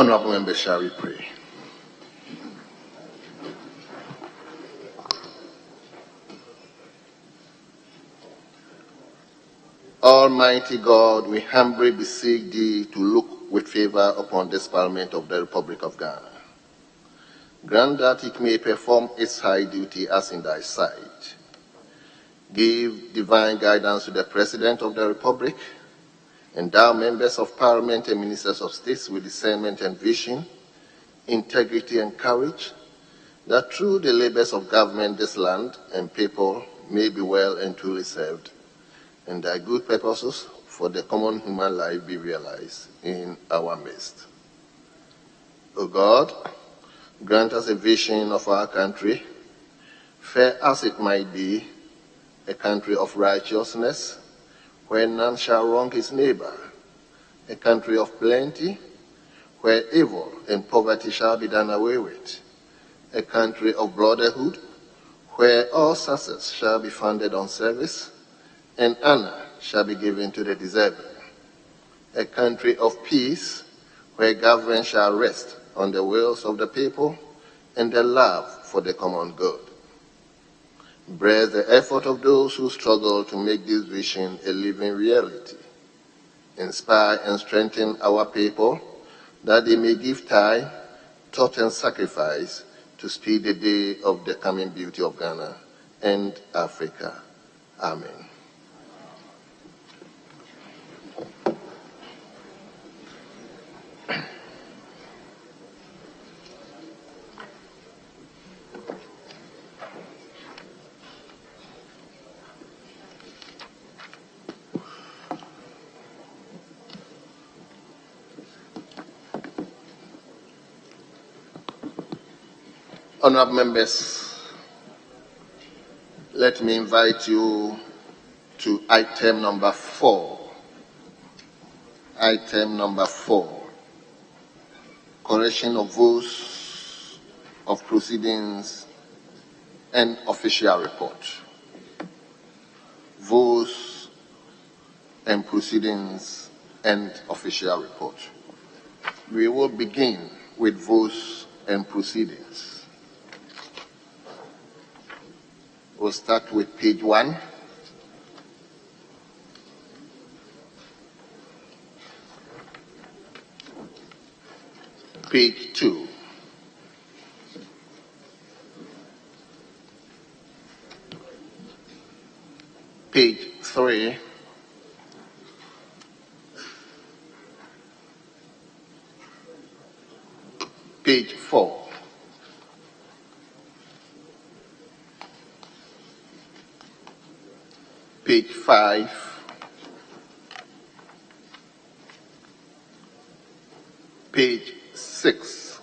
Honorable members, shall we pray? Almighty God, we humbly beseech thee to look with favor upon this Parliament of the Republic of Ghana. Grant that it may perform its high duty as in thy sight. Give divine guidance to the President of the Republic. Endow members of Parliament and ministers of states with discernment and vision, integrity and courage, that through the labors of government this land and people may be well and truly served, and thy good purposes for the common human life be realized in our midst. O God, grant us a vision of our country, fair as it might be, a country of righteousness, where none shall wrong his neighbor, a country of plenty, where evil and poverty shall be done away with, a country of brotherhood, where all success shall be founded on service, and honor shall be given to the deserving, a country of peace, where government shall rest on the wills of the people and the love for the common good. Bless the effort of those who struggle to make this vision a living reality. Inspire and strengthen our people that they may give time, thought, and sacrifice to speed the day of the coming beauty of Ghana and Africa. Amen. Honourable members, let me invite you to item number 4. Item number 4, correction of votes of proceedings and official report. Votes and proceedings and official report. We will begin with votes and proceedings. We'll start with page 1. Page 2. Page 3. Page 4. Page 5, page 6,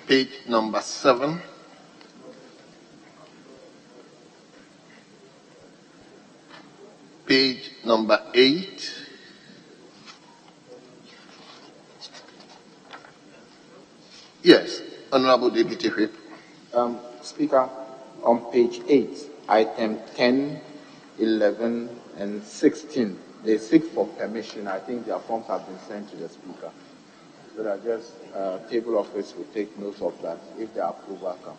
page number 7, page number 8, yes, Honorable Deputy Whip. Speaker, on page 8, item 10, 11, and 16, they seek for permission. I think their forms have been sent to the Speaker. So that just table office will take note of that if the approval comes.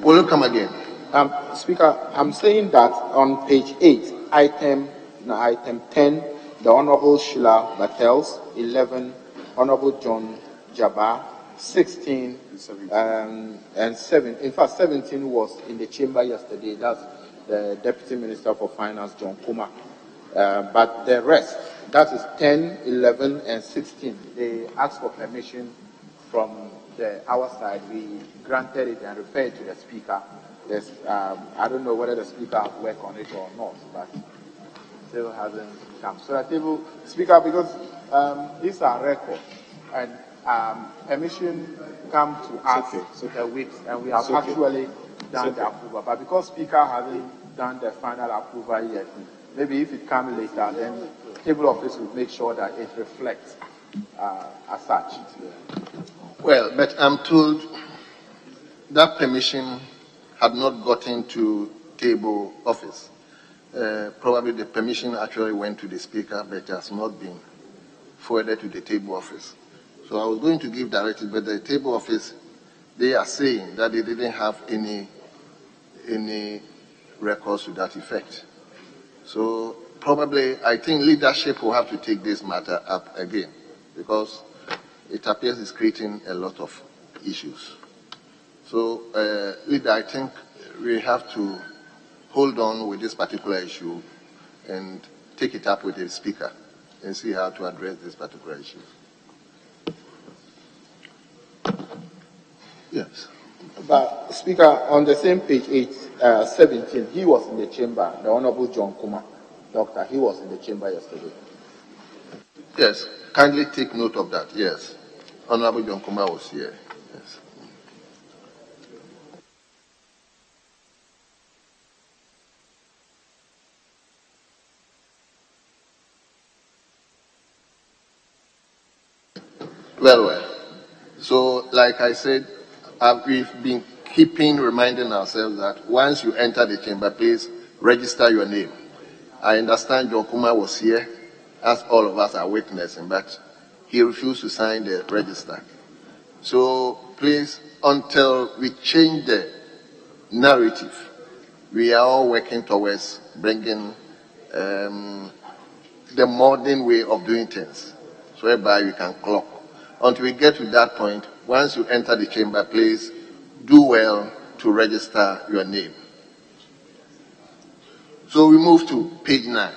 Will you come again? Speaker, I'm saying that on page 8, item 10, the Honorable Sheila Battels, 11, Honorable John Jabbar, 16, and 7. In fact, 17 was in the chamber yesterday. That's the Deputy Minister for Finance, John Kuma. But the rest, that is 10, 11, and 16. They asked for permission from our side. We granted it and referred to the Speaker. I don't know whether the Speaker has worked on it or not, but still hasn't come. So the table, Speaker, because these are records, and permission come to us the weeks, and we have actually done the approval. But because Speaker hasn't done the final approval yet. Maybe if it comes later, then table office will make sure that it reflects as such. Well, but I'm told that permission had not gotten to table office. Probably the permission actually went to the speaker, but it has not been forwarded to the table office. So I was going to give directive, but the table office, they are saying that they didn't have any records to that effect. So probably, I think leadership will have to take this matter up again, because it appears it's creating a lot of issues. So, leader, I think we have to hold on with this particular issue and take it up with the speaker and see how to address this particular issue. Yes. But Speaker, on the same page 17, he was in the chamber. The Honorable John Kuma, doctor, he was in the chamber yesterday. Yes. Kindly take note of that. Yes. Honorable John Kuma was here. Yes. Well. So, like I said, we've been reminding ourselves that once you enter the chamber, please register your name. I understand John Kuma was here, as all of us are witnessing, but he refused to sign the register. So, please, until we change the narrative, we are all working towards bringing the modern way of doing things, so whereby we can clock. Until we get to that point, once you enter the chamber, please do well to register your name. So we move to page 9.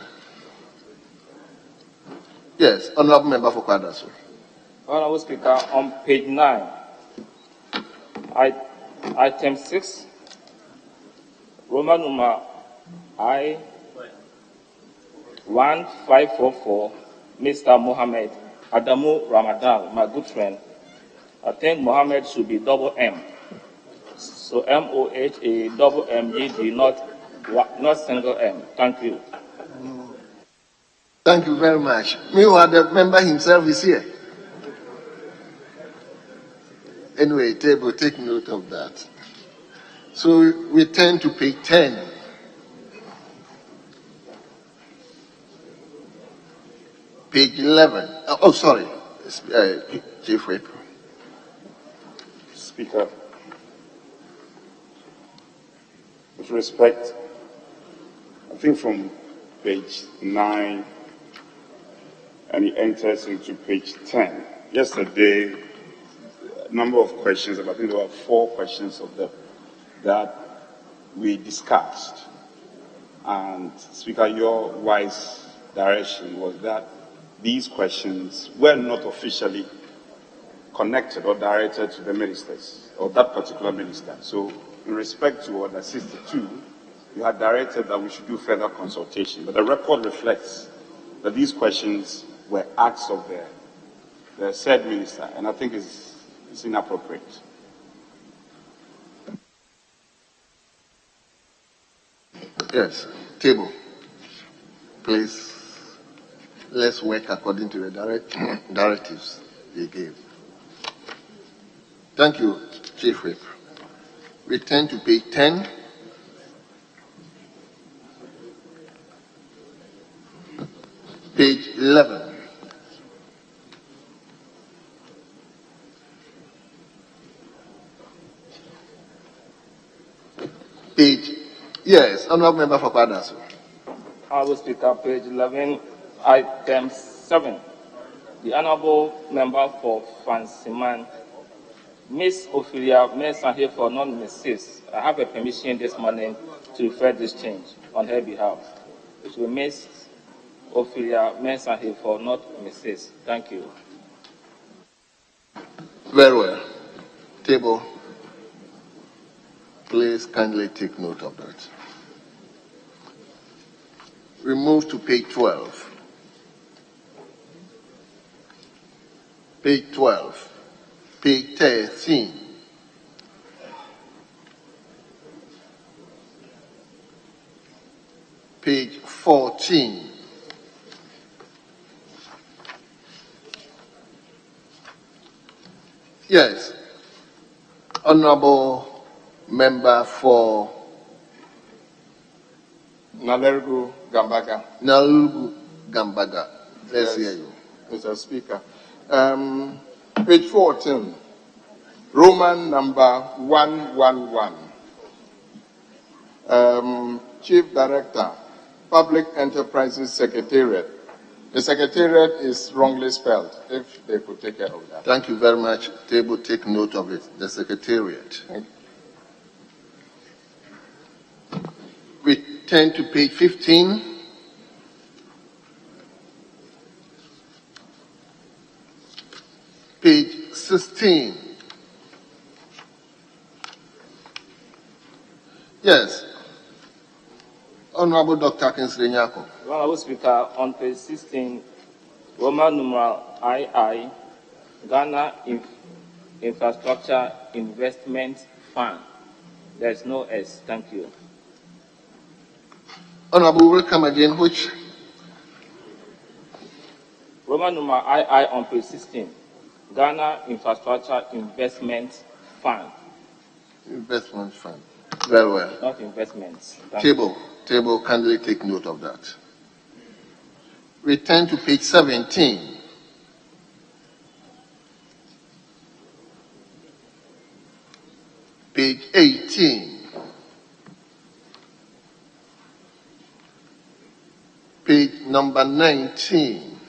Yes, Honorable Member for Kwadaso. Honorable Speaker, on page 9, item 6, Roman number I 1544, Mr. Mohammed Adamu Ramadan, my good friend. I think Mohammed should be double M. So MOHAMMED, not single M. Thank you. Thank you very much. Meanwhile, the member himself is here. Anyway, table, take note of that. So we turn to page 10. Page 11. Oh, sorry. Chief Whip. Speaker, with respect, I think from page 9 and it enters into page 10. Yesterday, a number of questions, I think there were 4 questions of them that we discussed. And Speaker, your wise direction was that these questions were not officially connected or directed to the ministers or that particular minister. So in respect to Order 62, you had directed that we should do further consultation. But the record reflects that these questions were asked of the said minister, and I think it's inappropriate. Yes, table. Please, let's work according to the directives they gave. Thank you, Chief Whip. We turn to page 10. Page 11. Yes, Honorable Member for Kwadaso. Honorable Speaker, page 11, item 7. The Honorable Member for Fansiman, Miss Ophelia Mensahe for non-Mrs. I have a permission this morning to refer this change on her behalf. It will Miss Ophelia Mensahe for not Mrs. Thank you. Very well. Table, please kindly take note of that. We move to page 12. Page 12. Page 13. 14. Yes. Honorable Member for Nalergu Gambaga. Nalugu Gambaga. Let's hear you. Mr. Speaker. Page 14, Roman number 111. Chief Director, Public Enterprises Secretariat. The Secretariat is wrongly spelled, if they could take care of that. Thank you very much. Table, take note of it. The Secretariat. We turn to page 15. Page 16. Yes. Honorable Dr. Kingsley Nyako. Honorable Speaker, on page 16, Roman numeral II, Ghana Infrastructure Investment Fund. There is no S. Thank you. Honorable, welcome again. Which? Roman numeral II on page 16, Ghana Infrastructure Investment Fund. Investment Fund. Very well. Not investments. Thank you. Table, kindly take note of that. We turn to page 17. Page 18. Page number 19.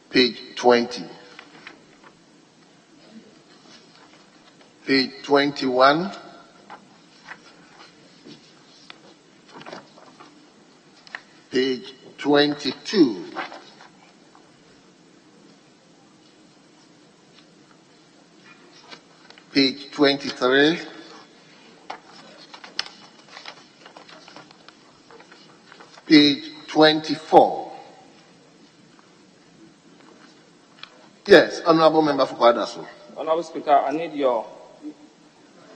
Page 20. Page 21. Page 22. Page 23. Page 24. Yes, Honorable Member for Kwadaso. Honorable Speaker, I need your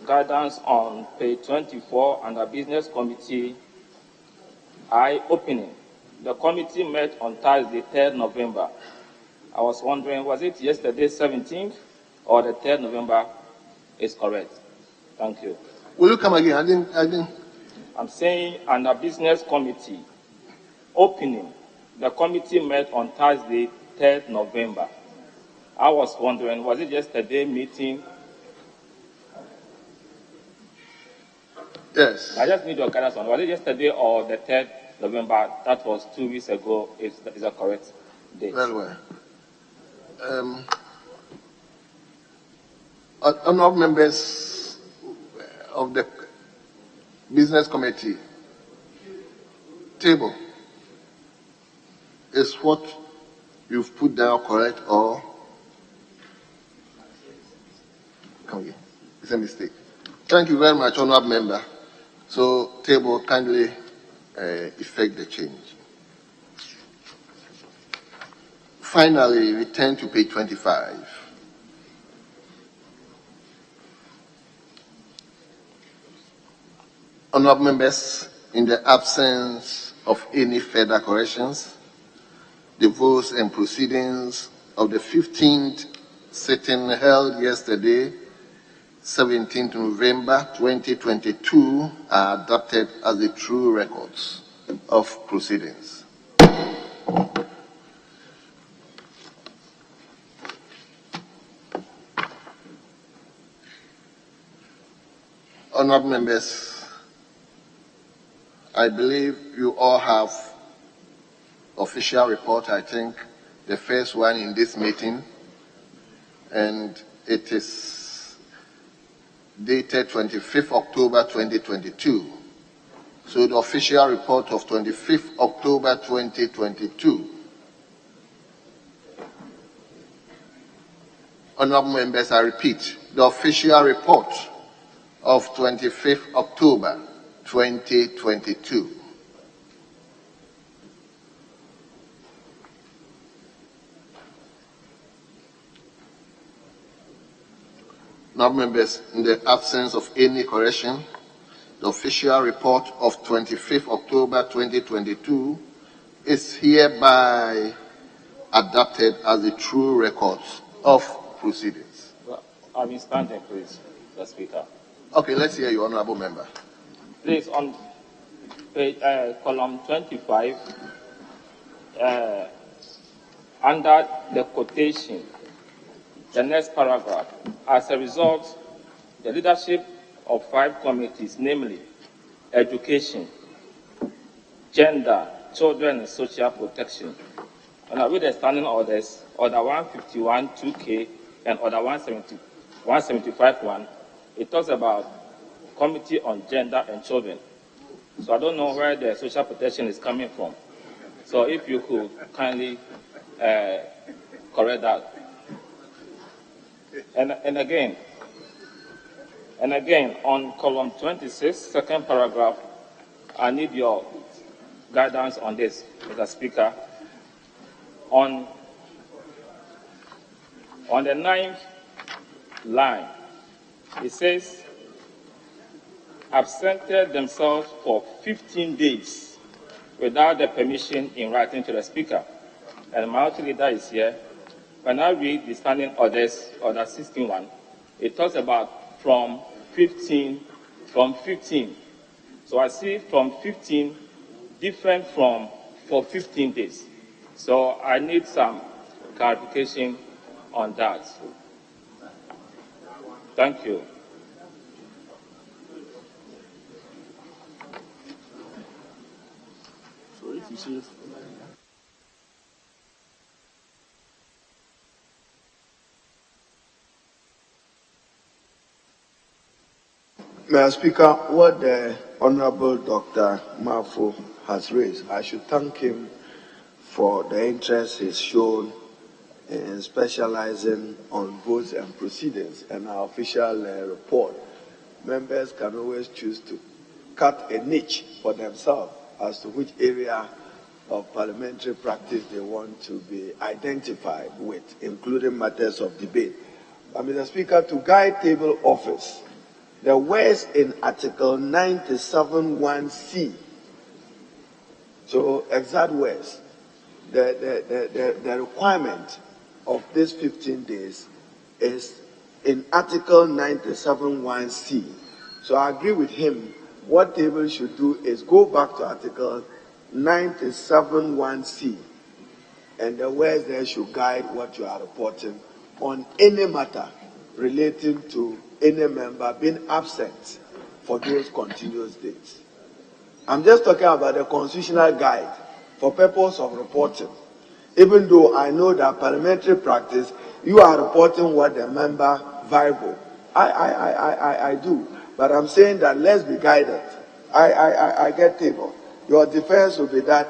guidance on page 24 under Business Committee opening. The committee met on Thursday, 3rd November. I was wondering, was it yesterday, 17th, or the 3rd November is correct? Thank you. Will you come again? I didn't. I'm saying under Business Committee opening, the committee met on Thursday, 3rd November. I was wondering, was it yesterday meeting? Yes. I just need your guidance on, was it yesterday or the 3rd November? That was 2 weeks ago. Is that correct date? Very well. Honorable members of the Business Committee, table, is what you've put down correct or come again? It's a mistake. Thank you very much, honorable member. So, table, kindly effect the change. Finally, we turn to page 25. Honorable members, in the absence of any further corrections, the votes and proceedings of the 15th sitting held yesterday, 17th November 2022, are adopted as the true records of proceedings. Honorable members, I believe you all have official report, I think, the first one in this meeting, and it is dated 25th October 2022. So the official report of 25th October 2022. Honorable members, I repeat, the official report of 25th October 2022. Now, members, in the absence of any correction, the official report of 25th October 2022 is hereby adopted as the true records of proceedings. Well, I've been standing, please, Mr. Speaker. Okay, let's hear you, honorable member. Please, on page, column 25, under the quotation, the next paragraph, as a result, the leadership of 5 committees, namely education, gender, children and social protection, and I read the standing orders, order 151 2K and order 175 1, it talks about committee on gender and children. So I don't know where the social protection is coming from. So if you could kindly correct that. And again, on column 26, second paragraph, I need your guidance on this, Mr. Speaker. On the 9th line, it says, absented themselves for 15 days without the permission in writing to the Speaker. And the minority leader is here. When I read the standing orders, order 16.1, it talks about from 15. So I see from 15 different from for 15 days. So I need some clarification on that. Thank you. So if you see Mr. Speaker, what the Honorable Dr. Mafo has raised, I should thank him for the interest he's shown in specializing on votes and proceedings and our official report. Members can always choose to cut a niche for themselves as to which area of parliamentary practice they want to be identified with, including matters of debate. But, Mr. Speaker, to guide table office, the words in Article 97(1)(c), so exact words, the requirement of this 15 days is in Article 97(1)(c). So I agree with him. What table should do is go back to Article 97(1)(c), and the words there should guide what you are reporting on any matter relating to any member being absent for those continuous days. I'm just talking about the constitutional guide for purpose of reporting. Even though I know that parliamentary practice, you are reporting what the member viable. I do. But I'm saying that let's be guided. I get table. Your defense will be that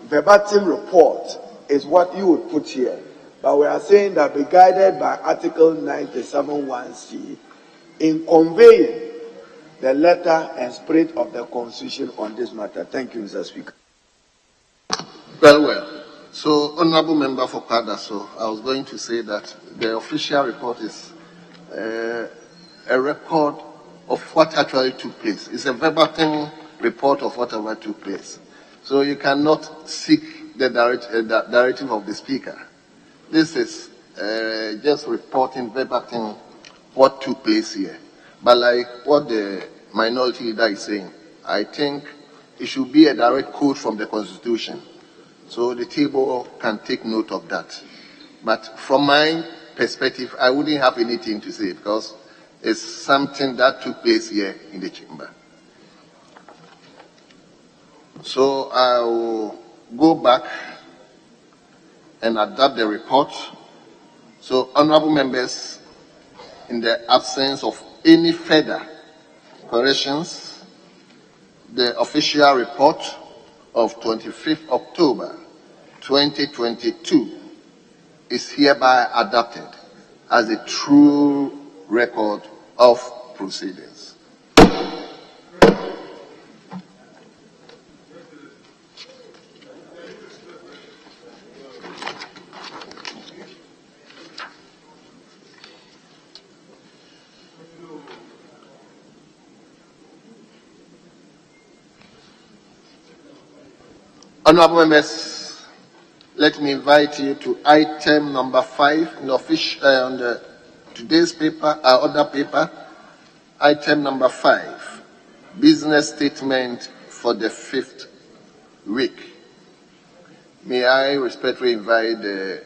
verbatim report is what you would put here. But we are saying that be guided by Article 97(1)(c) in conveying the letter and spirit of the Constitution on this matter. Thank you, Mr. Speaker. Well. So, Honorable Member for Kadaso, I was going to say that the official report is a record of what actually took place. It's a verbatim report of whatever took place. So you cannot seek the directive of the Speaker. This is just reporting verbatim what took place here. But like what the minority leader is saying, I think it should be a direct quote from the Constitution. So the table can take note of that. But from my perspective, I wouldn't have anything to say because it's something that took place here in the chamber. So I will go back and adopt the report. So, honorable members, in the absence of any further corrections, the official report of 25th October 2022 is hereby adopted as a true record of proceedings. Honorable members, let me invite you to item number 5 in on today's paper, our other paper. Item number 5, business statement for the 5th week. May I respectfully invite the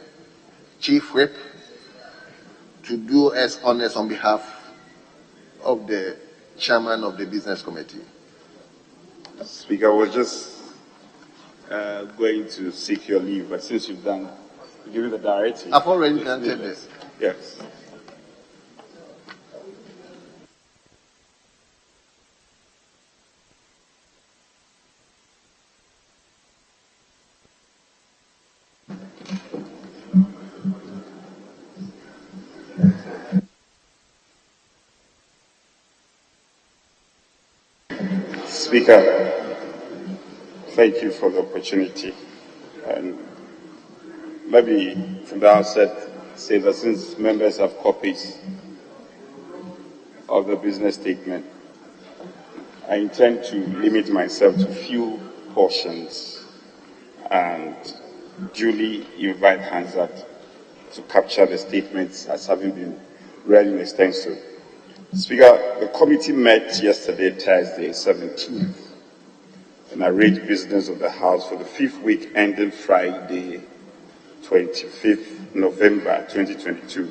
Chief Whip to do us honors on behalf of the Chairman of the Business Committee. Speaker, I was just going to seek your leave, but since you've done, give me the directive. I've already granted this. Yes. Speaker, thank you for the opportunity. And let me, from the outset, say that since members have copies of the business statement, I intend to limit myself to few portions and duly invite Hansard to capture the statements as having been read in extenso. Speaker, the committee met yesterday, Thursday, 17th, and arranged business of the House for the 5th week ending Friday, 25th November 2022.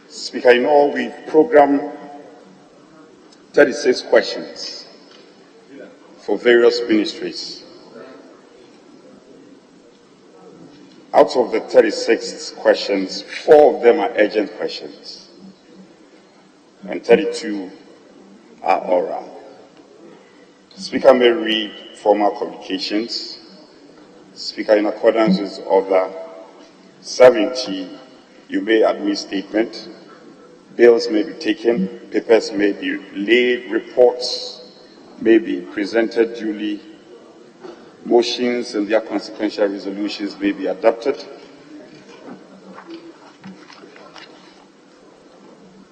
Speaker, in all, we've programmed 36 questions for various ministries. Out of the 36 questions, 4 of them are urgent questions, and 32 are oral. Speaker may read formal communications. Speaker, in accordance with Order 70, you may admit statement. Bills may be taken, papers may be laid, reports may be presented duly, motions and their consequential resolutions may be adopted.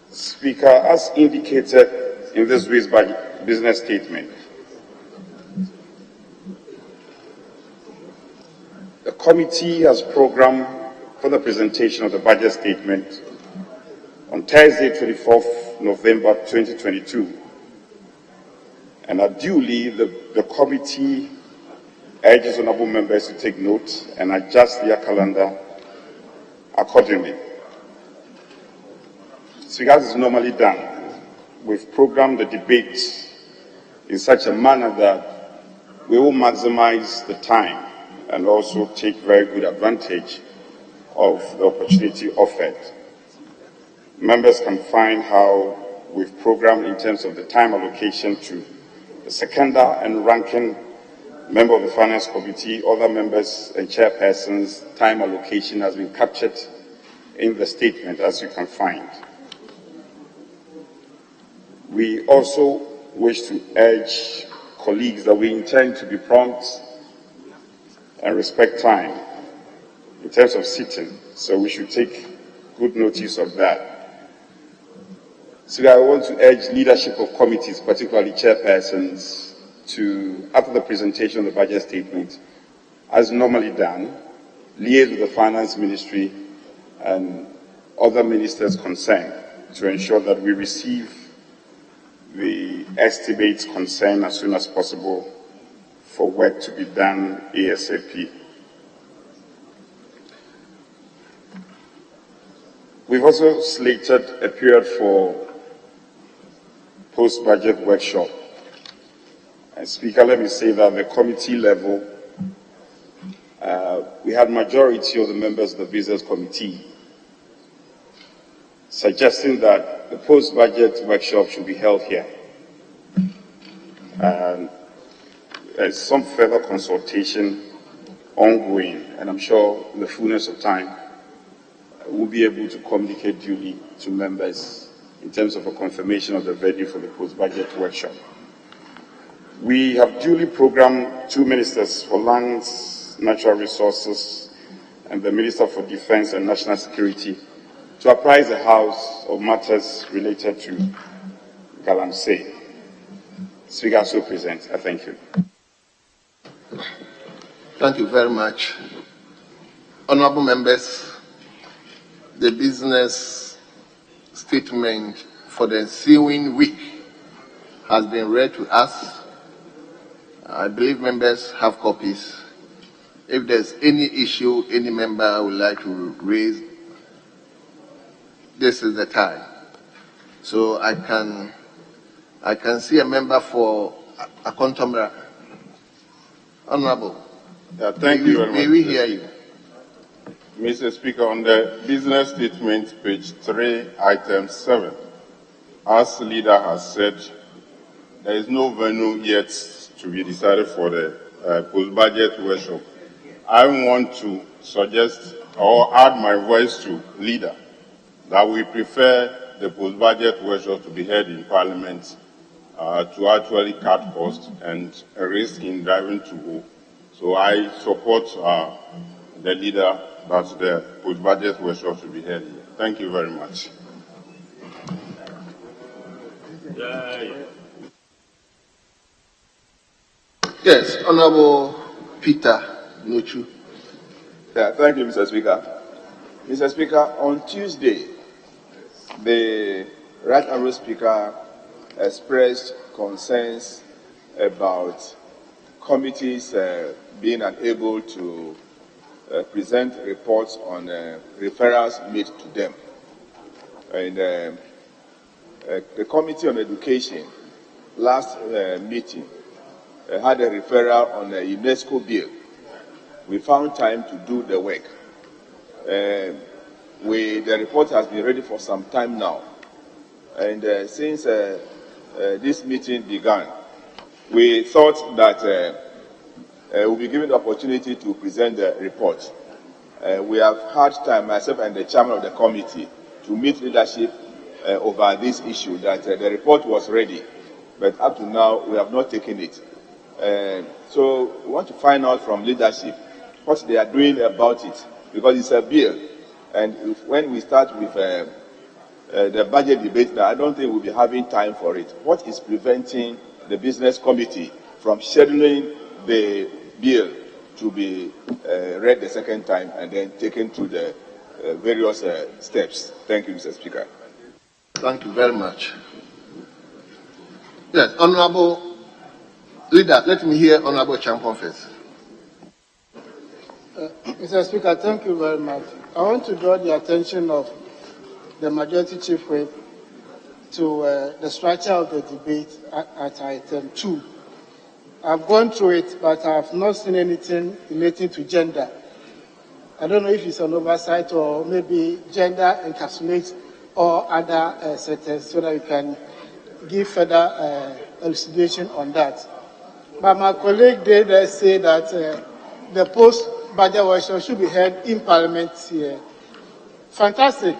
Speaker, as indicated in this week's business statement, the committee has programmed for the presentation of the budget statement on Thursday, 24th November 2022. And duly, the committee urges honorable members to take note and adjust their calendar accordingly. Speaker, as is normally done, we've programmed the debate in such a manner that we will maximize the time and also take very good advantage of the opportunity offered. Members can find how we've programmed in terms of the time allocation to the seconder and ranking member of the Finance Committee, other members and chairpersons. Time allocation has been captured in the statement, as you can find. We also wish to urge colleagues that we intend to be prompt and respect time in terms of sitting, so we should take good notice of that. So I want to urge leadership of committees, particularly chairpersons, to, after the presentation of the budget statement, as normally done, liaise with the Finance Ministry and other ministers concerned to ensure that we receive the estimates concerned as soon as possible for work to be done ASAP. We've also slated a period for post-budget workshop. And Speaker, let me say that at the committee level, we had majority of the members of the Business Committee suggesting that the post-budget workshop should be held here. And there's some further consultation ongoing, and I'm sure in the fullness of time, we'll be able to communicate duly to members in terms of a confirmation of the venue for the post-budget workshop. We have duly programmed 2 ministers for lands, natural resources, and the Minister for Defense and National Security to apprise the House of matters related to Galamsey. Speaker, so present. I thank you. Thank you very much. Honorable members, the business statement for the ensuing week has been read to us. I believe members have copies. If there's any issue any member would like to raise, this is the time. So I can see a member for Akontomra. Honorable. Yeah, thank you very much. May we hear you? Mr. Speaker, on the business statement, page 3, item 7, as leader has said, there is no venue yet to be decided for the post-budget workshop. I want to suggest or add my voice to leader that we prefer the post-budget workshop to be held in Parliament to actually cut costs and risk in driving to go. So I support the leader that the post-budget workshop should be held here. Thank you very much. Yes, Honorable Peter Nochu. Yeah, thank you, Mr. Speaker. Mr. Speaker, on Tuesday, the Right Honourable Speaker expressed concerns about committees being unable to present reports on referrals made to them. And the Committee on Education last meeting had a referral on a UNESCO bill. We found time to do the work. The report has been ready for some time now. And since this meeting began, we thought that we'll be given the opportunity to present the report. We have had time, myself and the chairman of the committee, to meet leadership over this issue, that the report was ready, but up to now we have not taken it. So we want to find out from leadership what they are doing about it, because it's a bill. And when we start with the budget debate, I don't think we'll be having time for it. What is preventing the business committee from scheduling the bill to be read the second time and then taken through the various steps? Thank you, Mr. Speaker. Thank you very much. Yes, Honorable Leader, let me hear Honorable Champon first. Mr. Speaker, thank you very much. I want to draw the attention of the Majority Chief Whip to the structure of the debate at item 2. I've gone through it, but I have not seen anything relating to gender. I don't know if it's an oversight or maybe gender encapsulates all other sectors, so that we can give further elucidation on that. But my colleague did say that the post-budget workshop should be held in Parliament here. Fantastic.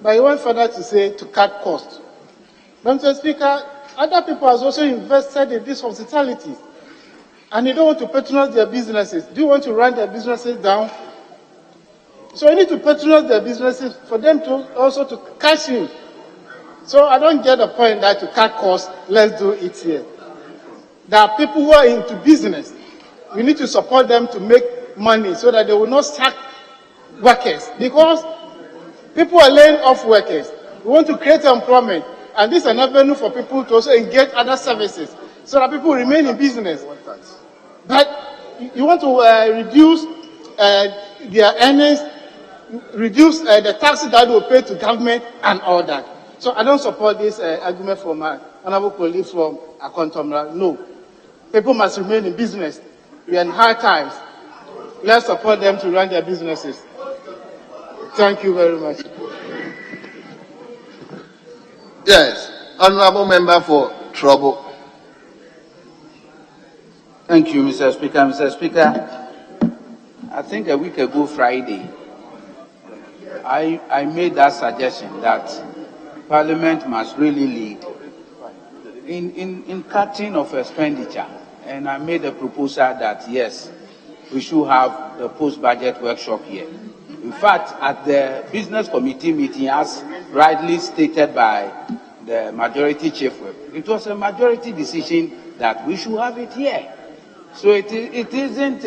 But he went further to say to cut costs. Mr. Speaker, other people have also invested in this hospitality, and they don't want to patronize their businesses. Do you want to run their businesses down? So you need to patronize their businesses for them to also to cash in. So I don't get the point that to cut costs, let's do it here. There are people who are into business. We need to support them to make money so that they will not sack workers, because people are laying off workers. We want to create employment, and this is an avenue for people to also engage other services so that people remain in business. But you want to reduce their earnings, reduce the taxes that they will pay to government and all that. So I don't support this argument from my honorable colleague from Akontomra. No. People must remain in business. We are in hard times. Let's support them to run their businesses. Thank you very much. Yes, Honorable Member for Trouble. Thank you, Mr. Speaker. Mr. Speaker, I think a week ago Friday, I made that suggestion that Parliament must really lead in cutting of expenditure. And I made a proposal that, yes, we should have the post-budget workshop here. In fact, at the business committee meeting, as rightly stated by the Majority Chief Whip, it was a majority decision that we should have it here. So it isn't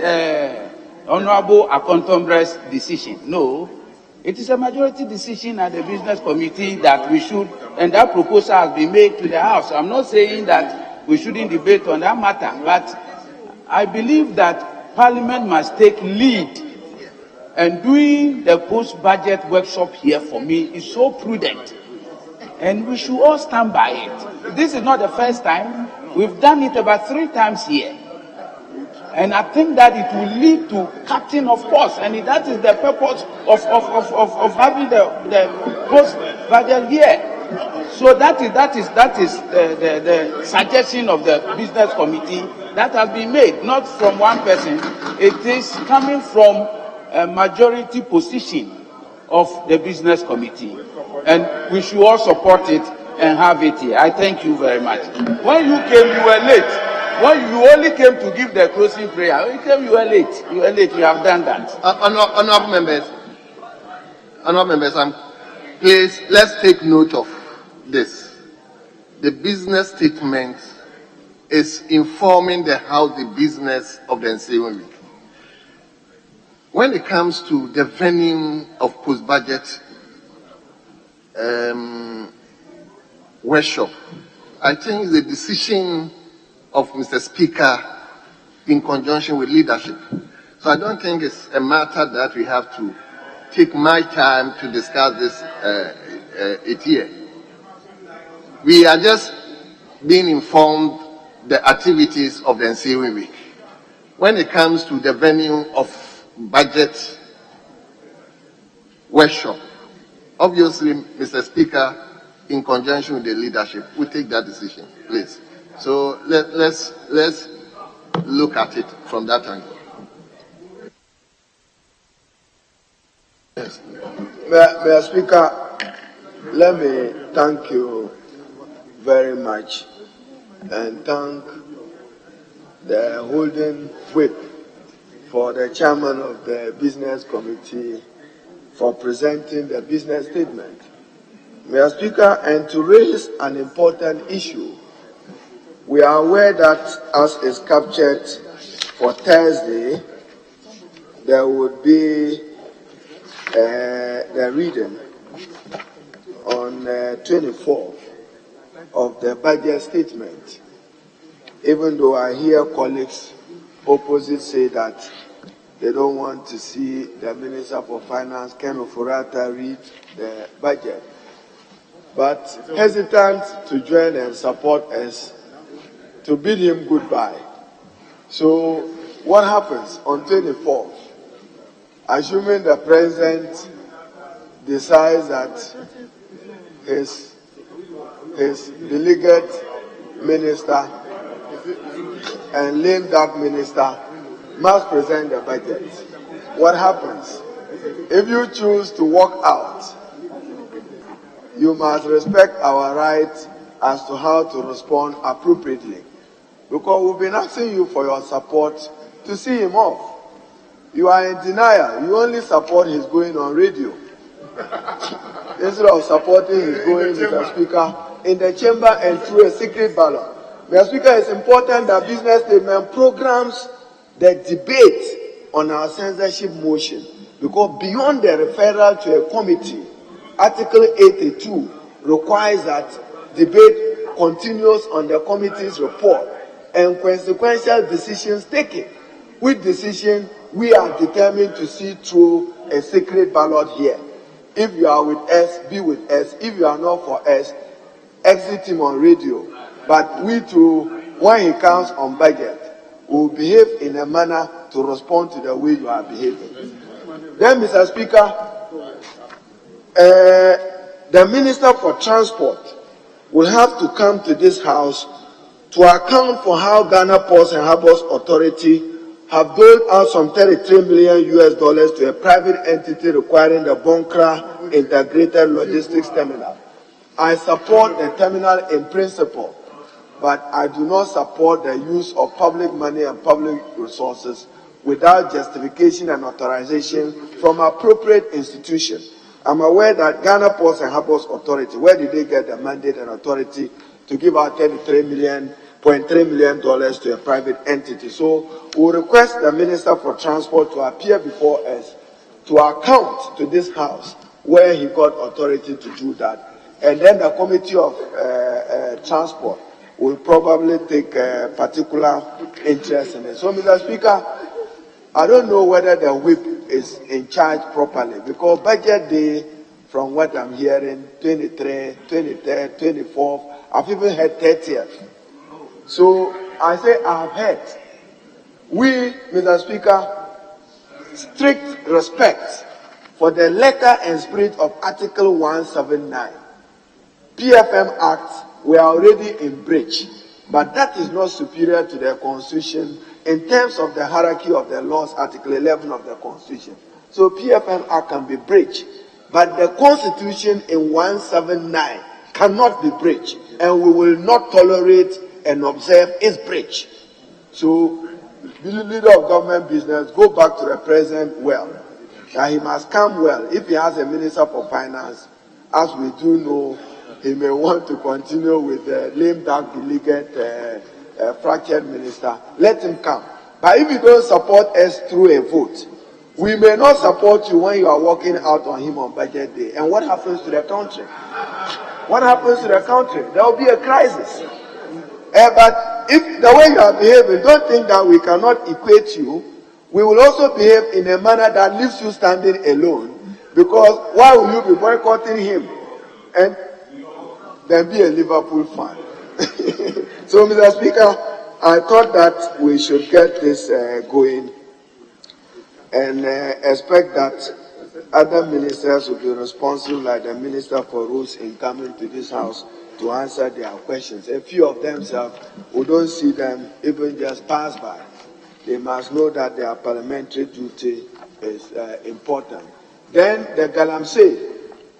Honorable Akontombre's decision. No, it is a majority decision at the business committee that we should, and that proposal has been made to the House. I'm not saying that we shouldn't debate on that matter, but I believe that Parliament must take lead. And doing the post-budget workshop here for me is so prudent. And we should all stand by it. This is not the first time. We've done it about 3 times here. And I think that it will lead to cutting of costs. And that is the purpose of having the post-budget here. So that is the suggestion of the business committee that has been made, not from one person. It is coming from a majority position of the business committee, and we should all support it and have it here. I thank you very much. When you came, you were late. When you only came to give the closing prayer, when you came, you were late. You were late. You have done that. Honorable members, please let's take note of this. The business statement is informing the House the business of the ensuing week. When it comes to the venue of post-budget workshop, I think the decision of Mr. Speaker in conjunction with leadership. So I don't think it's a matter that we have to take my time to discuss this it here. We are just being informed the activities of the ensuing week. When it comes to the venue of budget workshop, obviously, Mr. Speaker, in conjunction with the leadership, will take that decision, please. So let's look at it from that angle. Yes. Mr. Speaker, let me thank you very much and thank the holding whip for the chairman of the business committee for presenting the business statement. Mr. Speaker, and to raise an important issue, we are aware that as is captured for Thursday, there would be the reading on 24th of the budget statement, even though I hear colleagues opposite say that they don't want to see the Minister for Finance, Ken Ofori-Atta, read the budget, but hesitant to join and support us to bid him goodbye. So what happens on 24th? Assuming the president decides that his delegate minister and lame duck minister must present the budget. What happens? If you choose to walk out, you must respect our right as to how to respond appropriately. Because we've been asking you for your support to see him off. You are in denial. You only support his going on radio. Instead of supporting his going, Mr. Speaker, in the chamber and through a secret ballot. Mr. Speaker, it's important that business statement programs the debate on our censorship motion, because beyond the referral to a committee, Article 82 requires that debate continues on the committee's report and consequential decisions taken. Which decision we are determined to see through a secret ballot here. If you are with us, be with us. If you are not for us, exit him on radio. But we too, when he comes on budget, will behave in a manner to respond to the way you are behaving. Then, Mr. Speaker, the Minister for Transport will have to come to this House to account for how Ghana Ports and Harbours Authority have doled out some $33 million to a private entity requiring the Bonkra Integrated Logistics Terminal. I support the terminal in principle, but I do not support the use of public money and public resources without justification and authorization from appropriate institutions. I'm aware that Ghana Ports and Harbours Authority, where did they get the mandate and authority to give out $33 million $0.3 million to a private entity. So we request the Minister for Transport to appear before us to account to this House where he got authority to do that. And then the Committee of Transport will probably take a particular interest in it. So, Mr. Speaker, I don't know whether the whip is in charge properly, because budget day, from what I'm hearing, 23, 23rd, 24th, I've even heard 30th. So I say I've heard. We, Mr. Speaker, strict respect for the letter and spirit of Article 179. PFM Act, we are already in breach, but that is not superior to the Constitution in terms of the hierarchy of the laws, Article 11 of the Constitution. So PFM Act can be breached, but the Constitution in 179 cannot be breached, and we will not tolerate and observe its breach. So, the leader of government business, go back to the president well. That he must come well. If he has a minister for finance, as we do know, he may want to continue with the lame duck delegate fractured minister. Let him come. But if you don't support us through a vote, we may not support you when you are working out on him on budget day. And what happens to the country? What happens to the country? There will be a crisis. But if the way you are behaving, don't think that we cannot equate you. We will also behave in a manner that leaves you standing alone. Because why will you be boycotting him and then be a Liverpool fan? So, Mr. Speaker, I thought that we should get this going and expect that other ministers will be responsible, like the Minister for Rules, in coming to this House to answer their questions. A few of themselves, we don't see them even just pass by. They must know that their parliamentary duty is important. Then the Galamsey,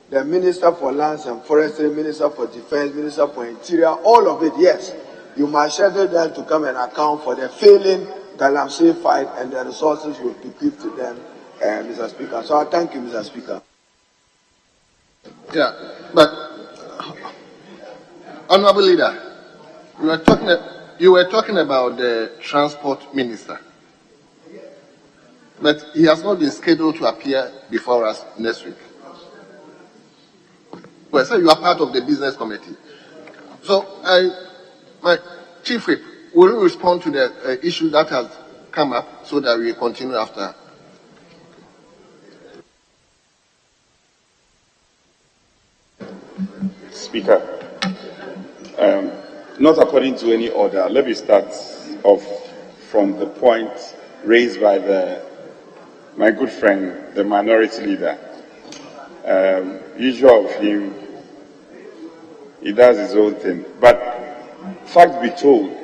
the Minister for Lands and Forestry, Minister for Defense, Minister for Interior, all of it, yes. You must schedule them to come and account for the failing Galamsey fight, and the resources will be given to them, Mr. Speaker. So I thank you, Mr. Speaker. Yeah, but Honorable Leader, you were talking about the Transport Minister, but he has not been scheduled to appear before us next week. Well, so you are part of the business committee. So my Chief Whip, will you respond to the issue that has come up so that we continue after? Speaker, not according to any order. Let me start off from the point raised by my good friend, the minority leader. Usual of him, he does his own thing. But fact be told,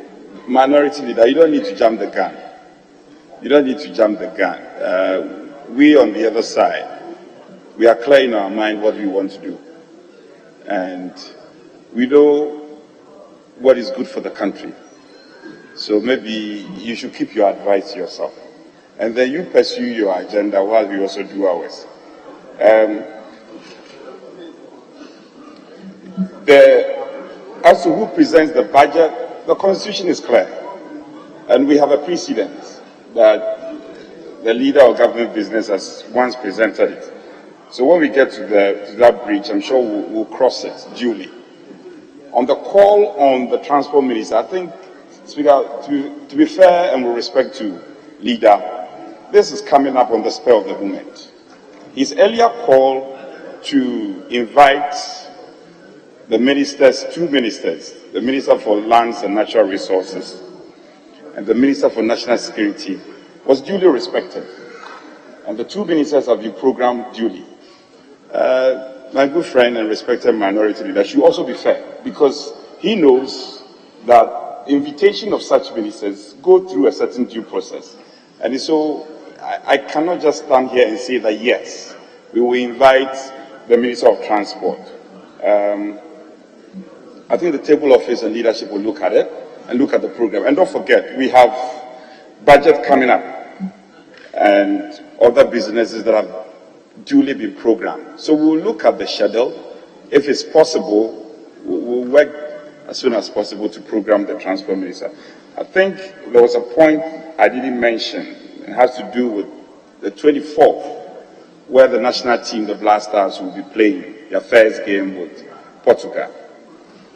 minority leader, you don't need to jump the gun. You don't need to jump the gun. We on the other side, we are clear in our mind what we want to do. And we know what is good for the country. So maybe you should keep your advice to yourself. And then you pursue your agenda while we also do ours. As to who presents the budget, the Constitution is clear. And we have a precedent that the leader of government business has once presented it. So when we get to that breach, I'm sure we'll cross it duly. On the call on the transport minister, I think, Speaker, to be fair and with respect to leader, this is coming up on the spur of the moment. His earlier call to invite the ministers, two ministers, the Minister for Lands and Natural Resources and the Minister for National Security, was duly respected. And the two ministers have been programmed duly. My good friend and respected minority leader should also be fair, because he knows that invitation of such ministers go through a certain due process. And so I cannot just stand here and say that, yes, we will invite the Minister of Transport. I think the table office and leadership will look at it and look at the program. And don't forget, we have budget coming up and other businesses that have duly been programmed. So we'll look at the schedule. If it's possible, we'll work as soon as possible to program the transport minister. I think there was a point I didn't mention. It has to do with the 24th, where the national team, the Black Stars, will be playing their first game with Portugal.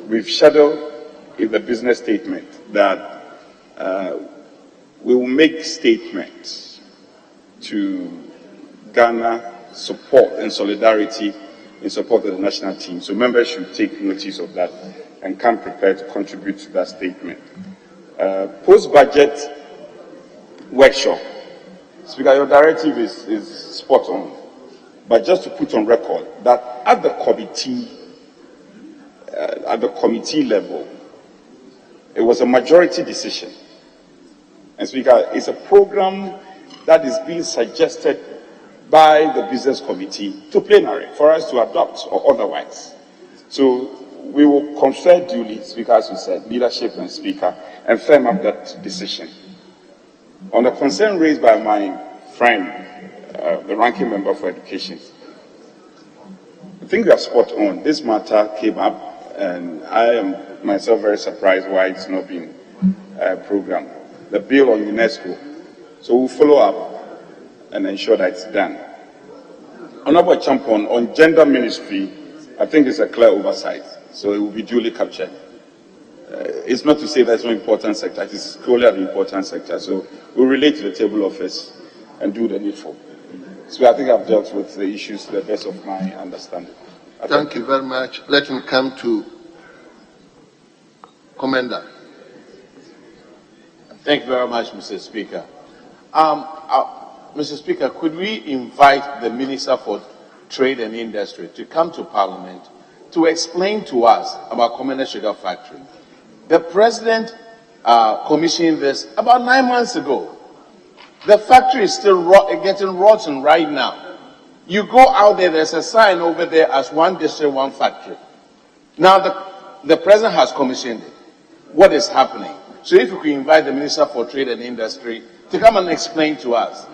We've scheduled in the business statement that we will make statements to Ghana support and solidarity in support of the national team. So members should take notice of that and come prepared to contribute to that statement. Post-budget workshop. Speaker, your directive is spot on. But just to put on record that at the committee level, it was a majority decision. And Speaker, it's a program that is being suggested by the business committee to plenary for us to adopt or otherwise. So we will confer duly, Speaker, as you said, leadership and Speaker, and firm up that decision. On the concern raised by my friend, the ranking member for education, I think we are spot on. This matter came up, and I am myself very surprised why it's not been programmed. The bill on UNESCO. So we'll follow up and ensure that it's done. Honorable Champion, on gender ministry, I think it's a clear oversight, so it will be duly captured. It's not to say that's no important sector, it is clearly an important sector, so we'll relate to the table office and do the needful. So I think I've dealt with the issues to the best of my understanding. Thank you very much. Let me come to Commander. Thank you very much, Mr. Speaker. Mr. Speaker, could we invite the Minister for Trade and Industry to come to Parliament to explain to us about Commander Sugar Factory? The President commissioned this about 9 months ago. The factory is still getting rotten right now. You go out there, there's a sign over there as one district, one factory. Now the President has commissioned it. What is happening? So if we could invite the Minister for Trade and Industry to come and explain to us,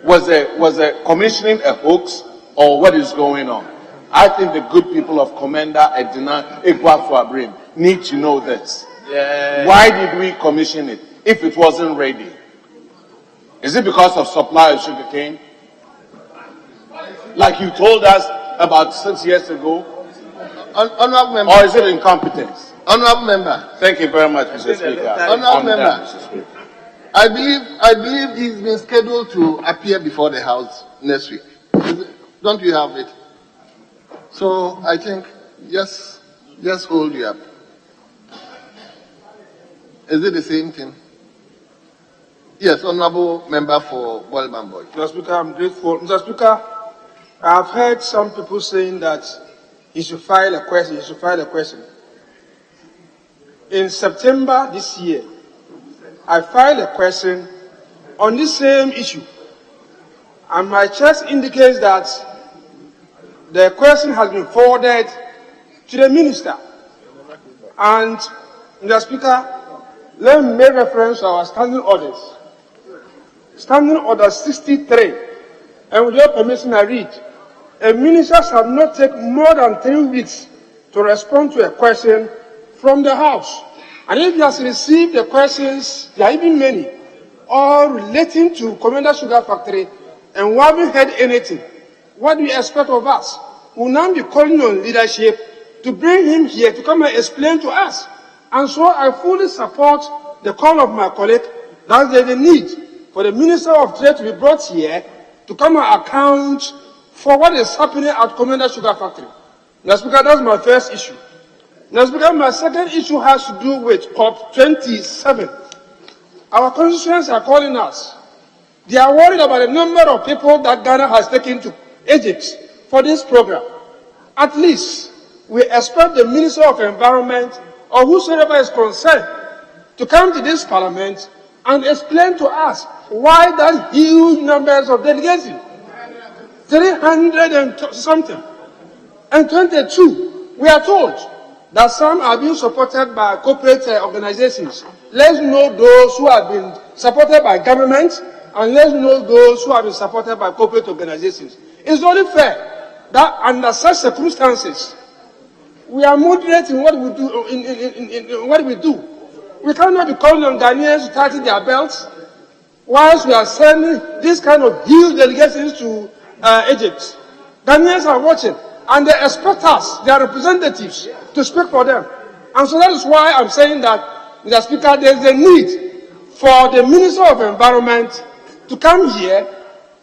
was the commissioning a hoax or what is going on? I think the good people of Commander Edina Egwafuabrim need to know this. Yeah. Why did we commission it if it wasn't ready? Is it because of supply of sugarcane? Like you told us about 6 years ago? Honorable Member. Or is it incompetence? Honorable Member. Thank you very much, Mr. Speaker. Honorable Member. I believe he's been scheduled to appear before the House next week. Don't you have it? So I think just hold you up. Is it the same thing? Yes, Honorable Member for Walbamboy. Mr. Speaker, I'm grateful. Mr. Speaker, I've heard some people saying that he should file a question. In September this year, I filed a question on this same issue. And my chest indicates that the question has been forwarded to the minister. And, Mr. Speaker, let me make reference to our standing orders. Standing Order 63, and with your permission I read, a minister shall not take more than 3 weeks to respond to a question from the House. And if he has received the questions, there are even many, all relating to Commander Sugar Factory, and we haven't heard anything, what do you expect of us? We'll now be calling on leadership to bring him here to come and explain to us. And so I fully support the call of my colleague that there's a need for the Minister of Trade to be brought here to come and account for what is happening at Commander Sugar Factory. Mr. Speaker, that's my first issue. Mr. Speaker, my second issue has to do with COP27. Our constituents are calling us. They are worried about the number of people that Ghana has taken to Egypt for this program. At least, we expect the Minister of Environment or whosoever is concerned to come to this Parliament and explain to us why that huge numbers of delegation, 300 and something, and 22, we are told that some are being supported by corporate organizations. Let's know those who have been supported by government, and let's know those who have been supported by corporate organizations. It's only fair that under such circumstances, we are moderate in what we do. In what we do, we cannot be calling on Ghanaians to tighten their belts, whilst we are sending this kind of huge delegations to Egypt. Ghanaians are watching, and they expect us, their representatives, to speak for them. And so that is why I'm saying that, Mr. Speaker, there is a need for the Minister of Environment to come here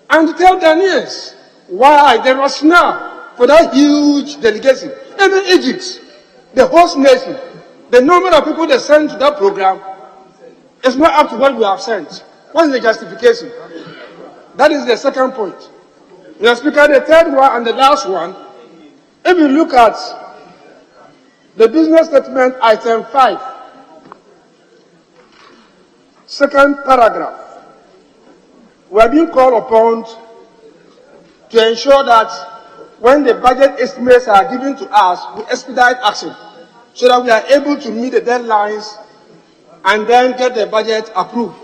and to tell Ghanaians why the rationale for that huge delegation. Even Egypt, the host nation, the number of people they send to that program is not up to what we have sent. What is the justification? That is the second point. Mr. Speaker, the third one and the last one, if you look at the business statement item 5, second paragraph, we are being called upon to ensure that when the budget estimates are given to us, we expedite action so that we are able to meet the deadlines and then get the budget approved.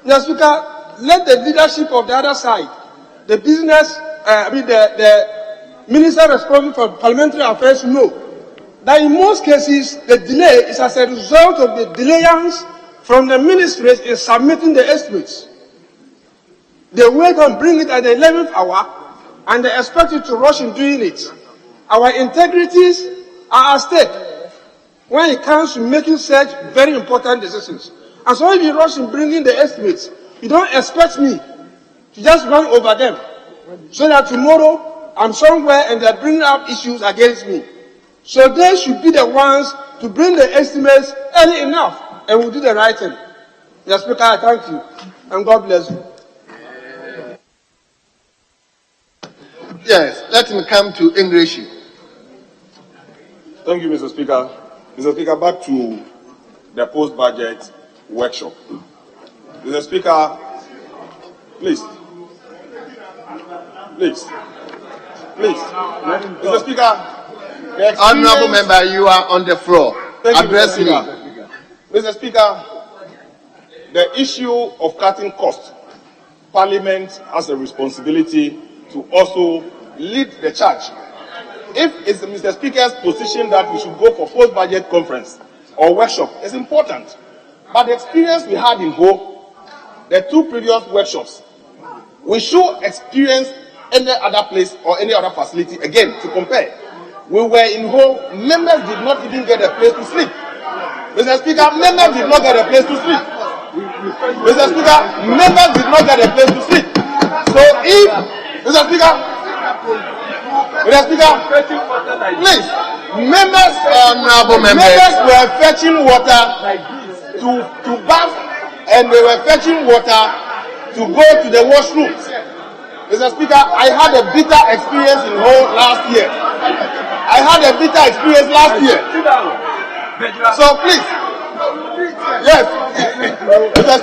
Mr. Speaker, let the leadership of the other side, the business, the minister responsible for parliamentary affairs know that in most cases the delay is as a result of the delayance from the ministries in submitting the estimates. They wait and bring it at the 11th hour and they expect you to rush in doing it. Our integrities are at stake when it comes to making such very important decisions. And so if you rush in bringing the estimates, you don't expect me to just run over them so that tomorrow I'm somewhere and they're bringing up issues against me. So they should be the ones to bring the estimates early enough and we'll do the right thing. Mr. Speaker, I thank you and God bless you. Yes, let me come to English. Thank you, Mr. Speaker. Mr. Speaker, back to the post-budget workshop. Mr. Speaker, please. Mr. Speaker, Honorable member, you are on the floor. Thank Address you, me. Mr. Speaker, the issue of cutting costs, Parliament has a responsibility to also lead the charge. If it's Mr. Speaker's position that we should go for post-budget conference or workshop, it's important. But the experience we had in Ho, the two previous workshops, we should experience any other place or any other facility again to compare. We were in Ho, members did not even get a place to sleep. Mr. Speaker, members did not get a place to sleep. Mr. Speaker, members did not get a place to sleep. So if, Mr. Speaker, please, members were fetching water to bath and they were fetching water to go to the washrooms. Mr. Speaker, I had a bitter experience in Ho last year. So please, yes, Mr.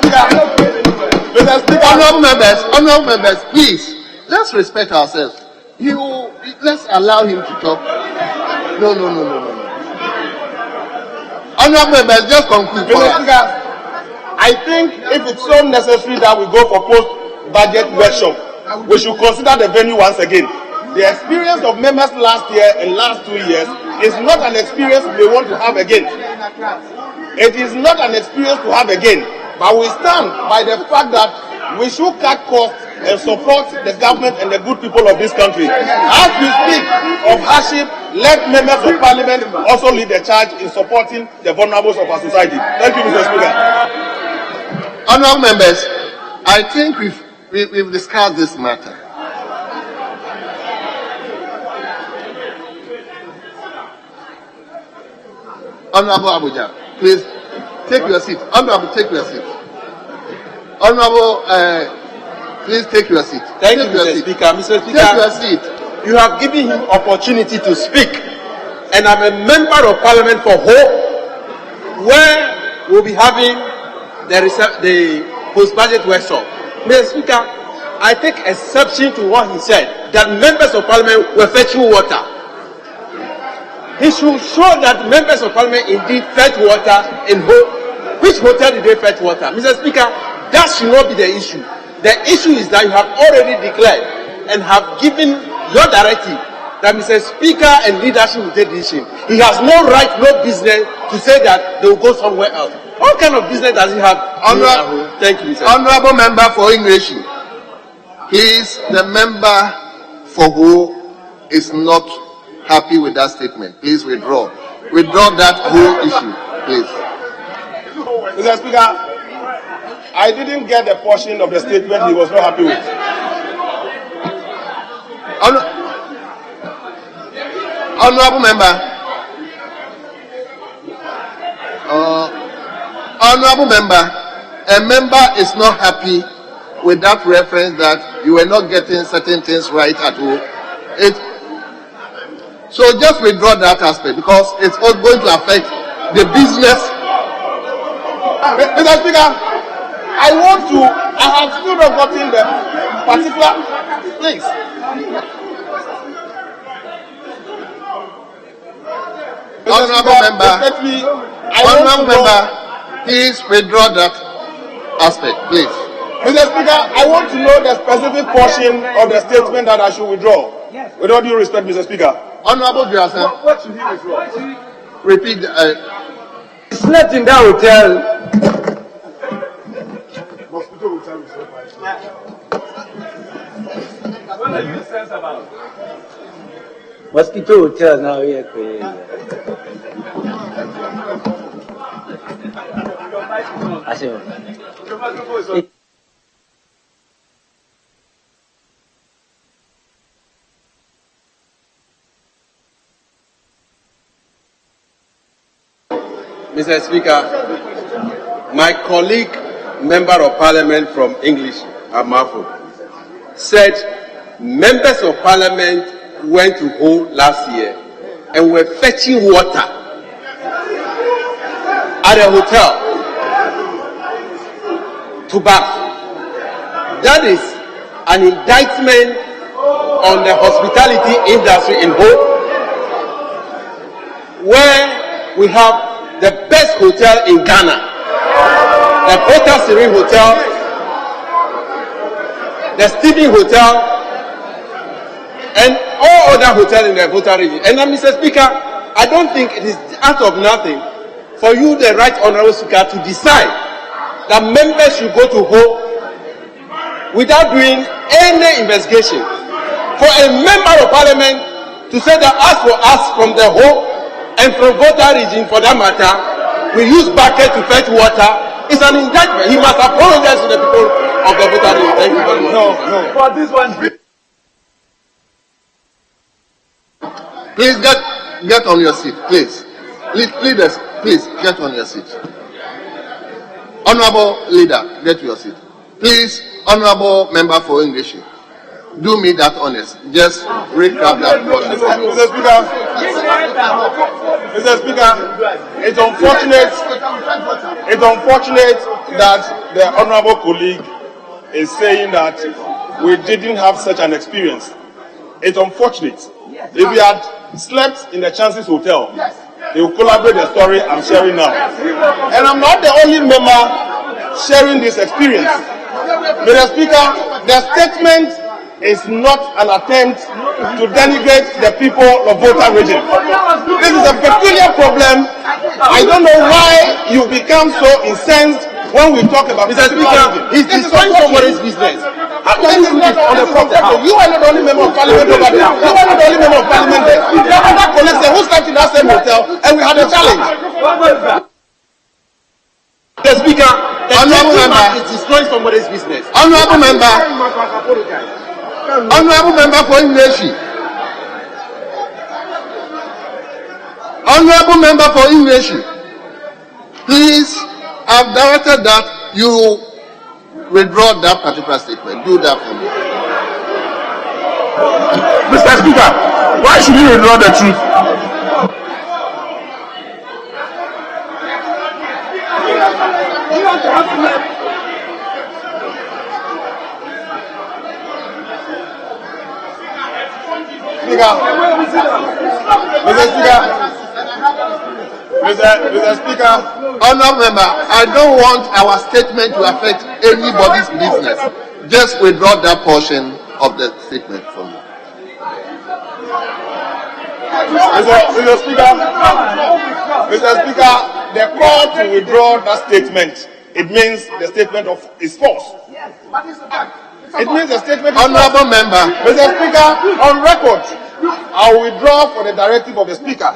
Speaker, honorable members, please, let's respect ourselves. Let's allow him to talk. No. Honorable members, just conclude. Mr. Speaker, I think if it's so necessary that we go for post-budget workshop, we should consider the venue once again. The experience of members last year and last 2 years is not an experience we want to have again. It is not an experience to have again. But we stand by the fact that we should cut costs and support the government and the good people of this country. As we speak of hardship, let members of Parliament also lead the charge in supporting the vulnerables of our society. Thank you, Mr. Speaker. Honourable members, I think we've discussed this matter. Honourable Abuja, please take your seat. Honourable, take your seat. Honourable, please take your seat. Thank you, Mr. Speaker. Mr. Speaker, take your seat. You have given him opportunity to speak, and I'm a member of Parliament for Hope, where we'll be having the post-budget workshop. Mr. Speaker, I take exception to what he said, that members of Parliament were fetching water. He should show that members of Parliament indeed fetch water in Hope. Which hotel did they fetch water? Mr. Speaker, that should not be the issue. The issue is that you have already declared and have given your directive that Mr. Speaker and leadership will take decision. He has no right, no business to say that they will go somewhere else. What kind of business does he have? Thank you, Mr. Honorable member for English. Please, the member for who is not happy with that statement, please withdraw. Withdraw that whole issue, please. Mr. Speaker, I didn't get the portion of the statement he was not happy with. Honorable member. Honorable member, a member is not happy with that reference that you were not getting certain things right at all. So just withdraw that aspect because it's all going to affect the business. Mr. Speaker, I have still not gotten the particular, please. Honorable member, please withdraw that aspect, please. Mr. Speaker, I want to know the specific portion of the statement that I should withdraw. With all due respect, Mr. Speaker. Honorable Johnson, what should he withdraw? Repeat. He slept in that hotel. What are you sense about? Mosquito hotel now here. Mr. Speaker, my colleague, member of parliament from English, Amafo, said members of parliament went to Ho last year and were fetching water at a hotel to bath. That is an indictment on the hospitality industry in Ho, where we have the best hotel in Ghana, the Hotel Serene Hotel, the Stephen Hotel, and all other hotels in the Volta region. And Mr. Speaker, I don't think it is out of nothing for you, the Right Honourable Speaker, to decide that members should go to Ho without doing any investigation. For a member of parliament to say that as for us from the Ho and from Volta region, for that matter, we use bucket to fetch water, is an indictment. He must apologize to the people of the Volta region. Thank you very much. No. For this one. Please get on your seat, please. Leaders, please get on your seat. Honorable leader, get to your seat. Please, honorable member for English, do me that honest. Just recap that portion. Mr. Speaker, it's unfortunate that the honorable colleague is saying that we didn't have such an experience. It's unfortunate. If we had slept in the Chances Hotel, they will collaborate the story I'm sharing now. And I'm not the only member sharing this experience. Mr. Speaker, the statement is not an attempt to denigrate the people of Volta region. This is a peculiar problem. I don't know why you become so incensed when we talk about Mr. Speaker, he's destroying somebody's business. You are not the only member of parliament over there. You are not the only member of parliament there. There are other colleagues there who slept in that same hotel and we had a challenge. Mr. Speaker, honorable member is destroying somebody's business. Honorable member for English. Honorable member for English. Please, I've directed that you withdraw that particular statement. Do that for me. Mr. Speaker, why should you withdraw the truth? Mr. Speaker, honorable member, I don't want our statement to affect anybody's business. Just withdraw that portion of the statement from me. Mr. Speaker, the court to withdraw that statement, it means the statement is false. It means the statement is Honorable member. Mr. Speaker, on record, I will withdraw for the directive of the Speaker.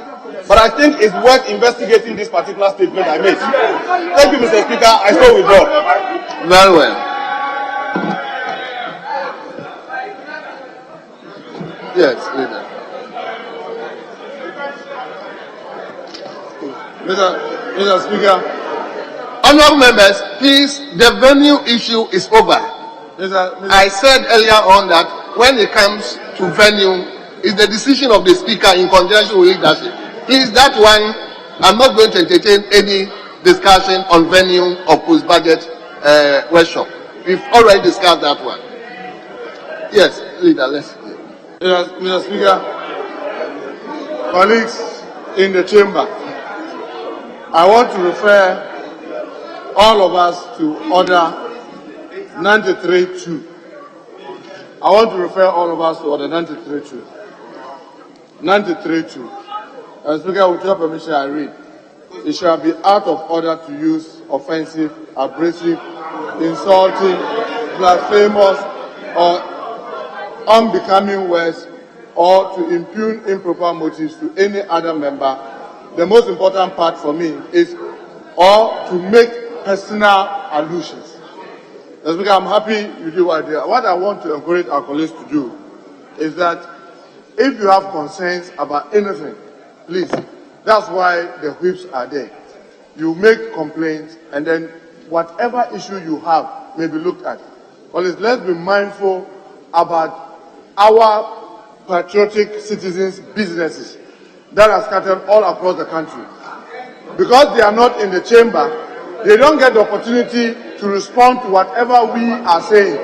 But I think it's worth investigating this particular statement I made. Thank you, Mr. Speaker. I still withdraw. Very well. Yes, leader. Mr. Speaker. Honorable members, please, the venue issue is over. I said earlier on that when it comes to venue, it's the decision of the Speaker in conjunction with leadership. Please, that one, I'm not going to entertain any discussion on venue of post-budget workshop. We've already discussed that one. Yes, leader, let's hear. Mr. Speaker, colleagues in the chamber, I want to refer all of us to Order 93-2. I want to refer all of us to Order 93-2. 93-2. Speaker, with your permission, I read. It shall be out of order to use offensive, abrasive, insulting, blasphemous, or unbecoming words, or to impugn improper motives to any other member. The most important part for me is, or to make personal allusions. Speaker, I'm happy you do what I did. What I want to encourage our colleagues to do is that if you have concerns about anything, please, that's why the whips are there. You make complaints, and then whatever issue you have may be looked at. Colleagues, let's be mindful about our patriotic citizens' businesses that are scattered all across the country. Because they are not in the chamber, they don't get the opportunity to respond to whatever we are saying.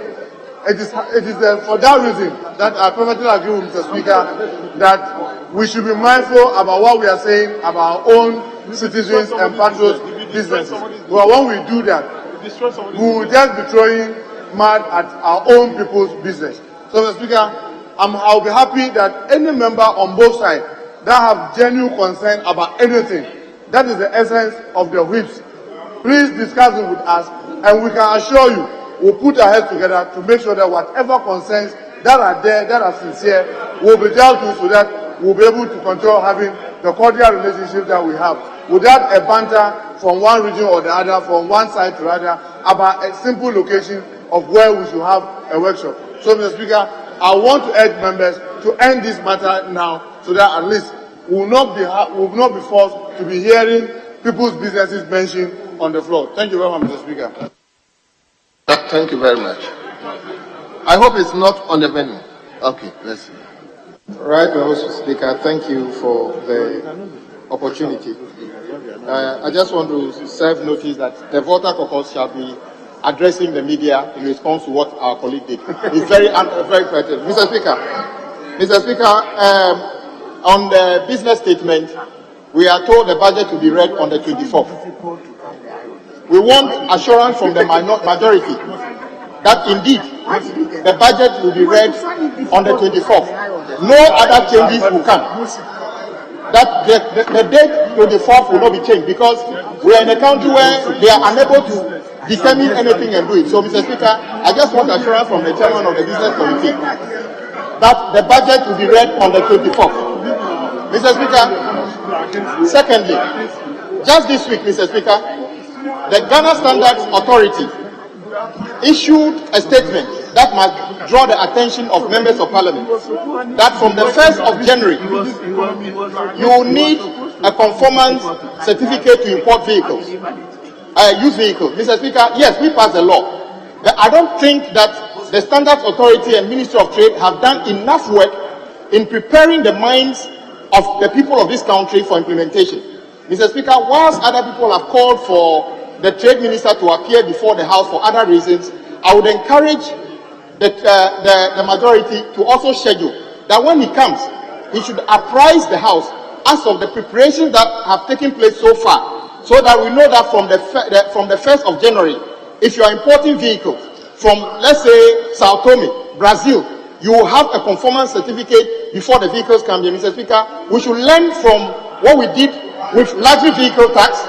It is for that reason that I perfectly agree with Mr. Speaker that we should be mindful about what we are saying about our own citizens and patriots' businesses. But when we do that, we will just be throwing mud at our own people's business. So, Mr. Speaker, I'll be happy that any member on both sides that have genuine concern about anything, that is the essence of the whips, please discuss it with us, and we can assure you we'll put our heads together to make sure that whatever concerns that are there, that are sincere, will be dealt with so that we'll be able to control having the cordial relationship that we have, without a banter from one region or the other, from one side to the other, about a simple location of where we should have a workshop. So, Mr. Speaker, I want to urge members to end this matter now, so that at least we will not be forced to be hearing people's businesses mentioned on the floor. Thank you very much, Mr. Speaker. Thank you very much. I hope it's not on the venue. Okay, let's see. Right, Mr. Speaker, thank you for the opportunity. I just want to serve notice that the voter caucus shall be addressing the media in response to what our colleague did. It's very pertinent. Mr. Speaker, on the business statement, we are told the budget will be read on the 24th. We want assurance from the majority that indeed the budget will be read on the 24th. No other changes will come. That the date 24th will not be changed, because we are in a country where they are unable to determine anything and do it. So, Mr. Speaker, I just want assurance from the chairman of the business committee that the budget will be read on the 24th. Mr. Speaker, secondly, just this week, Mr. Speaker, the Ghana Standards Authority issued a statement that must draw the attention of members of parliament that from the 1st of January, you will need a conformance certificate to import vehicles, used vehicles. Mr. Speaker, yes, we passed the law, but I don't think that the Standards Authority and Ministry of Trade have done enough work in preparing the minds of the people of this country for implementation. Mr. Speaker, whilst other people have called for the Trade Minister to appear before the House for other reasons, I would encourage the majority to also schedule that when he comes, he should apprise the House as of the preparations that have taken place so far, so that we know that from the 1st of January, if you are importing vehicles from, let's say, Sao Tome, Brazil, you will have a conformance certificate before the vehicles come here. Mr. Speaker, we should learn from what we did with luxury vehicle tax,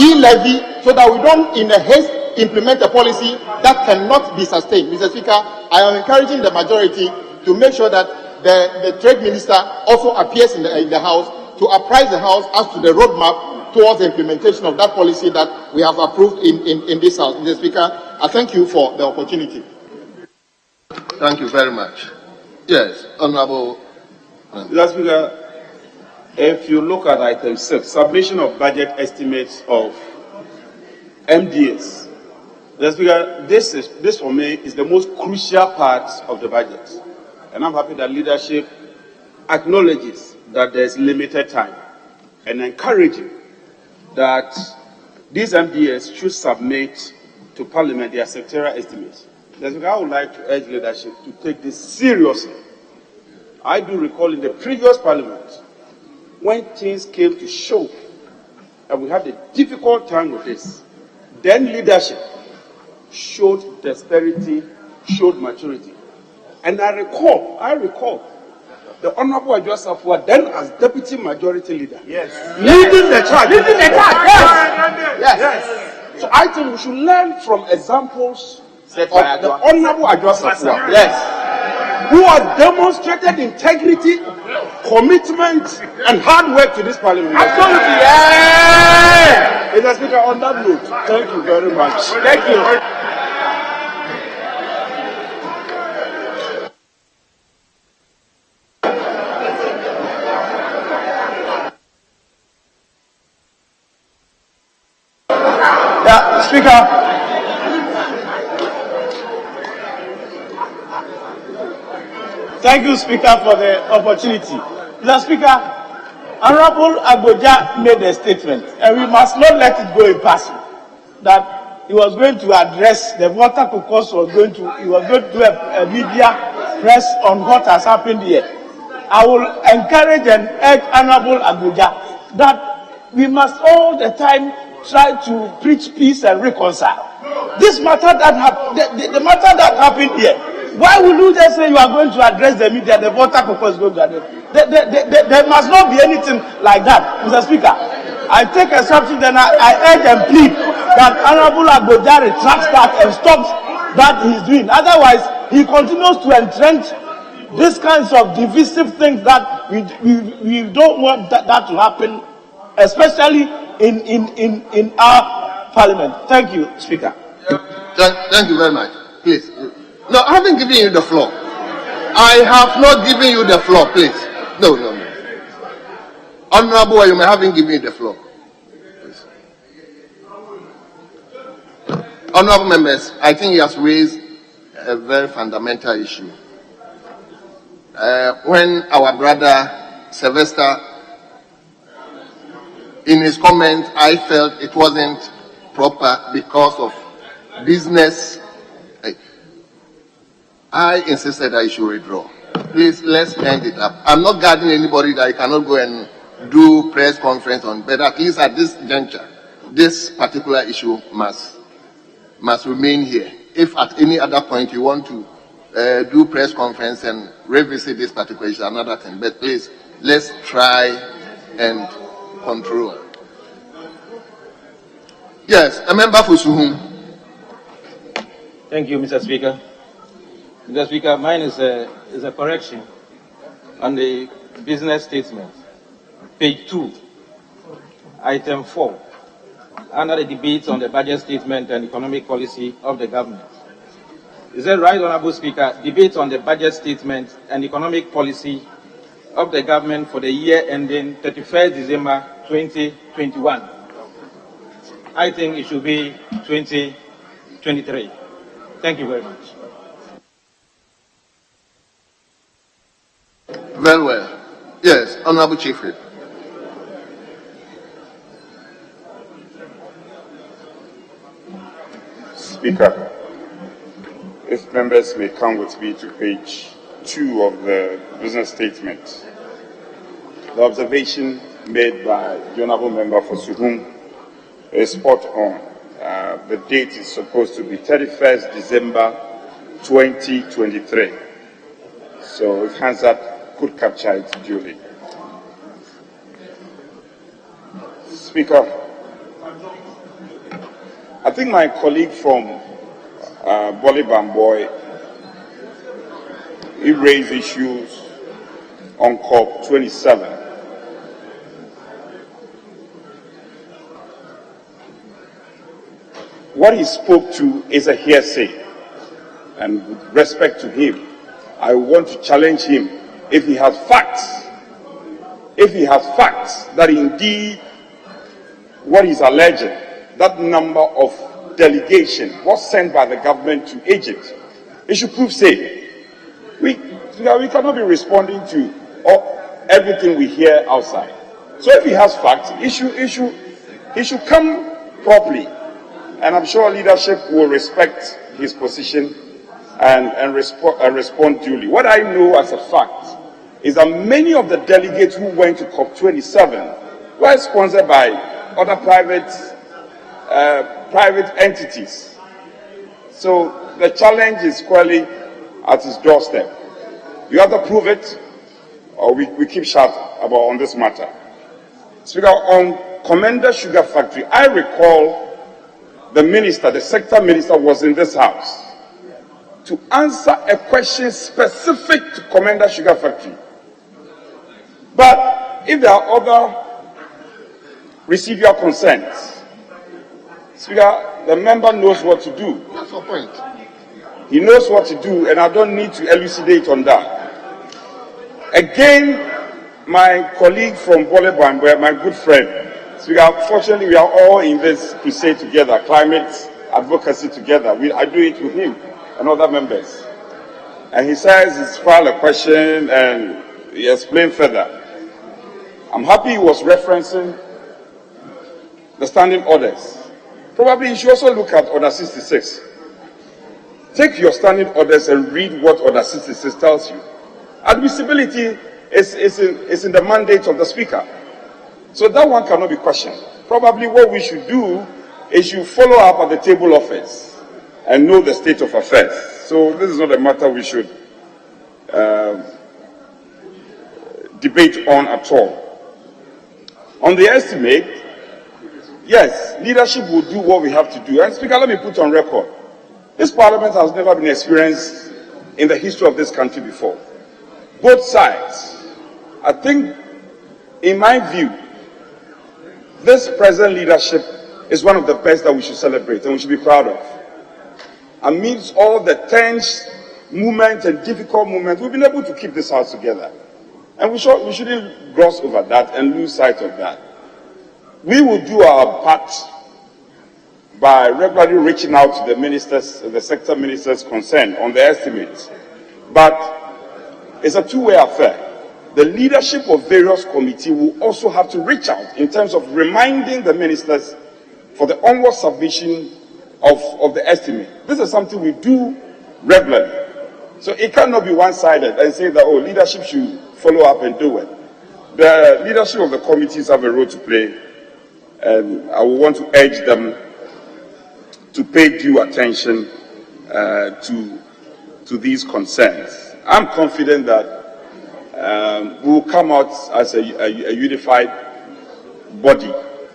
e-levy, so that we don't, in a haste, implement a policy that cannot be sustained. Mr. Speaker, I am encouraging the majority to make sure that the trade minister also appears in the House to apprise the House as to the roadmap towards the implementation of that policy that we have approved in this House. Mr. Speaker, I thank you for the opportunity. Thank you very much. Yes, Honorable. Mr. Speaker, if you look at item 6, submission of budget estimates of MDAs, Mr. Speaker, this for me is the most crucial part of the budget. And I'm happy that leadership acknowledges that there's limited time and encouraging that these MDAs should submit to Parliament their sectorial estimates. I would like to urge leadership to take this seriously. I do recall in the previous Parliament, when things came to show, and we had a difficult time with this, then leadership showed dexterity, showed maturity. And I recall the Honorable Ajwa, then as Deputy Majority Leader, leading the charge. Yes. So I think we should learn from examples of the Honorable Ajwa, who has demonstrated integrity, commitment, and hard work to this Parliament. Absolutely, Mr. Speaker, on that note, thank you very much. Thank you. Speaker, thank you, Speaker, for the opportunity. Mr. Speaker, Honorable Agboja made a statement, and we must not let it go in passing, that he was going to address the water caucus, he was going to do a media press on what has happened here. I will encourage and urge Honorable Agboja that we must all the time try to preach peace and reconcile. This matter that the matter that happened here, why will you just say you are going to address the media, the water caucus is going to address? There must not be anything like that, Mr. Speaker. I take exception, then I urge and plead that Honorable Agboja retracts that and stops that he's doing. Otherwise, he continues to entrench these kinds of divisive things that we don't want that to happen, especially in our Parliament. Thank you, Speaker. Thank you very much. Please. No, I haven't given you the floor. I have not given you the floor, please. No. Honorable, you may haven't given you the floor. Please. Honorable members, I think he has raised a very fundamental issue. When our brother Sylvester, in his comment, I felt it wasn't proper because of business. I insisted that I should withdraw. Please, let's end it up. I'm not guarding anybody that you cannot go and do press conference on, but at least at this juncture, this particular issue must remain here. If at any other point you want to do press conference and revisit this particular issue, another thing. But please, let's try and control. Yes, a member for Suhum. Thank you, Mr. Speaker. Mr. Speaker, mine is a correction on the business statement, page 2, item 4, under the debates on the budget statement and economic policy of the government. Is that right, Honorable Speaker? Debates on the budget statement and economic policy of the government for the year ending 31st December 2021. I think it should be 2023. Thank you very much. Very well. Yes, Honorable Chief Whip. Speaker, if members may come with me to page 2 of the business statement. The observation made by the Honourable Member for Suhum is spot on. The date is supposed to be 31st December 2023. So if Hansard could capture it duly. Speaker, I think my colleague from Bolly Bamboy, he raised issues on COP 27. What he spoke to is a hearsay, and with respect to him, I want to challenge him if he has facts that indeed what he's alleging, that number of delegation was sent by the government to Egypt, it should prove safe. We cannot be responding to everything we hear outside. So if he has facts, he should come properly. And I'm sure leadership will respect his position and respond duly. What I know as a fact is that many of the delegates who went to COP27 were sponsored by other private entities. So the challenge is squarely at his doorstep. You have to prove it, or we keep sharp on this matter. Speaker, on Commander Sugar Factory, I recall the sector minister was in this house to answer a question specific to Commander Sugar Factory. But if there are other residual concerns, Speaker, the member knows what to do. That's the point. He knows what to do, and I don't need to elucidate on that. Again, my colleague from Bolebambe, my good friend, Speaker, fortunately we are all in this crusade together, climate advocacy together. I do it with him and other members. And he says he's filed a question and he explained further. I'm happy he was referencing the standing orders. Probably you should also look at Order 66. Take your standing orders and read what Order 66 tells you. Admissibility is in the mandate of the Speaker. So that one cannot be questioned. Probably what we should do is you follow up at the table office and know the state of affairs. So this is not a matter we should debate on at all. On the estimate, yes, leadership will do what we have to do. And Speaker, let me put on record, this parliament has never been experienced in the history of this country before. Both sides. I think, in my view, this present leadership is one of the best that we should celebrate and we should be proud of. Amidst all the tense moments and difficult moments, we've been able to keep this house together. And we shouldn't gloss over that and lose sight of that. We will do our part by regularly reaching out to the ministers, the sector ministers concerned on the estimates. But it's a two-way affair. The leadership of various committees will also have to reach out in terms of reminding the ministers for the onward submission of the estimate. This is something we do regularly. So it cannot be one-sided and say that, oh, leadership should follow up and do it. The leadership of the committees have a role to play, and I will want to urge them to pay due attention to these concerns. I'm confident that we will come out as a unified body.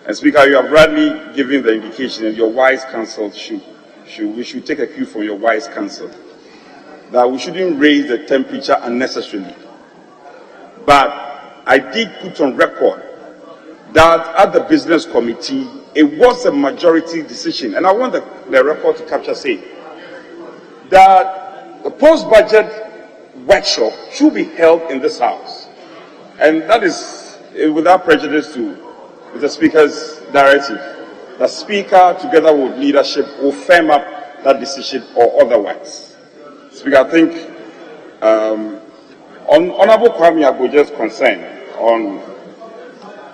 And Speaker, you have rightly given the indication, and your wise counsel we should take a cue from your wise counsel, that we shouldn't raise the temperature unnecessarily. But I did put on record that at the business committee, it was a majority decision, and I want the record to capture say that the post-budget workshop should be held in this house. And that is without prejudice to the Speaker's directive. The Speaker, together with leadership, will firm up that decision or otherwise. Speaker, I think on Honorable Kwame Agboje's concern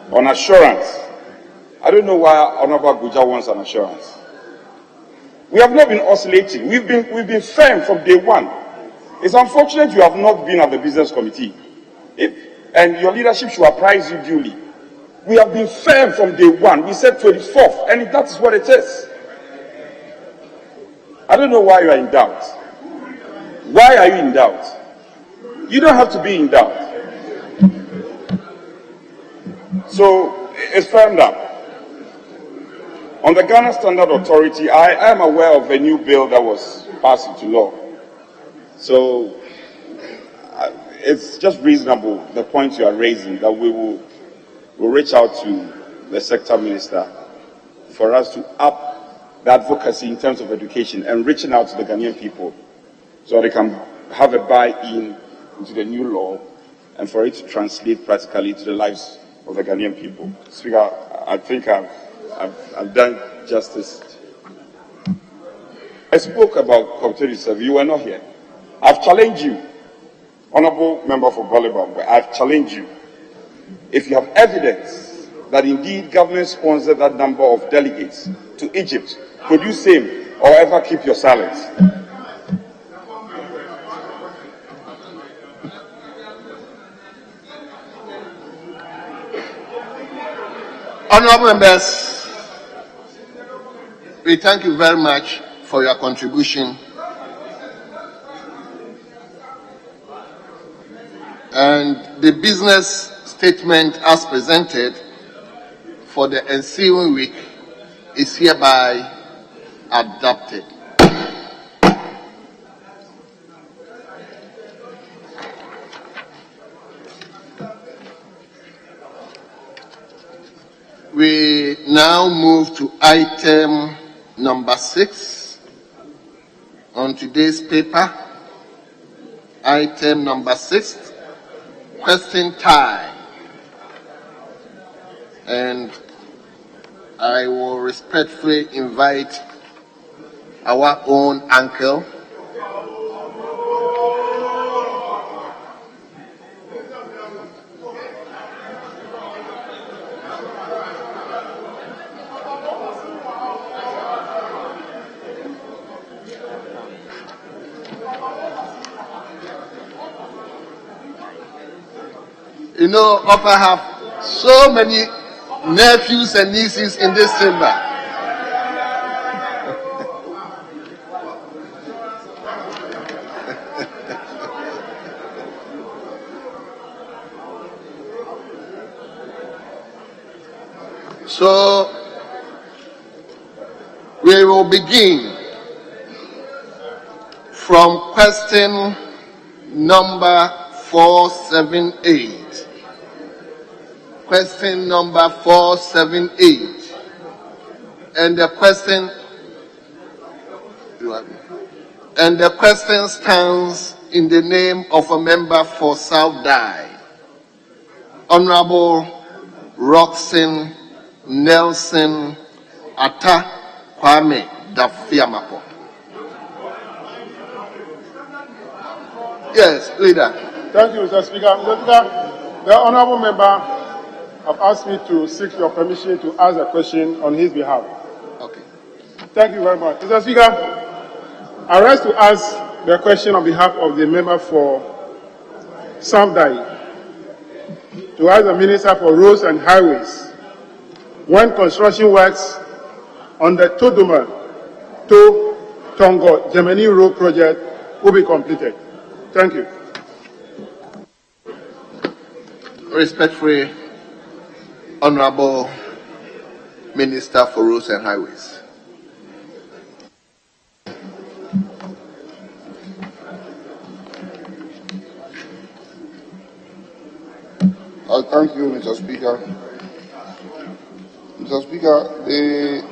on assurance, I don't know why Honorable Agboja wants an assurance. We have not been oscillating. We've been firm from day one. It's unfortunate you have not been at the business committee, and your leadership should apprise you duly. We have been firm from day one. We said 24th, and that is what it is. I don't know why you are in doubt. Why are you in doubt? You don't have to be in doubt. So it's firmed up. On the Ghana Standard Authority, I am aware of a new bill that was passed into law. So it's just reasonable, the point you are raising, that we'll reach out to the sector minister for us to up the advocacy in terms of education and reaching out to the Ghanaian people so they can have a buy-in into the new law and for it to translate practically to the lives of the Ghanaian people. Speaker, I think I've done justice. I spoke about competitive service. You were not here. I've challenged you, Honorable Member for Volleyball, I've challenged you. If you have evidence that indeed government sponsored that number of delegates to Egypt, produce same or ever keep your silence. Honorable members, we thank you very much for your contribution. And the business statement as presented for the ensuing week is hereby adopted. We now move to item number 6 on today's paper. Item number 6, question time. And I will respectfully invite our own uncle, you know, Opa have so many nephews and nieces in this chamber. So we will begin from question number 478. Question number 478. And the question stands in the name of a member for South Dye, Honorable Roxanne Nelson Atta Kwame Dafiamapo. Yes, leader. Thank you, Mr. Speaker. Mr. Speaker, the honourable member have asked me to seek your permission to ask a question on his behalf. Okay. Thank you very much. Mr. Speaker, I rise to ask the question on behalf of the member for South Dye to ask the Minister for Roads and Highways when construction works on the Toduma to Tongo Germany Road project will be completed. Thank you. Respectfully, Honorable Minister for Roads and Highways. Thank you, Mr. Speaker. Mr. Speaker, the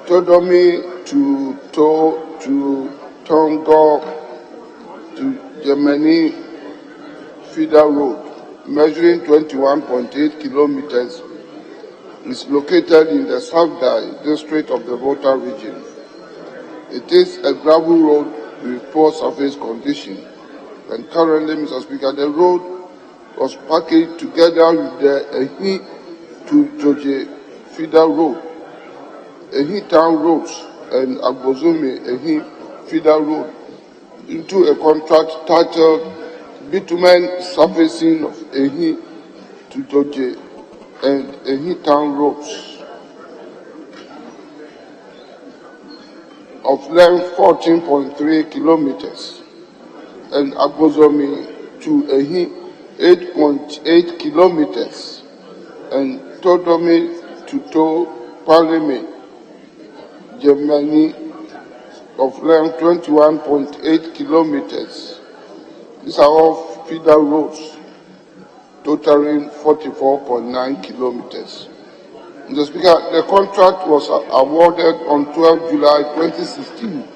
Todomi to Tongo to Germany feeder road, measuring 21.8 kilometers, is located in the South Dye district of the Volta region. It is a gravel road with poor surface condition, and currently, Mr. Speaker, the road was packaged together with the Ehi to Joje feeder road, Ehi town roads, and Agbozome Ehi feeder road into a contract titled Bitumen Surfacing of Ehi to Joje and Ehi town roads of length 14.3 kilometers and Agbozomi to Ehi 8.8 kilometers, and Todomi to To Paleme, Germany of length 21.8 kilometers. These are all feeder roads totaling 44.9 kilometers. Mr. Speaker, the contract was awarded on 12 July 2016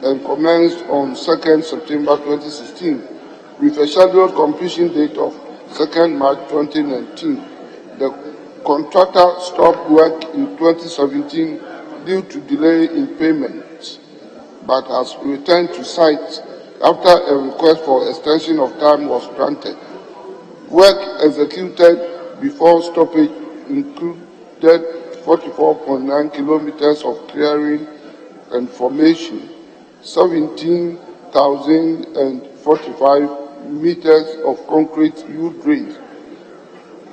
and commenced on 2nd September 2016 with a scheduled completion date of 2nd March 2019. The contractor stopped work in 2017 due to delay in payments, but has returned to site after a request for extension of time was granted. Work executed before stoppage included 44.9 kilometers of clearing and formation, 17,045 meters of concrete U-drains,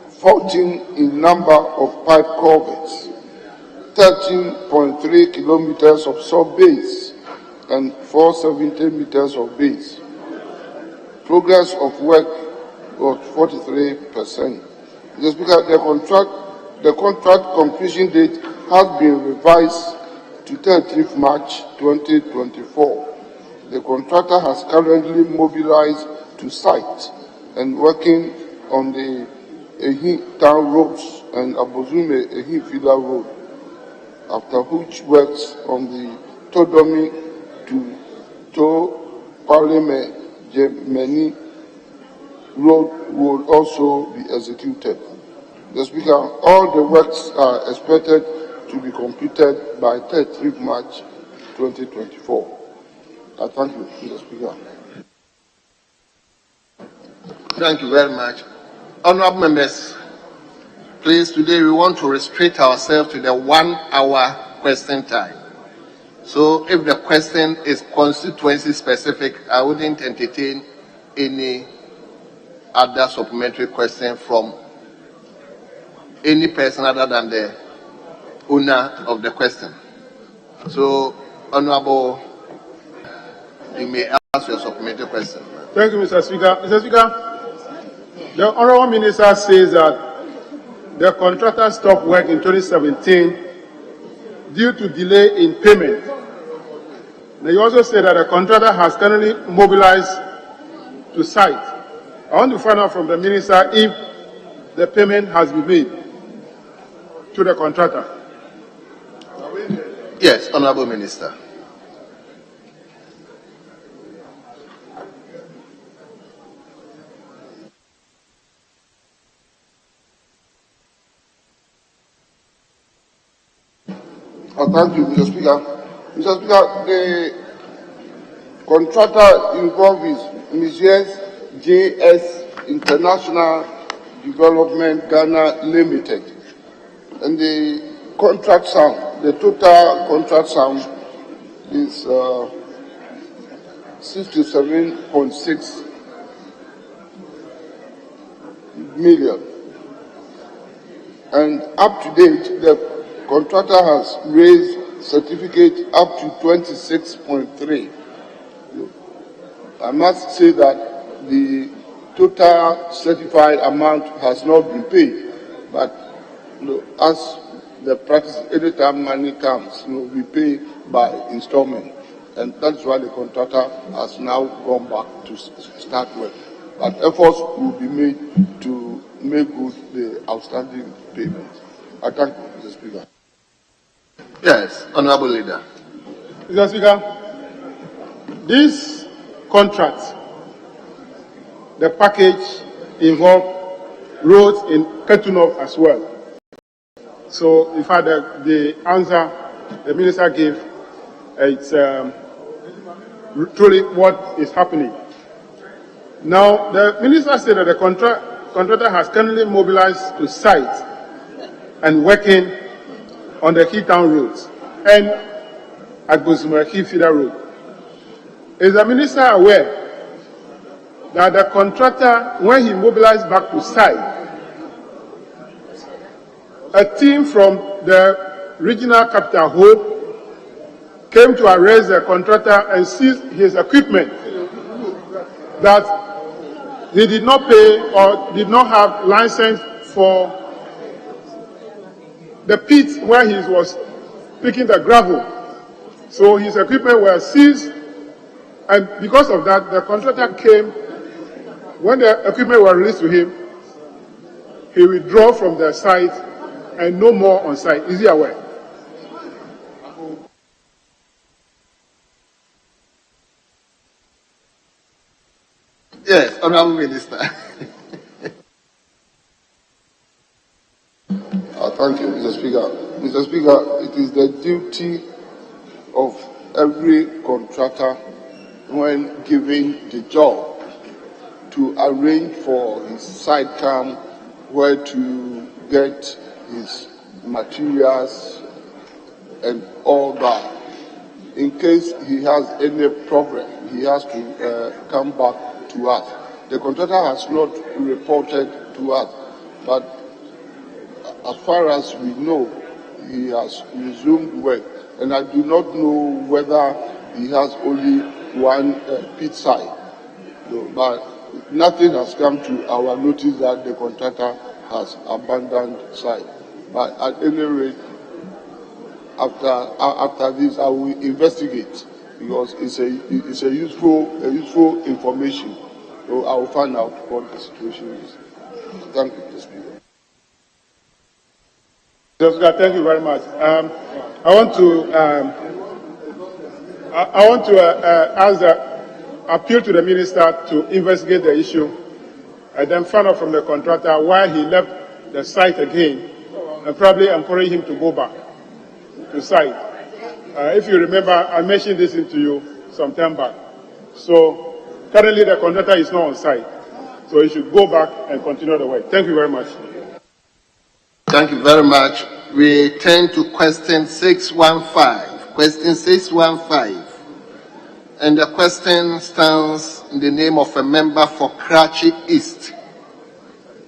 14 in number of pipe culverts, 13.3 kilometers of sub-base, and 470 meters of base. Progress of work was 43%. Mr. Speaker, the contract completion date has been revised to 30th March 2024. The contractor has currently mobilized to site and working on the Ehi Town roads and Abozume Ehi Feeder Road, after which works on the Todomi to To Paleme Germany Road will also be executed. Mr. Speaker, all the works are expected to be completed by 30th March 2024. I thank you, Mr. Speaker. Thank you very much. Honorable members, please, today we want to restrict ourselves to the 1 hour question time. So if the question is constituency specific, I wouldn't entertain any other supplementary question from any person other than the owner of the question. So, Honorable, you may ask your supplementary question. Thank you, Mr. Speaker. Mr. Speaker, the Honorable Minister says that the contractor stopped work in 2017 due to delay in payment. Now, you also said that the contractor has currently mobilized to site. I want to find out from the Minister if the payment has been made to the contractor. Yes, Honorable Minister. Thank you, Mr. Speaker. Mr. Speaker, the contractor involved is Mrs. JS International Development Ghana Limited. And the contract sum, the total contract sum is 67.6 million. And up to date, the contractor has raised certificate up to 26.3. I must say that the total certified amount has not been paid, but as the practice, anytime money comes, we pay by installment, and that's why the contractor has now gone back to start work. But efforts will be made to make good the outstanding payments. I thank you, Mr. Speaker. Yes, Honorable Leader. Mr. Speaker, this contract, the package involved roads in Ketunov as well. So, in fact, the answer the Minister gave, it's truly what is happening. Now, the Minister said that the contractor has currently mobilized to site and working on the Key Town roads and at Bozumaki Feeder Road. Is the Minister aware that the contractor, when he mobilized back to site, a team from the regional capital, Hope, came to arrest the contractor and seize his equipment? that he did not pay or did not have license for the pit where he was picking the gravel. So his equipment was seized, and because of that, the contractor came. When the equipment was released to him, he withdrew from the site and no more on site. Is he aware? Yes, Honorable Minister. Thank you, Mr. Speaker. Mr. Speaker, it is the duty of every contractor when given the job to arrange for his site camp, where to get his materials and all that. In case he has any problem, he has to come back to us. The contractor has not reported to us, but as far as we know, he has resumed work, and I do not know whether he has only one pit site. No, but nothing has come to our notice that the contractor has abandoned site. But at any rate, after this, I will investigate, because it's a useful information. So I will find out what the situation is. Thank you, Mr. Speaker. Thank you very much. I want to appeal to the minister to investigate the issue and then find out from the contractor why he left the site again, and probably encourage him to go back to site. If you remember, I mentioned this to you some time back. So currently the contractor is not on site, so he should go back and continue the work. Thank you very much. Thank you very much. We turn to question 615. Question 615. And the question stands in the name of a member for Karachi East.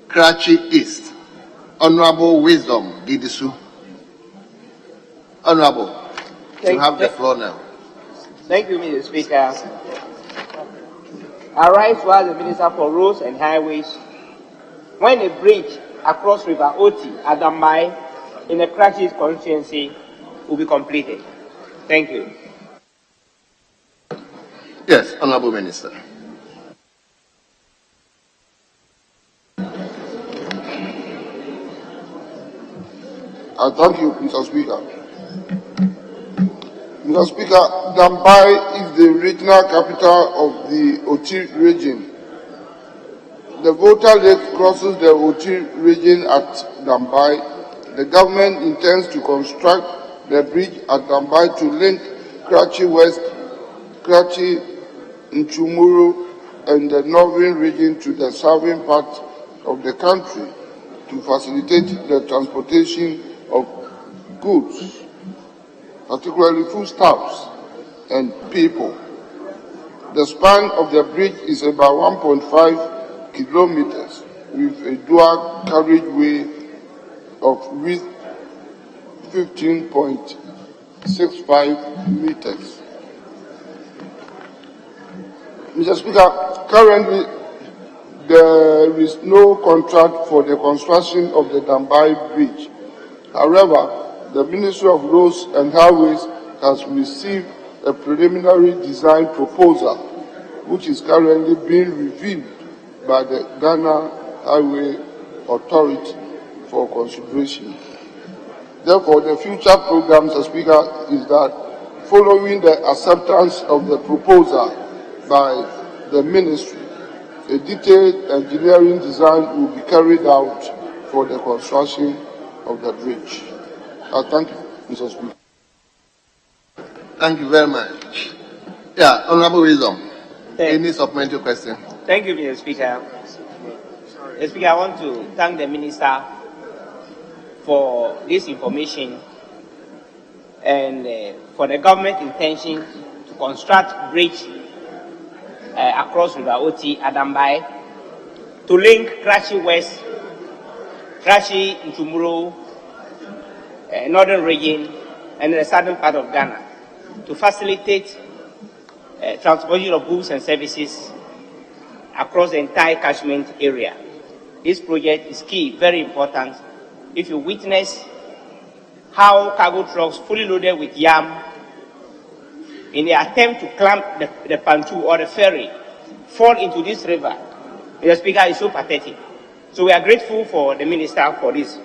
Karachi East. Honorable Wisdom Gidisu. Honorable, you have the floor now. Thank you, Mr. Speaker. I rise to ask the Minister for Roads and Highways when a bridge across River Oti at Dambai in the Karachi constituency will be completed. Thank you. Yes, Honorable Minister. Thank you, Mr. Speaker. Mr. Speaker, Dambai is the regional capital of the Oti region. The Volta Lake crosses the Oti region at Dambai. The government intends to construct the bridge at Dambai to link Karachi West, Karachi, Nchumuru, and the northern region to the southern part of the country to facilitate the transportation of goods, particularly foodstuffs and people. The span of the bridge is about 1.5 kilometers with a dual carriageway of width 15.65 meters. Mr. Speaker, currently there is no contract for the construction of the Dambai Bridge. However, the Ministry of Roads and Highways has received a preliminary design proposal, which is currently being reviewed by the Ghana Highway Authority for consideration. Therefore, the future program, Mr. Speaker, is that following the acceptance of the proposal by the Ministry, a detailed engineering design will be carried out for the construction of the bridge. Thank you, Mr. Speaker. Thank you very much. Yeah, Honorable Wisdom, any supplementary question? Thank you, Mr. Speaker. Mr. Speaker, I want to thank the Minister for this information and for the government intention to construct bridge across River Oti, Adambai, to link Karachi West, Karachi, Nchumuru, northern region, and the southern part of Ghana, to facilitate transportation of goods and services across the entire catchment area. This project is key, very important. If you witness how cargo trucks fully loaded with yam, in the attempt to climb the Pantu or the ferry, fall into this river, the Speaker, is so pathetic. So we are grateful for the Minister for this.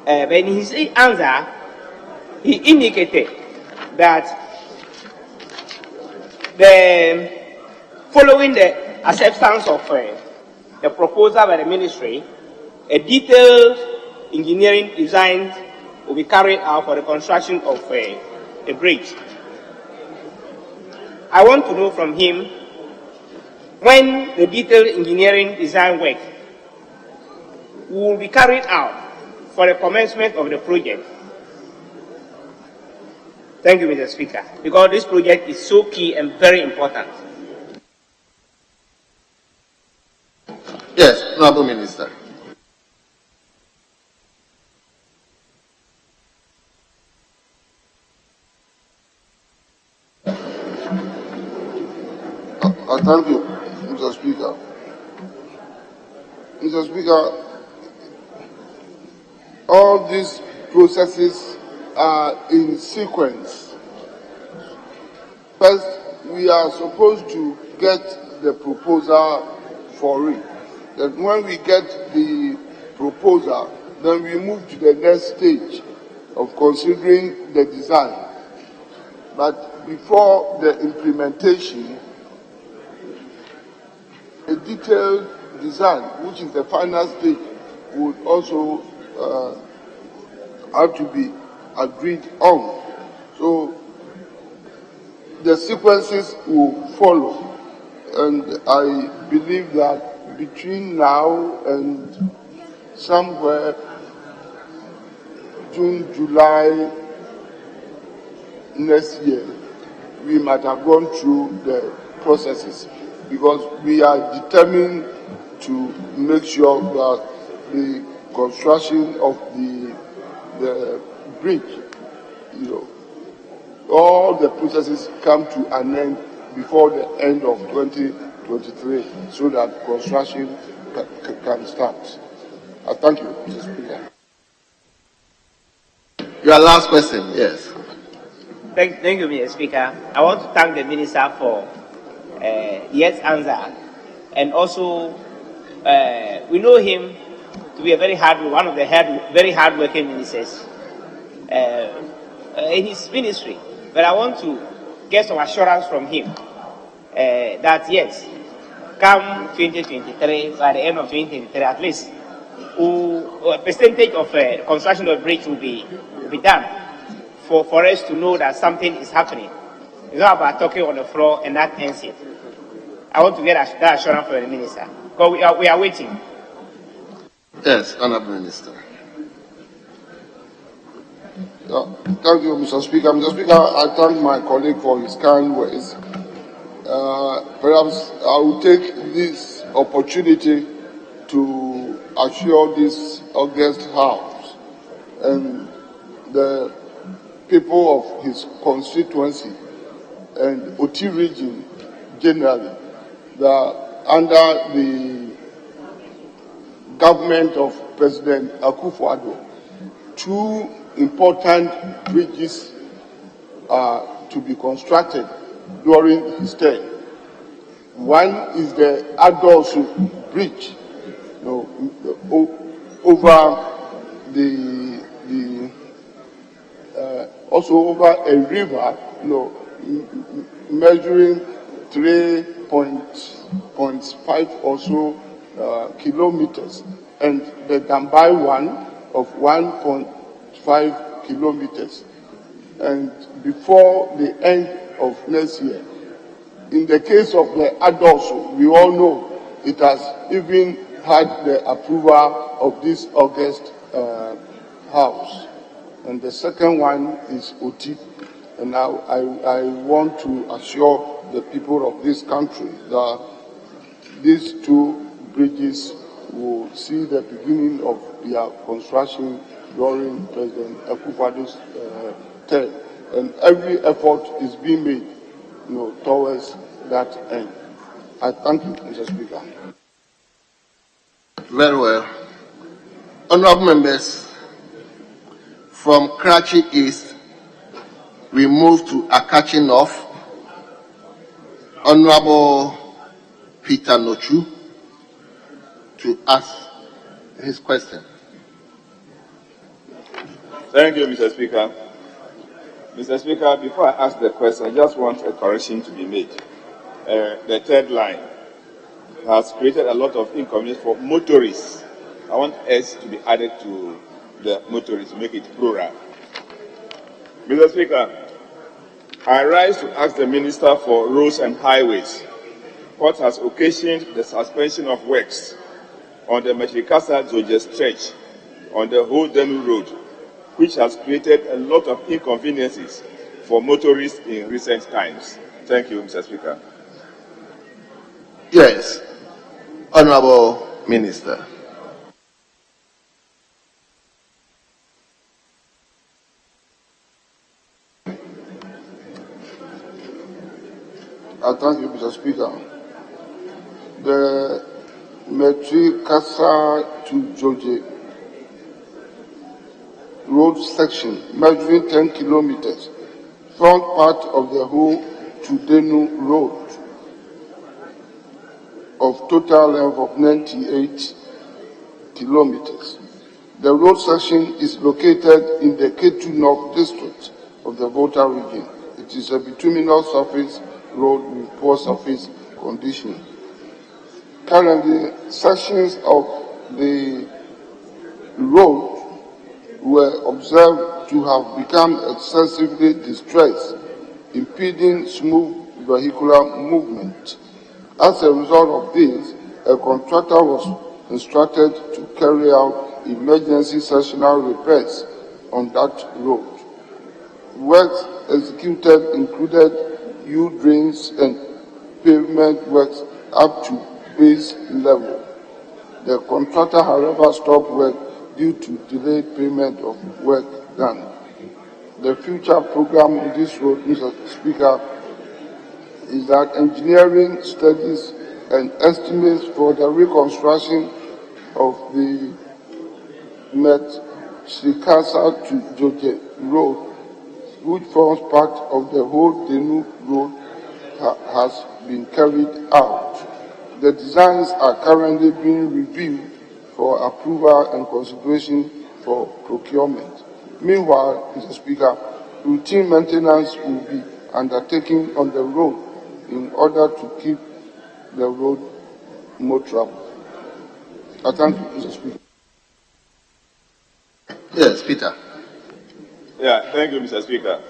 But in his answer, he indicated that following the acceptance of the proposal by the Ministry, a detailed engineering design will be carried out for the construction of a bridge. I want to know from him when the detailed engineering design work will be carried out for the commencement of the project. Thank you, Mr. Speaker, because this project is so key and very important. Yes, Honorable Minister. Thank you, Mr. Speaker. Mr. Speaker, all these processes are in sequence. First, we are supposed to get the proposal for it. Then when we get the proposal, then we move to the next stage of considering the design. But before the implementation, a detailed design, which is the final stage, would also have to be agreed on. So the sequences will follow, and I believe that between now and somewhere June, July next year, we might have gone through the processes, because we are determined to make sure that the construction of the bridge, all the processes come to an end before the end of 2023, so that construction can start. I thank you, Mr. Speaker. Your last question, yes. Thank you, Mr. Speaker. I want to thank the Minister for yes answer, and also we know him to be a very one of the very hard-working ministers in his ministry. But I want to get some assurance from him that yes, come 2023, by the end of 2023 at least, a percentage of construction of the bridge will be done for us to know that something is happening. It's not about talking on the floor and that ends it. I want to get that assurance from the Minister, because we are waiting. Yes, Honorable Minister. Thank you, Mr. Speaker. Mr. Speaker, I thank my colleague for his kind words. Perhaps I will take this opportunity to assure this august House and the people of his constituency and Oti region generally that under the government of President Akufo-Addo, two important bridges are to be constructed during his term. One is the Adosu Bridge, over also over a river, measuring 3.5 or so kilometers, and the Dambai one of 1.5 kilometers. And before the end of next year, in the case of the Adosu, we all know it has even had the approval of this august House. And the second one is Oti. And now I want to assure the people of this country that these two bridges will see the beginning of their construction during President Akufo-Addo's term. And every effort is being made, towards that end. I thank you, Mr. Speaker. Very well. Honorable members, from Karachi East, we move to Akachi North. Honorable Peter Nochu to ask his question. Thank you, Mr. Speaker. Mr. Speaker, before I ask the question, I just want a correction to be made. The third line has created a lot of inconvenience for motorists. I want S to be added to the motorists, make it plural. Mr. Speaker, I rise to ask the Minister for Roads and Highways what has occasioned the suspension of works on the Meshikasa-Zoje stretch on the whole Denu Road, which has created a lot of inconveniences for motorists in recent times. Thank you, Mr. Speaker. Yes, Honorable Minister. I thank you, Mr. Speaker. The Meshikasa to Zoje road section measuring 10 kilometers, front part of the whole Tudenu Road of total length of 98 kilometers. The road section is located in the Ketu North district of the Volta region. It is a bituminous surface road with poor surface condition. Currently, sections of the road were observed to have become excessively distressed, impeding smooth vehicular movement. As a result of this, a contractor was instructed to carry out emergency sectional repairs on that road. Works executed included U-drains and pavement works up to base level. The contractor, however, stopped work due to delayed payment of work done. The future program on this road, Mr. Speaker, is that engineering studies and estimates for the reconstruction of the Meshikasa to Zoje Road, which forms part of the whole Denu Road, has been carried out. The designs are currently being reviewed for approval and consideration for procurement. Meanwhile, Mr. Speaker, routine maintenance will be undertaken on the road in order to keep the road more traveled. I thank you, Mr. Speaker. Yes, Peter. Yeah, thank you, Mr. Speaker.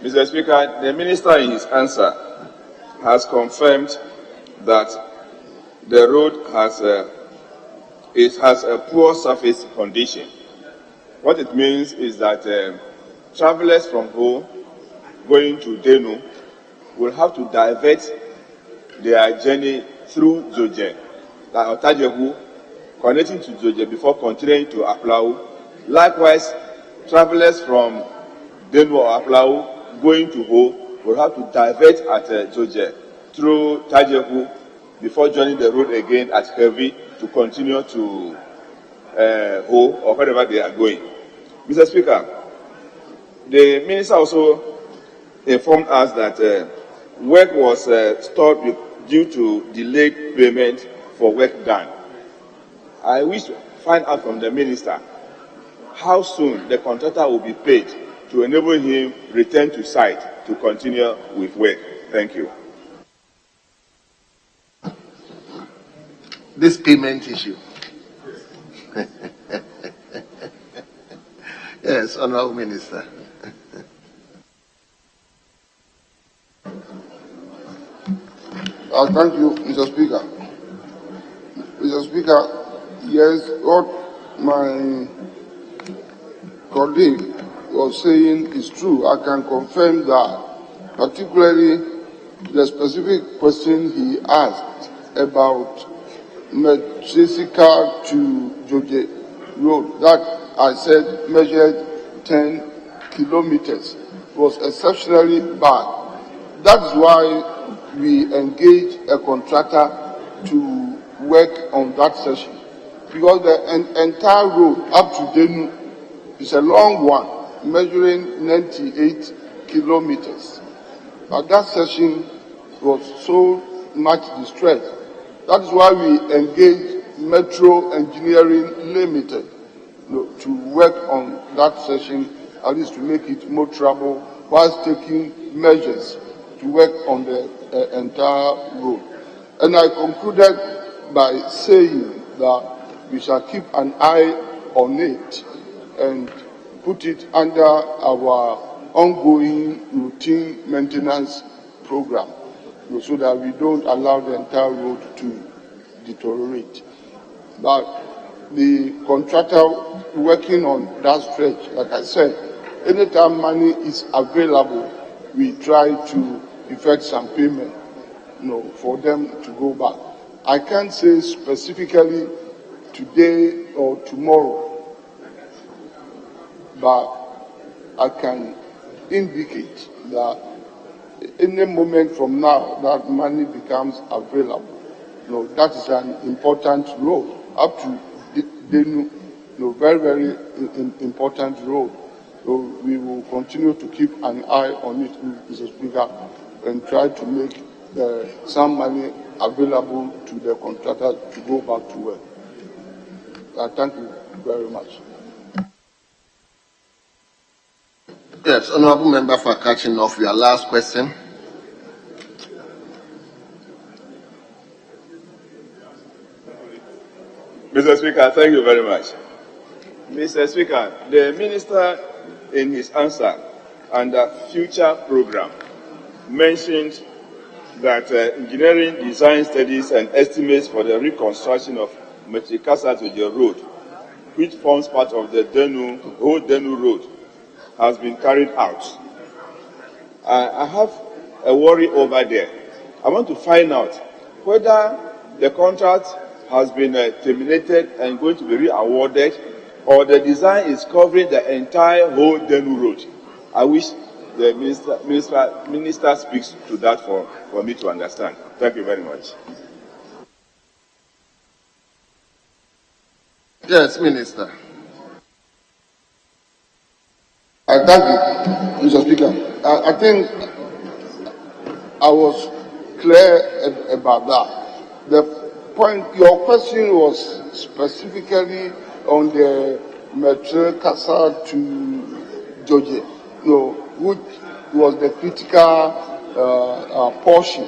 Mr. Speaker, the Minister in his answer has confirmed that the road has a poor surface condition. What it means is that travelers from Ho going to Denu will have to divert their journey through Zoje, like Otajehu, connecting to Zoje before continuing to Aplau. Likewise, travelers from Denu or Aplau going to Ho will have to divert at Zoje through Tajehu before joining the road again at Heavy to continue to Ho or wherever they are going. Mr. Speaker, the Minister also informed us that work was stopped due to delayed payment for work done. I wish to find out from the Minister how soon the contractor will be paid to enable him return to site to continue with work. Thank you. This payment issue. Yes, Honorable Minister. Thank you, Mr. Speaker. Mr. Speaker, yes, what my colleague was saying is true. I can confirm that, particularly the specific question he asked about Meshikasa to Zoje Road, that I said measured 10 kilometers, was exceptionally bad. That's why we engage a contractor to work on that section, because the entire road up to Denu is a long one, measuring 98 kilometers. But that section was so much distressed. That is why we engaged Metro Engineering Limited to work on that section, at least to make it more travel, whilst taking measures to work on the entire road. And I concluded by saying that we shall keep an eye on it and put it under our ongoing routine maintenance program, so that we don't allow the entire road to deteriorate. But the contractor working on that stretch, like I said, anytime money is available, we try to effect some payment, for them to go back. I can't say specifically today or tomorrow, but I can indicate that any moment from now that money becomes available, that is an important road up to Denu, very, very important road. So we will continue to keep an eye on it, Mr. Speaker, and try to make some money available to the contractor to go back to work. Thank you very much. Yes, Honourable Member, for catching off your last question. Mr. Speaker, thank you very much. Mr. Speaker, the Minister in his answer under future program mentioned that engineering design studies and estimates for the reconstruction of Metrikasa to the road, which forms part of the whole Denu road, has been carried out. I have a worry over there. I want to find out whether the contract has been terminated and going to be re-awarded, or the design is covering the entire whole Denu road. I wish the minister speaks to that for me to understand. Thank you very much. Yes, Minister. Thank you, Mr. Speaker. I think I was clear about that. The point, your question was specifically on the Metrikasa to Georgia, which was the critical portion.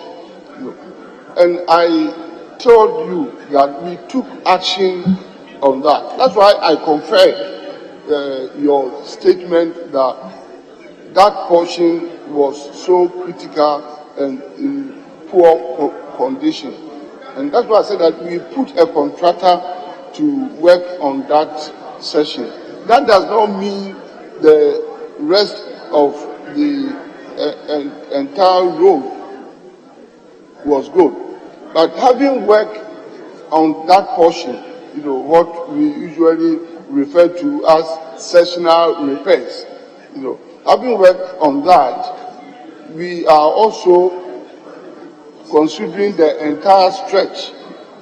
And I told you that we took action on that. That's why I confirmed your statement that that portion was so critical and in poor condition. And that's why I said that we put a contractor to work on that section. That does not mean the rest of the entire road was good. But having worked on that portion, what we usually refer to as sectional repairs, having worked on that, we are also considering the entire stretch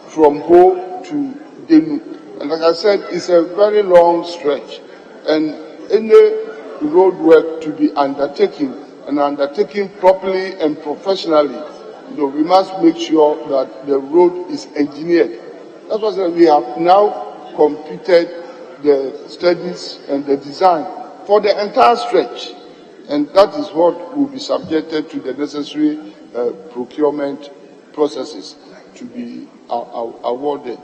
from Ho to Denu. And like I said, it's a very long stretch. And any road work to be undertaken and undertaken properly and professionally, we must make sure that the road is engineered. That's why we have now completed the studies and the design for the entire stretch. And that is what will be subjected to the necessary procurement processes to be awarded,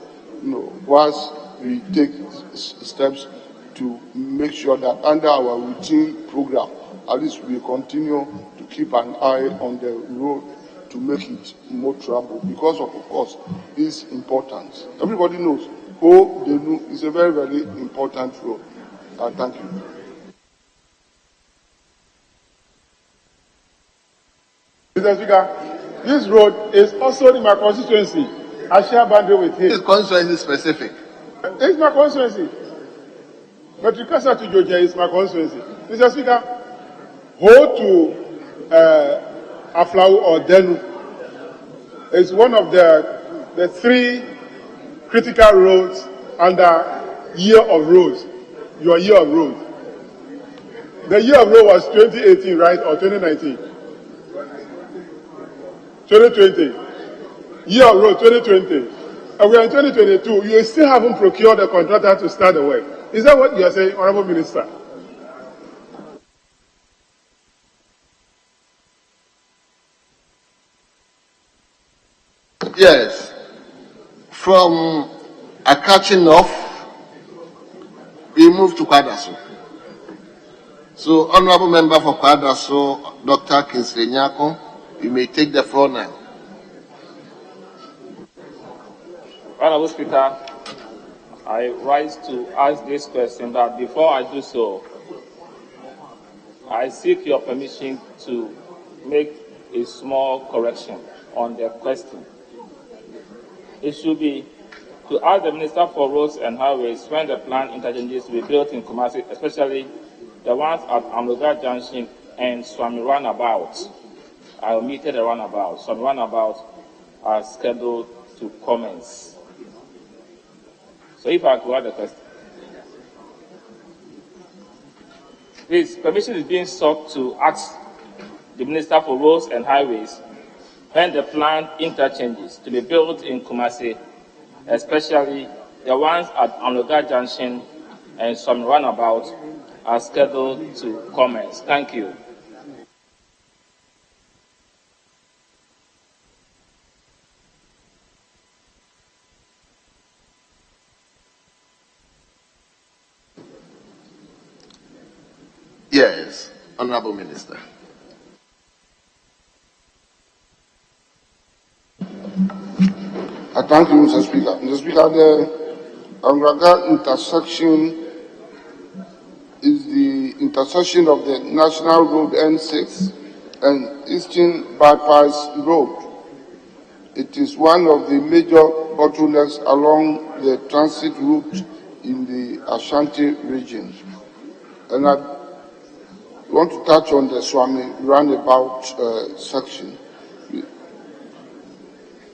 whilst we take steps to make sure that under our routine program, at least we continue to keep an eye on the road to make it more travel, because of course, its importance. Everybody knows Denu is a very, very important road. Thank you. Mr. Speaker, this road is also in my constituency. I share boundary with him. This constituency is specific. It's my constituency. But Metrikasa to Georgia is my constituency. Mr. Speaker, Ho to Aflau or Denu is one of the three critical roads under year of roads, your year of roads. The year of road was 2018, right, or 2019? 2020. Year of road, 2020. And we are in 2022. You still haven't procured a contractor to start the work. Is that what you are saying, Honorable Minister? Yes. From a catching off, we move to Kwadaso. So, Honorable Member for Kwadaso, Dr. Kingsley Nyako, you may take the floor now. Honorable Speaker, I rise to ask this question, but before I do so, I seek your permission to make a small correction on the question. It should be to ask the Minister for Roads and Highways when the planned interchanges will be built in Kumasi, especially the ones at Amloga Junction and Swami Runabout. I omitted the runabout. Swami Runabout are scheduled to commence. So if I could add the question. Please, permission is being sought to ask the Minister for Roads and Highways when the planned interchanges to be built in Kumasi, especially the ones at Amloga Junction and some runabout, are scheduled to commence. Thank you. Yes, Honorable Minister. I thank you, Mr. Speaker. Mr. Speaker, the Angraga intersection is the intersection of the National Road N6 and Eastern Bypass Road. It is one of the major bottlenecks along the transit route in the Ashanti region. And I want to touch on the Swami roundabout section.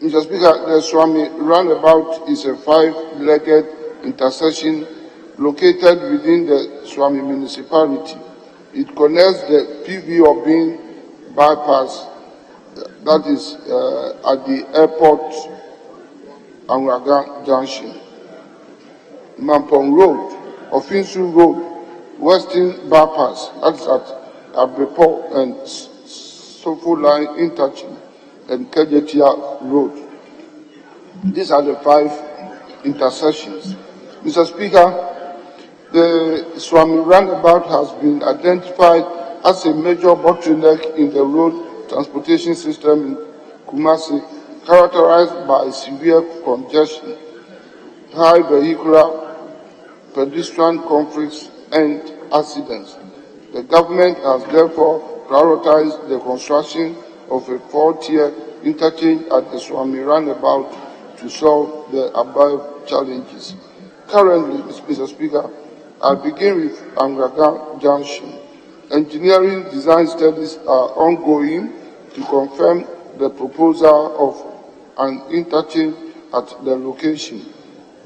Mr. Speaker, the Swami roundabout is a five-legged intersection located within the Swami municipality. It connects the PV Obin bypass, that is at the airport, Angraga Junction, Mampong Road, Ofinsu Road, Western bypass, that's at Abrepo and Sofo Line interchange, and Kejetia Road. These are the five intersections. Mr. Speaker, the Swami roundabout has been identified as a major bottleneck in the road transportation system in Kumasi, characterized by severe congestion, high vehicular pedestrian conflicts, and accidents. The government has therefore prioritized the construction of a four-tier interchange at the Swami roundabout to solve the above challenges. Currently, Mr. Speaker, I begin with Angraga Junction. Engineering design studies are ongoing to confirm the proposal of an interchange at the location.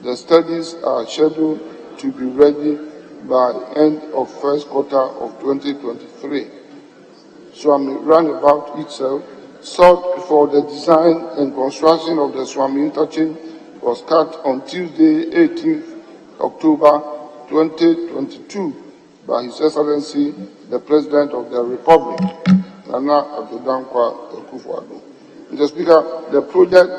The studies are scheduled to be ready by end of first quarter of 2023. Swami roundabout itself, sought for the design and construction of the Swami interchange, was cut on Tuesday, 18th October 2022 by His Excellency, the President of the Republic, Nana Addo Akufo-Addo. Mr. Speaker, the project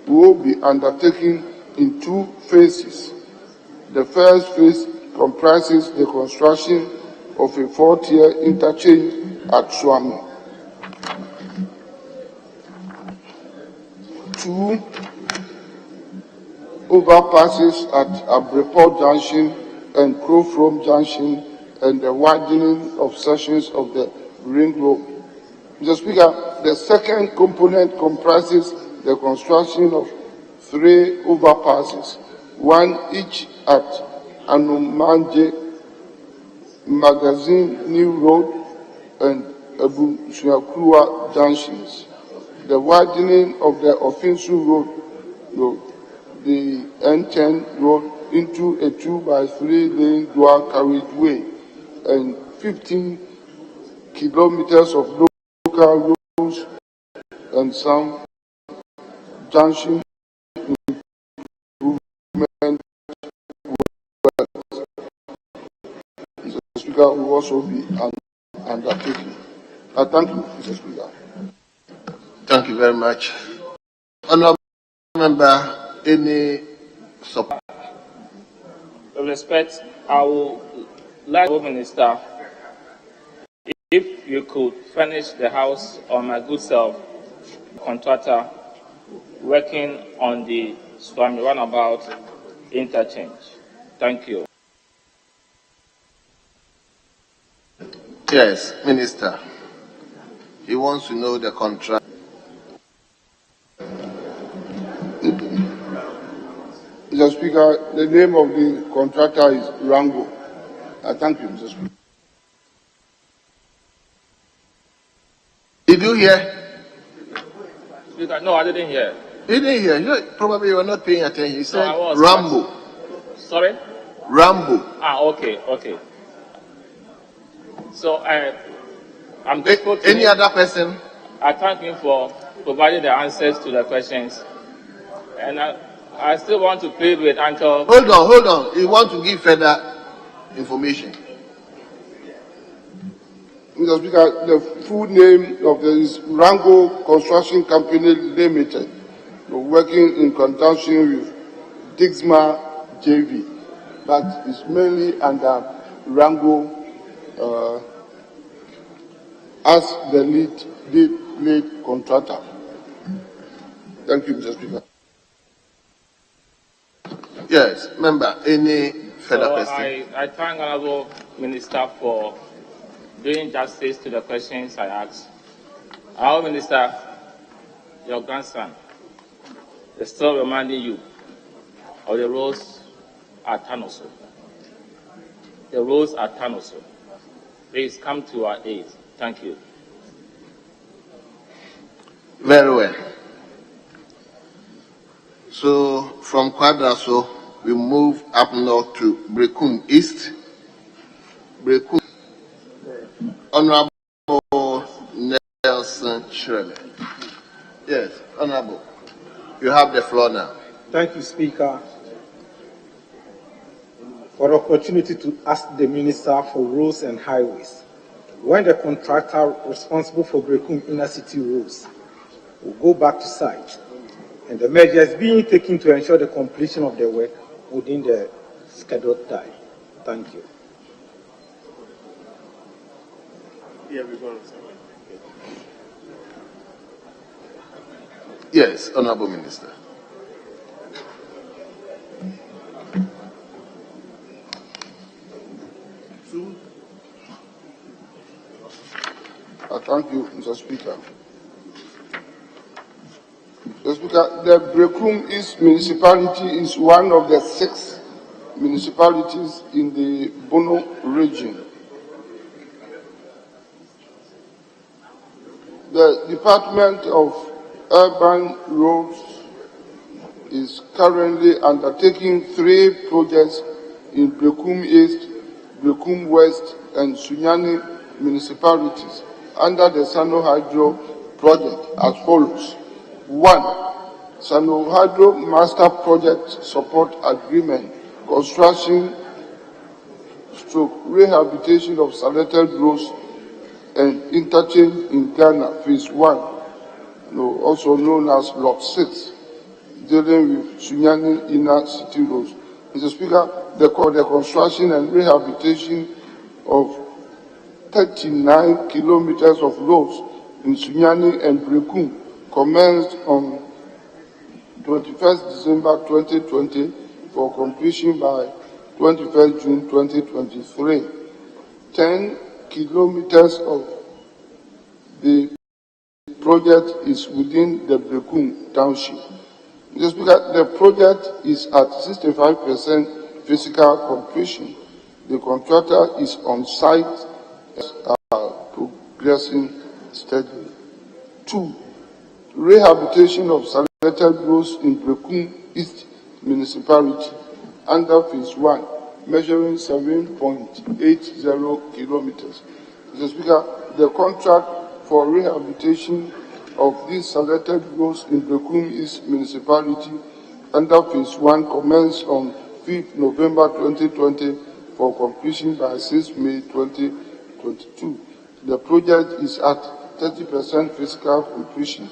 will be undertaken in two phases. The first phase comprises the construction of a four-tier interchange at Swami. 2 overpasses at Abrepo Junction and Crowfrom Junction and the widening of sections of the Ring Road. Mr. Speaker, the second component comprises the construction of 3 overpasses, one each at Anumanje, Magazine New Road, and Abu Suakrua Junctions. the widening of the Ofinsu Road, the N10 Road into a 2x3 lane dual carriageway, and 15 kilometers of local roads and some junction improvement works. Mr. Speaker, will also be undertaken. I thank you, Mr. Speaker. Thank you very much. Honourable Member, any support? With respect, I would like the Minister, if you could furnish the house on my good self, contractor working on the Swami Runabout interchange. Thank you. Yes, Minister. He wants to know the contract. Mr. Speaker, the name of the contractor is Rango. I thank you, Mr. Speaker. Did you hear? Speaker, no, I didn't hear. You didn't hear. Probably you were not paying attention. He said No, I was. Rambo. Sorry? Rambo. Okay. So I'm grateful to any him. other person? I thank him for providing the answers to the questions. And I still want to plead with Uncle. Hold on. You want to give further information? Mr. Speaker, the full name of this Rango Construction Company Limited, working in conjunction with Dixma JV, but is mainly under Rango as the lead contractor. Thank you, Mr. Speaker. Yes, member, any further question? I thank Honourable Minister for doing justice to the questions I asked. Honourable Minister, your grandson is still reminding you of the roads at Tanoso. The roads at Tanoso. Please come to our aid. Thank you. Very well. So from Kwadraso, we move up north to Brekum East. Brekum, Honorable Nelson Shirley. Yes, Honorable, you have the floor now. Thank you, Speaker, for the opportunity to ask the Minister for Roads and Highways. When the contractor responsible for Brekum Inner City roads will go back to site, and the measures being taken to ensure the completion of the work within the scheduled time. Thank you. Yes, Honorable Minister. Thank you, Mr. Speaker. Mr. Speaker, the Brekum East municipality is one of the 6 municipalities in the Bono region. The Department of Urban Roads is currently undertaking 3 projects in Brekum East, Brekum West, and Sunyani municipalities under the Sano Hydro project as follows. 1. Sano Hydro Master Project Support Agreement, construction / rehabilitation of selected roads and interchange in Ghana, Phase 1, also known as Lot 6, dealing with Sunyani Inner City roads. Mr. Speaker, the construction and rehabilitation of 39 kilometers of roads in Sunyani and Brekum commenced on 21st December 2020 for completion by 21st June 2023. 10 kilometers of the project is within the Brekum Township. Mr. Speaker, the project is at 65% physical completion. The contractor is on site and progressing steadily. 2. rehabilitation of selected roads in Brekum East Municipality under Phase 1, measuring 7.80 kilometers. Mr. Speaker, the contract for rehabilitation of these selected roads in Brekum East Municipality under Phase 1 commenced on 5th November 2020 for completion by 6th May 2022. The project is at 30% physical completion.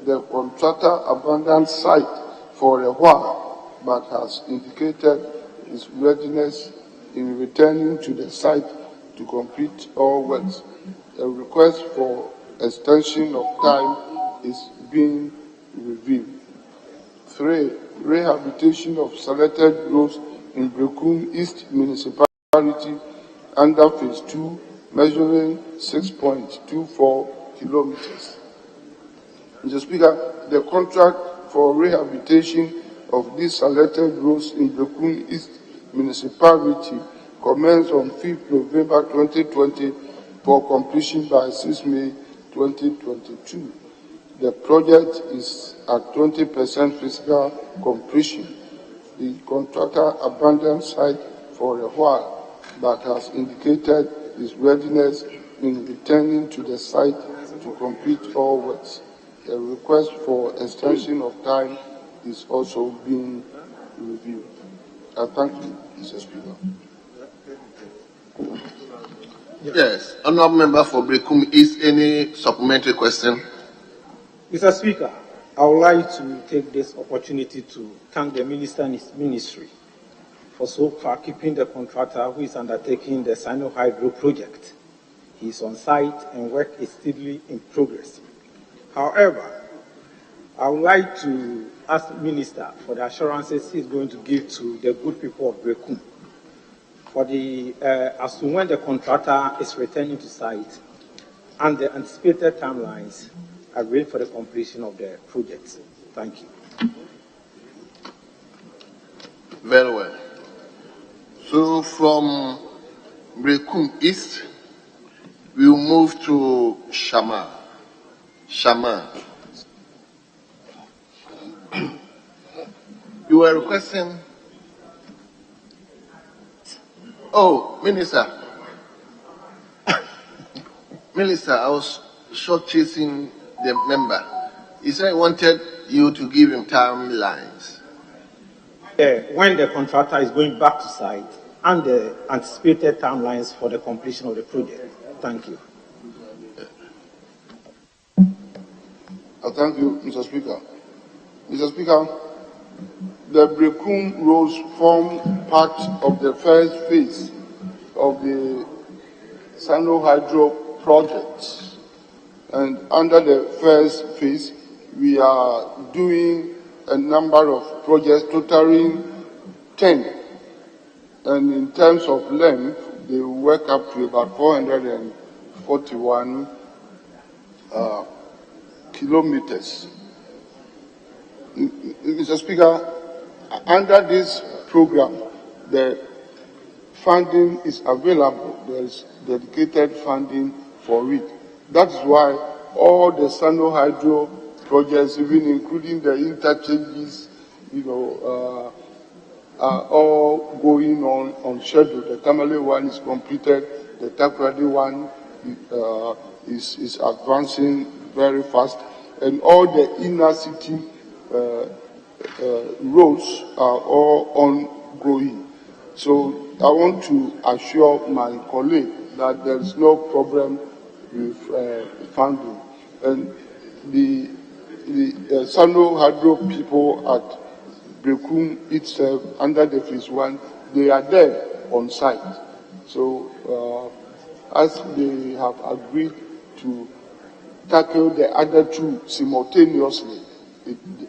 The contractor abandoned site for a while, but has indicated his readiness in returning to the site to complete all works. A request for extension of time is being reviewed. 3. Rehabilitation of selected roads in Brekum East Municipality under Phase 2, measuring 6.24 kilometers. Mr. Speaker, the contract for rehabilitation of these selected roads in Brekum East Municipality commenced on 5th November 2020 for completion by 6 May 2022. The project is at 20% physical completion. The contractor abandoned site for a while, but has indicated his readiness in returning to the site to complete all works. A request for extension of time is also being reviewed. I thank you, Mr. Speaker. Yes, honourable member for Brekum East, any supplementary question? Mr. Speaker, I would like to take this opportunity to thank the Minister and his ministry for so far keeping the contractor who is undertaking the Sino Hydro project. He is on site and work is steadily in progress. However, I would like to ask the Minister for the assurances he is going to give to the good people of Brekum for the as to when the contractor is returning to site and the anticipated timelines agreed for the completion of the project. Thank you. Very well. So from Brekum East, we'll move to Shama. Shama. You were requesting. Oh, Minister. Minister, I was short chasing the member. He said he wanted you to give him timelines. When the contractor is going back to site and the anticipated timelines for the completion of the project. Thank you. Thank you, Mr. Speaker. Mr. Speaker, the Brekum roads form part of the first phase of the Sino Hydro project. And under the first phase, we are doing a number of projects totaling 10. And in terms of length, they work up to about 441 kilometers. Mr. Speaker, under this program, the funding is available. There is dedicated funding for it. That's why all the Sino Hydro projects, even including the interchanges, are all going on schedule. The Tamale one is completed. The Takrady one is advancing very fast, and all the inner city roads are all ongoing. So I want to assure my colleague that there is no problem with funding. And the Sino Hydro people at Brekum itself, under the Phase 1, they are there on site. So as they have agreed to tackle the other two simultaneously,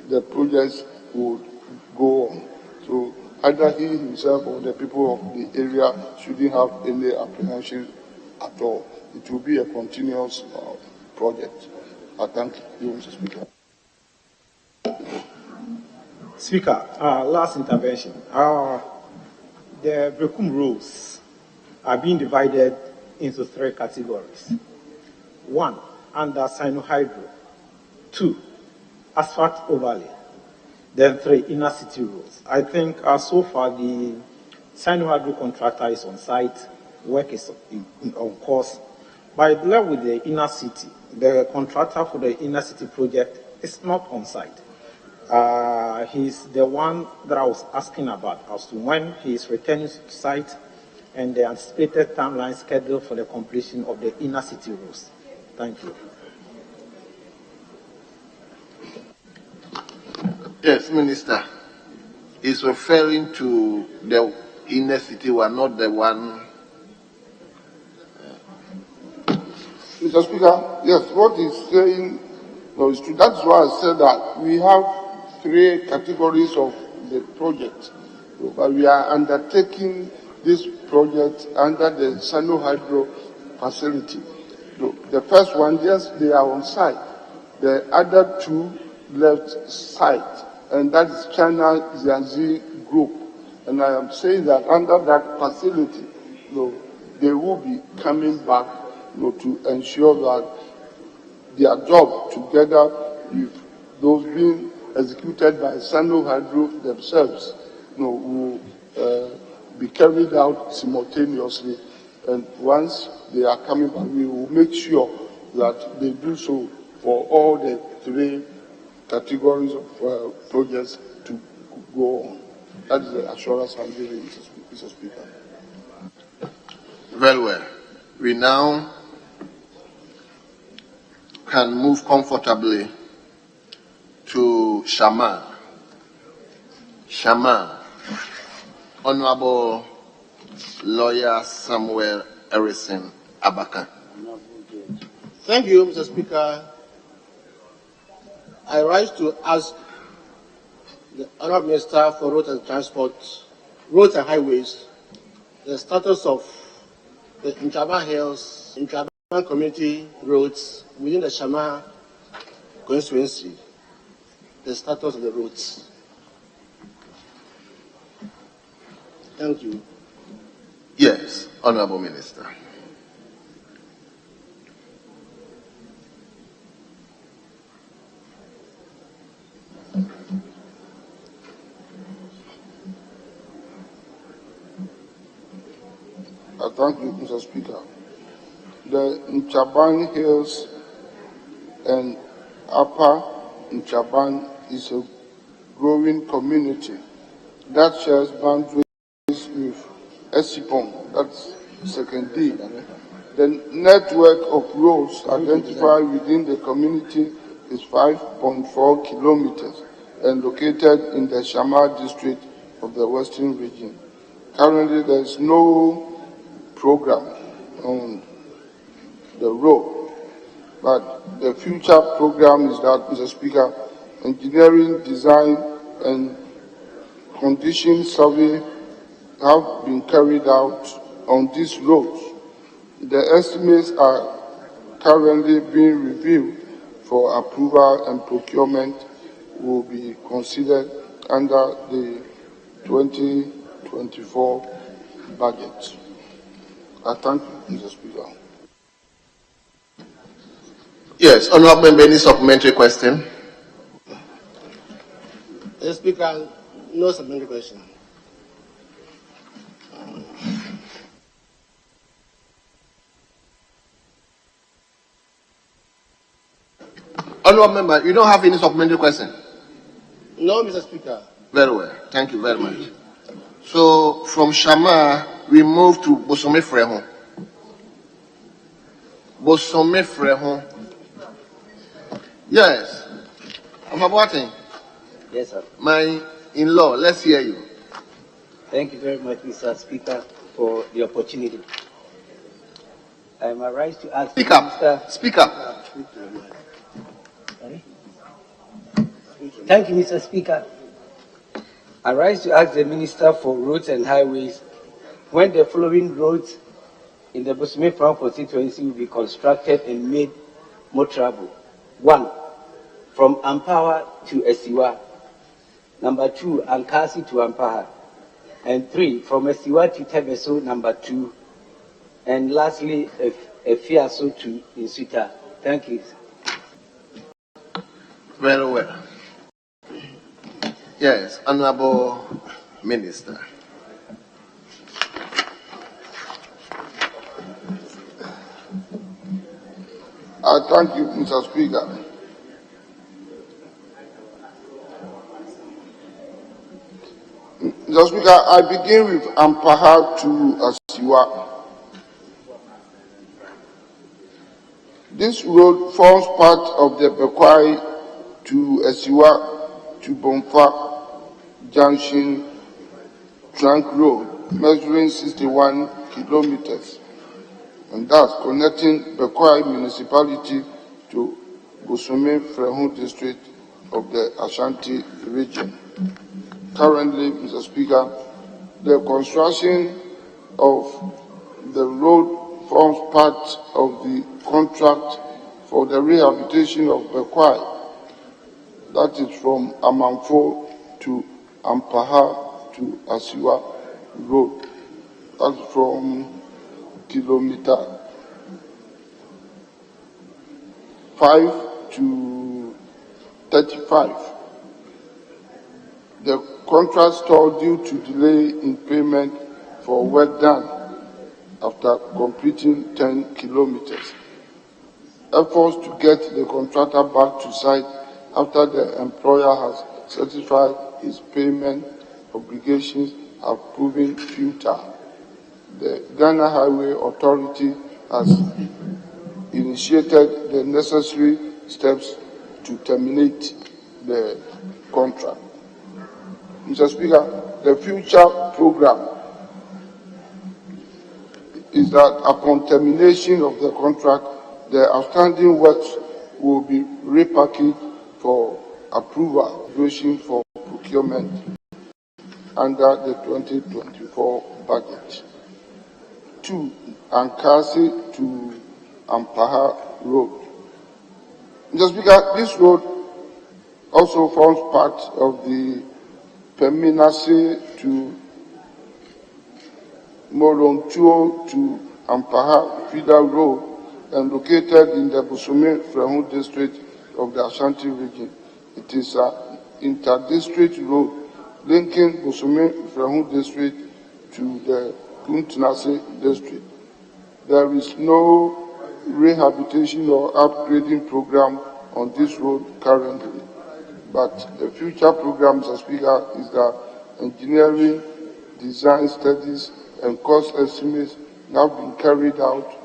the projects would go on. So either he himself or the people of the area shouldn't have any apprehension at all. It will be a continuous project. I thank you, Mr. Speaker. Speaker, last intervention. The Brekum roads are being divided into 3 categories. 1, under Sino Hydro. 2, asphalt overlay. Then 3, inner city roads. I think so far the Sino-Hydro contractor is on site, work is on course. But I believe with the inner city, the contractor for the inner city project is not on site. He's the one that I was asking about as to when he is returning to site and the anticipated timeline schedule for the completion of the inner city roads. Thank you. Yes, Minister. He's referring to the inner city one, not the one. Mr. Speaker, yes, what he's saying is true. That's why I said that we have 3 categories of the project, but we are undertaking this project under the Sino-Hydro facility. The first one, yes, they are on site. The other 2 left site, and that is China Jiangxi Group. And I am saying that under that facility, they will be coming back to ensure that their job, together with those being executed by Sino-Hydro themselves, will be carried out simultaneously. And once they are coming back, we will make sure that they do so for all the 3 categories of projects to go on. That is the assurance I'm giving, Mr. Speaker. Very well. We now can move comfortably to Shama. Honorable Lawyer Samuel Erison Abaka. Thank you, Mr. Speaker. I rise to ask the Honourable Minister for Roads and Transport, Roads and Highways, the status of the Nchaba Hills, Nchaba Community Roads within the Shama constituency, the status of the roads. Thank you. Yes, Honorable Minister. Thank you, Mr. Speaker. The Nchaban Hills and Upper Nchaban is a growing community that shares boundaries with Esipon, that's second D. The network of roads identified within the community is 5.4 kilometers and located in the Shama district of the Western region. Currently, there is no program on the road, but the future program is that, Mr. Speaker, engineering, design, and condition survey have been carried out on these roads. The estimates are currently being reviewed for approval, and procurement will be considered under the 2024 budget. I thank you, Mr. Speaker. Yes, Honorable Member, any supplementary question? Mr. Speaker, no supplementary question. Honorable Member, you don't have any supplementary question? No, Mr. Speaker. Very well. Thank you very much. So, from Shama, we move to Bosome Frehon. Bosome Frehon. Yes. Amabuating. Yes, sir. My in-law, let's hear you. Thank you very much, Mr. Speaker, for the opportunity. I am arise to ask Speak up. Speak up. Sorry? Thank you, Mr. Speaker. I rise to ask the Minister for Roads and Highways when the following roads in the Bosome Frehon constituency will be constructed and made motorable. 1, from Ampawa to Esiwa. Number 2, Ankasi to Ampaha. And 3, from Esiwa to Tebeso, number 2. And lastly, Efiaso to Insuta. Thank you. Very well. Yes, Honorable Minister. I thank you, Mr. Speaker. Mr. Speaker, I begin with Ampaha to Asiwa. This road forms part of the Bekwai to Asiwa to Bomfa Junction Trunk Road, measuring 61 kilometers, and thus connecting Bekwai municipality to Bosome Frehu district of the Ashanti region. Currently, Mr. Speaker, the construction of the road forms part of the contract for the rehabilitation of Bekwai, that is from Amanfo to Ampaha to Asiwa Road. That's from kilometer 5 to 35. The contract stalled due to delay in payment for work done after completing 10 kilometers. Efforts to get the contractor back to site after the employer has satisfied his payment obligations have proven futile. The Ghana Highway Authority has initiated the necessary steps to terminate the contract. Mr. Speaker, the future program is that upon termination of the contract, the outstanding works will be repackaged for approval for procurement under the 2024 budget. 2. Ankasi to Ampaha Road. Mr. Speaker, this road also forms part of the Peminase to Morontuo to Ampaha feeder road and located in the Bosome Frehu district of the Ashanti region. It is an inter-district road linking Bosome Frehu district to the Kuntunase district. There is no rehabilitation or upgrading program on this road currently, but the future program, Mr. Speaker, is that engineering, design studies, and cost estimates have been carried out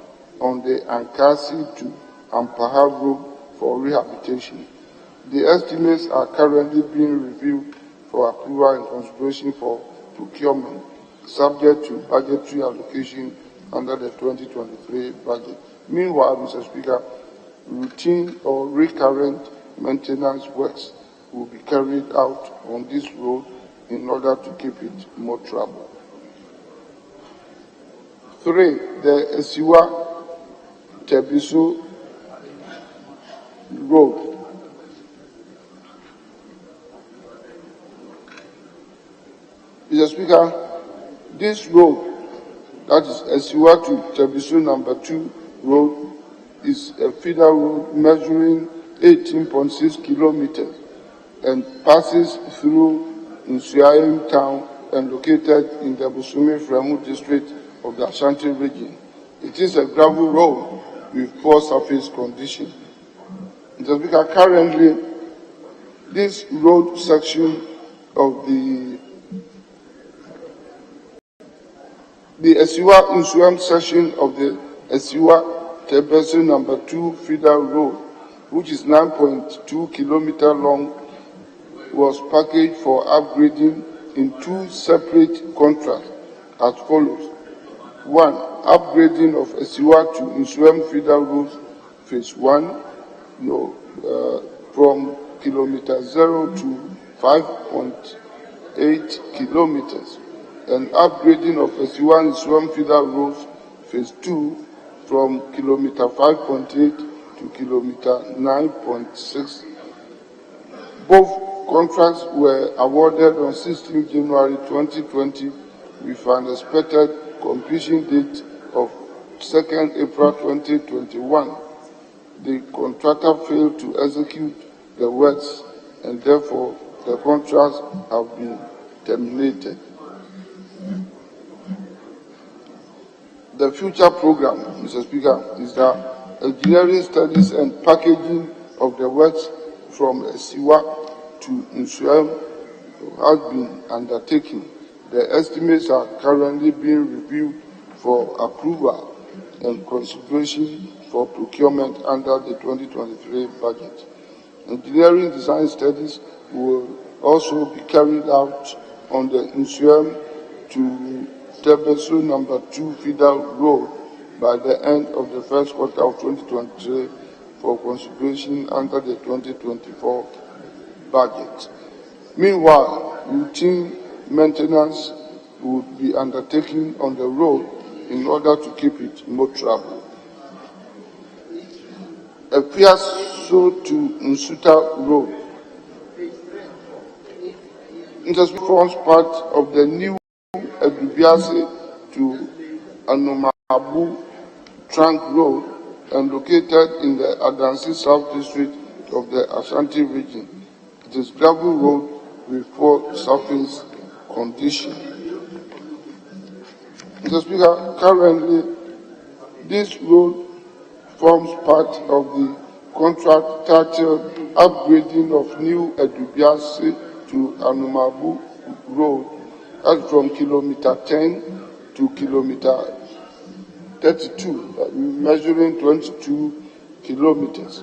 on the Ankasi to Ampaha Road for rehabilitation. The estimates are currently being reviewed for approval and consideration for procurement, subject to budgetary allocation under the 2023 budget. Meanwhile, Mr. Speaker, routine or recurrent maintenance works will be carried out on this road in order to keep it more trouble. 3. The Esiwa Tebisu Road. Mr. Speaker, this road, that is Esiwa to Tebisu number 2 road, is a feeder road measuring 18.6 kilometers and passes through Nsuayim town and located in the Bosome Frehu district of the Ashanti region. It is a gravel road with poor surface condition. Mr. Speaker, currently, this road section of the Esiwa Nsuayim section of the Esiwa Tebesu number 2 feeder road, which is 9.2 kilometers long, was packaged for upgrading in 2 separate contracts as follows. 1. Upgrading of Esiwa to Nsuayim feeder road phase 1, from kilometer 0 to 5.8 kilometers, and upgrading of Esiwa Nsuayim feeder road phase 2 from kilometer 5.8 to kilometer 9.6. Both contracts were awarded on 16 January 2020 with an expected completion date of 2nd April 2021. The contractor failed to execute the works and therefore the contracts have been terminated. The future program, Mr. Speaker, is that engineering studies and packaging of the works from Siwa to Nsuem has been undertaken. The estimates are currently being reviewed for approval and consideration for procurement under the 2023 budget. Engineering design studies will also be carried out on the Nsuem to Tebesu number 2 feeder road by the end of the first quarter of 2023 for consideration under the 2024 budget. Meanwhile, routine maintenance would be undertaken on the road in order to keep it motorable. A Piasso to Nsuta Road. It forms part of the new Edubiase to Anomabu Trunk Road and located in the Adansi South District of the Ashanti region. It is gravel road with poor surface condition. Mr. Speaker, currently this road forms part of the contract titled Upgrading of New Edubiase to Anomabu Road, that's from kilometer 10 to kilometer 32, measuring 22 kilometers.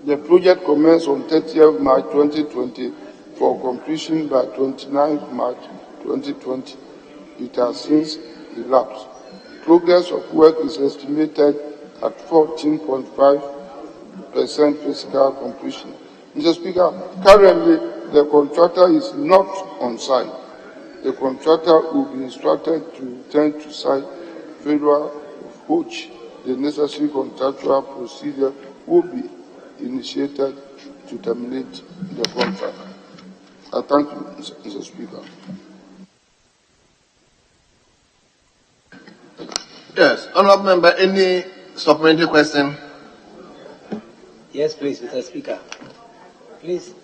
The project commenced on 30th March 2020 for completion by 29th March 2020. It has since elapsed. Progress of work is estimated at 14.5% physical completion. Mr. Speaker, currently the contractor is not on site. The contractor will be instructed to return to site, failure of which the necessary contractual procedure will be initiated to terminate the contract. I thank you, Mr. Speaker. Yes, honourable member, any supplementary question? Yes, please, Mr. Speaker. Please,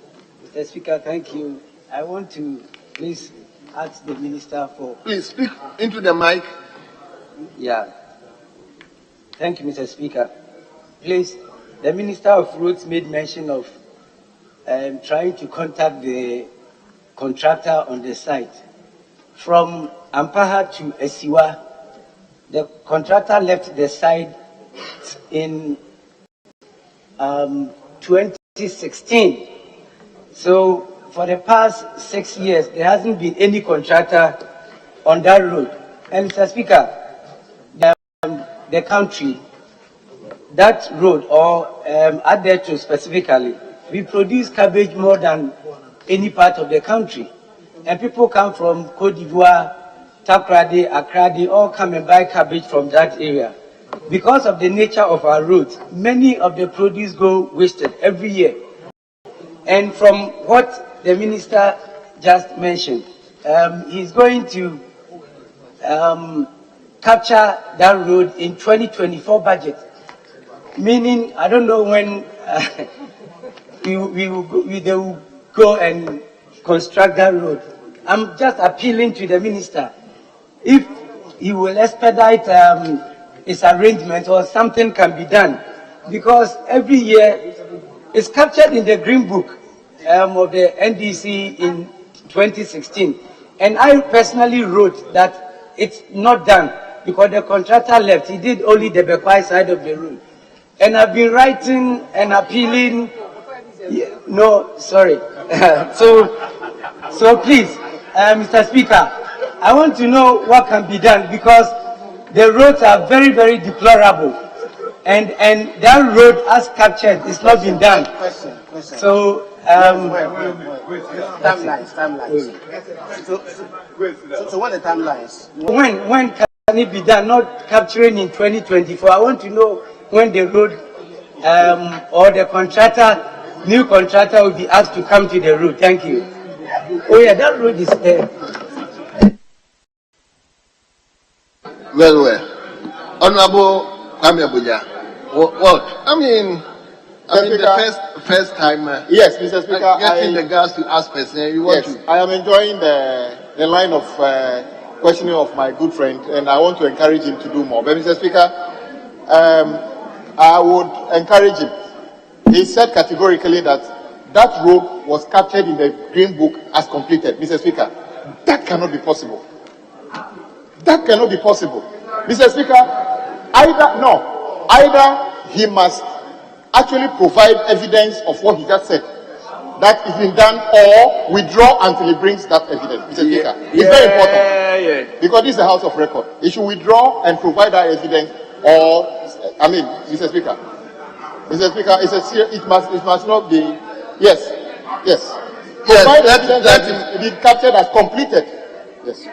Mr. Speaker, thank you. I want to please ask the minister for... Please speak into the mic. Yeah. Thank you, Mr. Speaker. Please, the Minister of Roads made mention of trying to contact the contractor on the site. From Ampaha to Esiwa, the contractor left the site in 2016. So for the past 6 years, there hasn't been any contractor on that road. And Mr. Speaker, the country, that road, or Adeto specifically, we produce cabbage more than any part of the country. And people come from Cote d'Ivoire, Takrady, Accra, they all come and buy cabbage from that area. Because of the nature of our roads, many of the produce go wasted every year. And from what the minister just mentioned, he's going to capture that road in 2024 budget. Meaning, I don't know when they will go and construct that road. I'm just appealing to the minister if he will expedite his arrangement or something can be done, because every year it's captured in the Green Book of the NDC in 2016, and I personally wrote that it's not done because the contractor left. He did only the Bekwai side of the road, and I've been writing and appealing. No, sorry. So please, Mr. Speaker, I want to know what can be done, because the roads are very, very deplorable, and that road as captured is not been done. So timelines. So what are the timelines? When can it be done? Not capturing in 2024. I want to know when the road or the contractor, new contractor, will be asked to come to the road. Thank you. Oh yeah, that road is there. Well. Honorable Kwame Abuja, what? I mean, I mean, the first time. Yes, Mr. Speaker. Getting the guys to ask person. You want to? I am enjoying the line of questioning of my good friend, and I want to encourage him to do more. But, Mr. Speaker, I would encourage him. He said categorically that road was captured in the Green Book as completed. Mr. Speaker, that cannot be possible. That cannot be possible. Mr. Speaker, either he must actually provide evidence of what he just said, that is been done, or withdraw until he brings that evidence. Mr. Speaker, it's very important. Because this is a House of Record. He should withdraw and provide that evidence, or, Mr. Speaker, it must not be, yes. Provide evidence that is been captured as completed. Yes.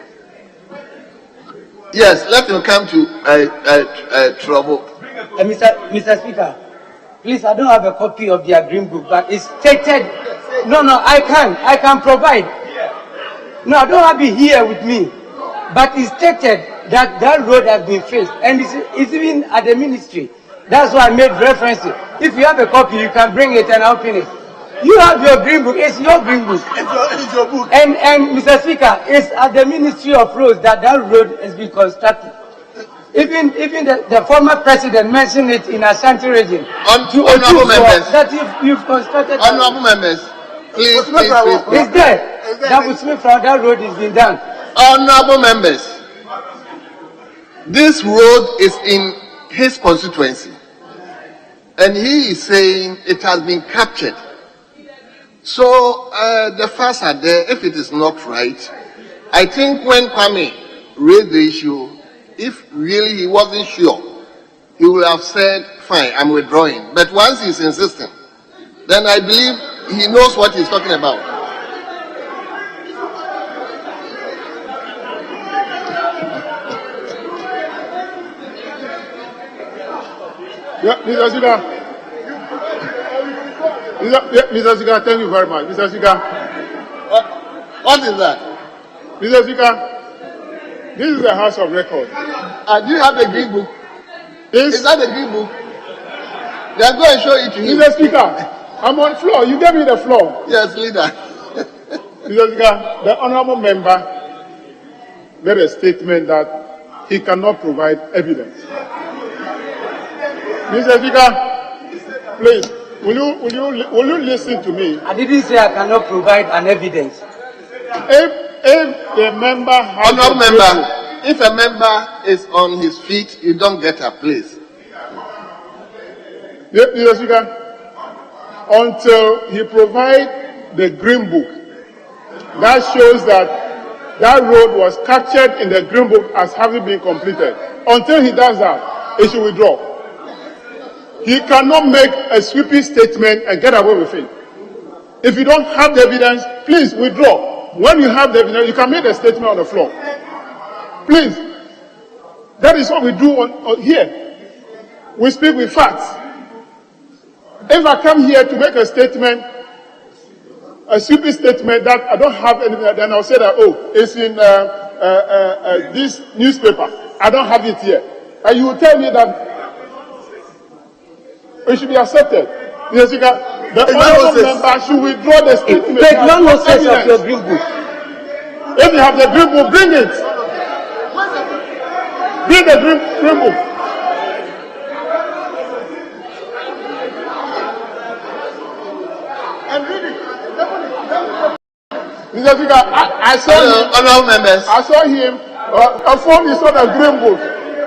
Yes, let him come to trouble. Mr. Speaker, please, I don't have a copy of their Green Book, but it's stated. No, I can provide. No, I don't have it here with me, but it's stated that road has been fixed, and it's even at the ministry. That's why I made reference to. If you have a copy, you can bring it and open it. You have your Green Book. It's your Green Book. It's your book. And Mr. Speaker, it's at the Ministry of Roads that road has been constructed. Even the former president mentioned it in Ashanti region. Honorable members, that you've constructed. Honorable members, please. It's there. That road is being done. Honorable members, this road is in his constituency, and he is saying it has been captured. So the facts are there. If it is not right, I think when Kwame raised the issue, if really he wasn't sure, he would have said, fine, I'm withdrawing. But once he's insisting, then I believe he knows what he's talking about. Mr. Speaker. Mr. Speaker, thank you very much. Mr. Speaker. What is that? Mr. Speaker, this is a House of Record. Do you have the Green Book? Is that the Green Book? They are going to show it to you. Mr. Speaker, I'm on floor. You gave me the floor. Yes, leader. Mr. Speaker, the honorable member made a statement that he cannot provide evidence. Mr. Speaker, please. Will you listen to me? I didn't say I cannot provide an evidence. If the member has if a member is on his feet, you don't get up, please. Mr. Speaker, until he provides the Green Book, that shows that road was captured in the Green Book as having been completed. Until he does that, he should withdraw. He cannot make a sweeping statement and get away with it. If you don't have the evidence, please withdraw. When you have the evidence, you can make a statement on the floor. Please. That is what we do on here. We speak with facts. If I come here to make a statement, a sweeping statement that I don't have anything, then I'll say that, it's in this newspaper. I don't have it here. And you will tell me that it should be accepted. Yes, the honorable member should withdraw the statement. Take no nonsense of your Green Book. If you have the Green Book, bring it. Bring the Green Book. And read it. Mr. Speaker, I saw him. Honorable members. I saw him. A phone is not a Green Book.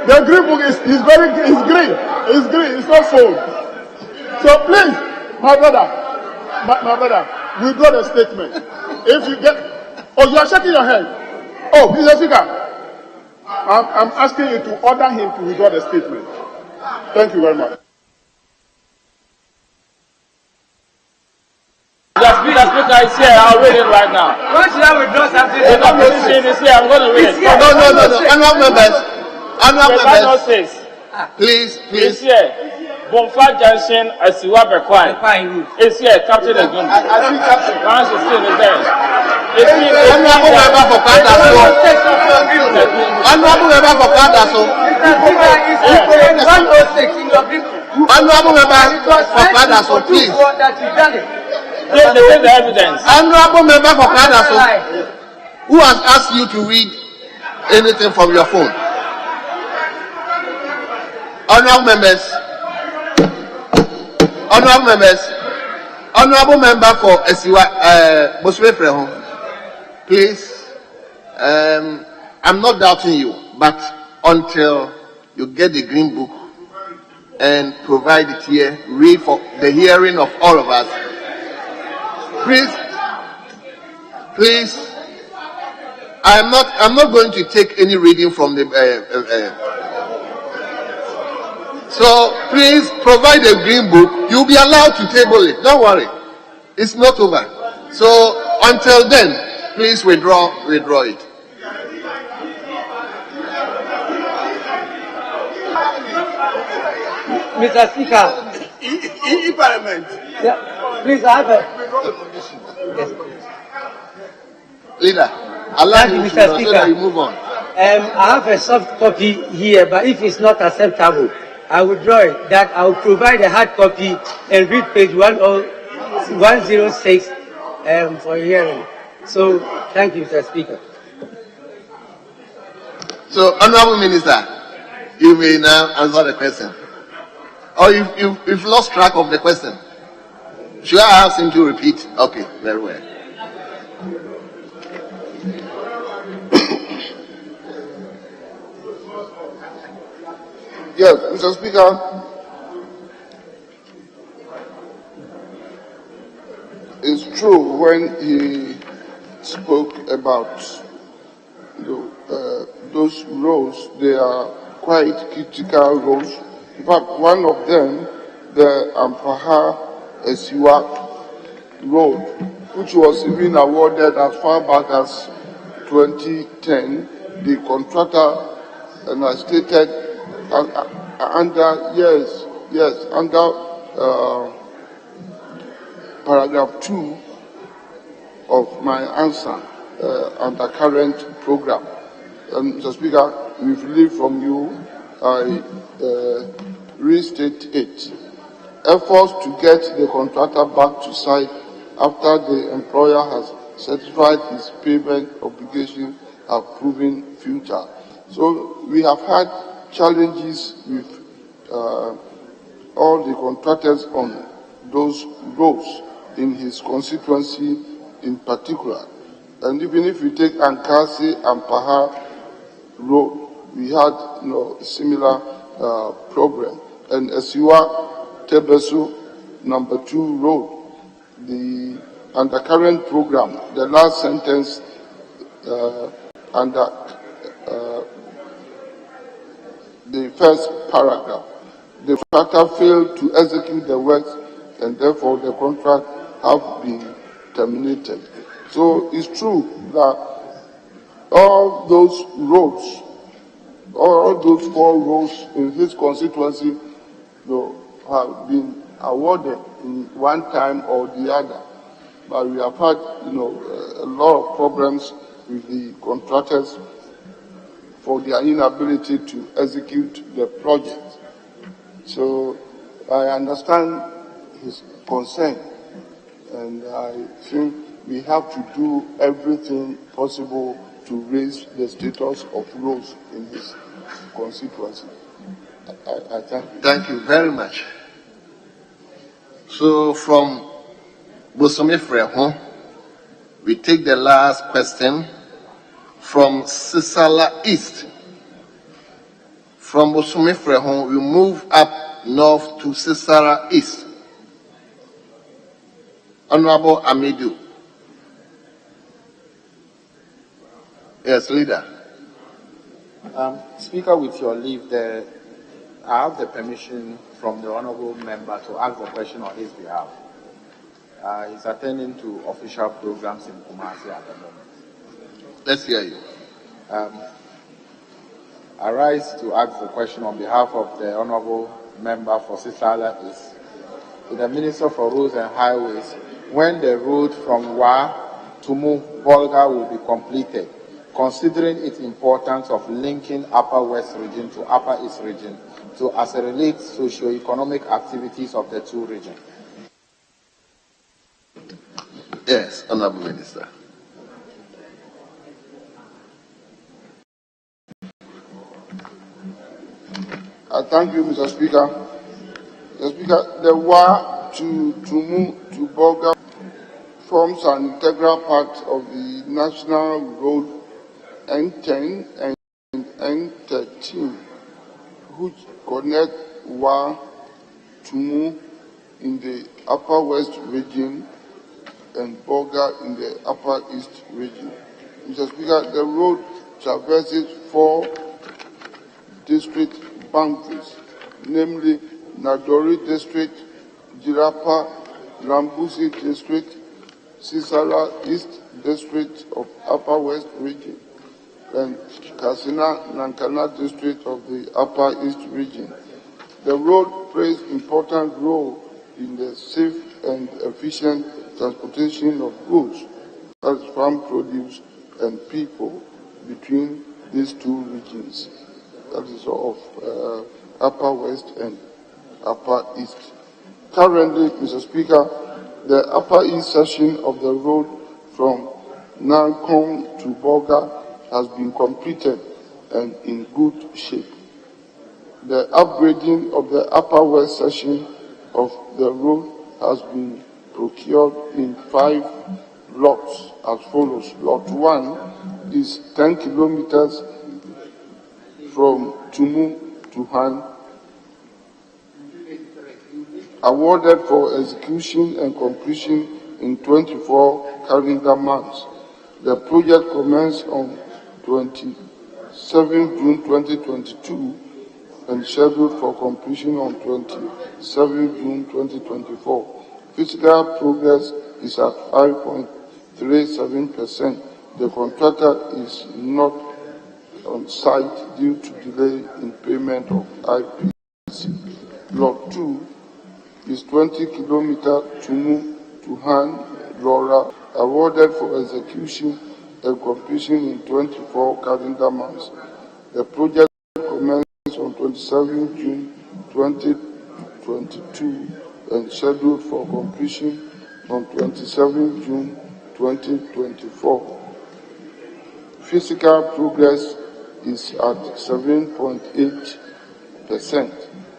The Green Book is green. It's green. It's not phone. So please, my brother, withdraw the statement. If you get, you are shaking your head. Mr. Speaker, I'm asking you to order him to withdraw the statement. Thank you very much. The speaker is here. I'll read it right now. Why should I withdraw something? The opposition is here. I'm going to read it. No. Honorable members. Please. It's here. Bonfa Junction, Asiwa Bekwai. It's here, Captain the Gun. I see Captain. 116 is there. Honorable member for Kandaso. Honorable member for Kandaso. 106 in your people. Honorable member for Kadaso, please. That you done it. They take the evidence. Honorable member for Kadaso, who has asked you to read anything from your phone? Honorable members. Honorable members. Honorable member for Esiwa Boswe Frehon, please. I'm not doubting you, but until you get the green book and provide it here, read for the hearing of all of us. Please. I'm not going to take any reading from the. So please provide a green book. You'll be allowed to table it. Don't worry, it's not over. So until then, please withdraw it. Mr. Speaker. In Parliament. Yeah, please, I have a... Yes. Leader, allow me, Mr. Speaker, so that you move on. I have a soft copy here, but if it's not acceptable, I will draw it. That I will provide a hard copy and read page 106 for hearing. So, thank you, Mr. Speaker. So, Honorable Minister, you may now answer the question. Or you've lost track of the question. Should I ask him to repeat? Okay, very well. Yes, Mr. Speaker. It's true when he spoke about those roads, they are quite critical roads. In fact, one of them, the Ampaha Esiwa Road, which was even awarded as far back as 2010, the contractor, and I stated under paragraph 2 of my answer under current program. Mr. Speaker, we've relieved from you, I restate it. Efforts to get the contractor back to site after the employer has satisfied his payment obligation have proven futile. So we have had challenges with all the contractors on those roads in his constituency in particular. And even if you take Ankasi and Paha Road, we had similar problem. And Esiwa Tebesu number 2 road, the undercurrent program, the last sentence under the first paragraph, the contractor failed to execute the works and therefore the contract have been terminated. So it's true that all those roads, all those 4 roads in his constituency have been awarded in one time or the other. But we have had a lot of problems with the contractors for their inability to execute the project. So I understand his concern, and I think we have to do everything possible to raise the status of roads in his constituency. I thank you. Thank you very much. So from Bosome Frehon, we take the last question from Sisala East. From Bosome Frehon, we move up north to Sisala East. Honorable Amidu. Yes, Leader. Speaker, with your leave, I have the permission from the honorable member to ask the question on his behalf. He's attending to official programs in Kumasi at the moment. Let's hear you. I rise to ask the question on behalf of the honorable member for Sisala East to the Minister for Roads and Highways when the road from Wa to Bolga will be completed considering its importance of linking Upper West region to Upper East region to accelerate socio-economic activities of the two regions. Yes, Honorable Minister. I thank you, Mr. Speaker. Mr. Speaker, the Wa to Tumu to Boga forms an integral part of the National Road N10 and N13, which connect Wa Tumu in the Upper West region and Boga in the Upper East region. Mr. Speaker, the road traverses 4 district boundaries, namely Nadori District, Jirapa, Lambusi District, Sisala East District of Upper West region, and Kasina Nankana District of the Upper East region. The road plays important role in the safe and efficient transportation of goods, such as farm produce and people between these two regions. That is of Upper West and Upper East. Currently, Mr. Speaker, the Upper East section of the road from Nankong to Boga has been completed and in good shape. The upgrading of the Upper West section of the road has been procured in 5 lots as follows. Lot 1 is 10 kilometers from Tumu to Han, awarded for execution and completion in 24 calendar months. The project commenced on 27 June 2022 and scheduled for completion on 27 June 2024. Physical progress is at 5.37%. The contractor is not on site due to delay in payment of IPC. Lot 2 is 20 kilometers Tumu to Han Lora, awarded for execution and completion in 24 calendar months. The project commenced on 27 June 2022 and scheduled for completion on 27 June 2024. Physical progress is at 7.8%.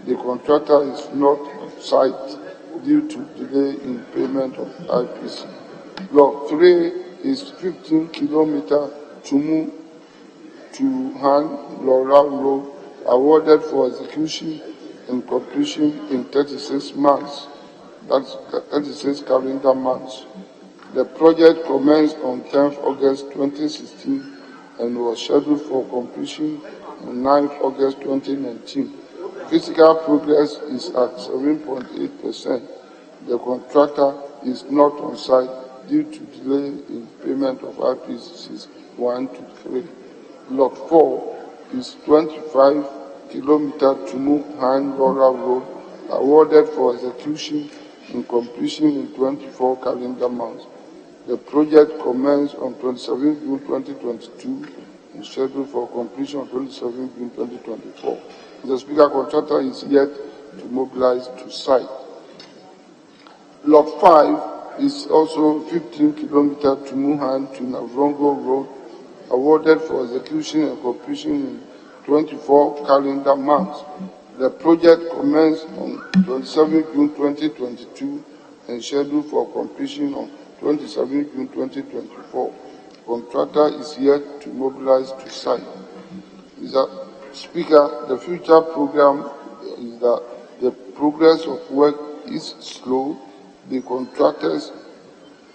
The contractor is not on site due to delay in payment of IPC. Block 3 is 15 kilometers Tumu to Han Lora Road, awarded for execution and completion in 36 months. That's 36 calendar months. The project commenced on 10th August 2016 and was scheduled for completion on 9th August 2019. Physical progress is at 7.8%. The contractor is not on site due to delay in payment of IPCs 1 to 3. Lot 4 is 25 kilometers Tumu Han Lora Road, awarded for execution and completion in 24 calendar months. The project commenced on 27 June 2022 and scheduled for completion on 27 June 2024. The Speaker, contractor is yet to mobilize to site. Lot 5 is also 15 kilometers to Muhan to Navrongo Road, awarded for execution and completion in 24 calendar months. The project commenced on 27 June 2022 and scheduled for completion on 27 June 2024. Contractor is yet to mobilize to site. Mr. Speaker, the future program is that the progress of work is slow. The contractors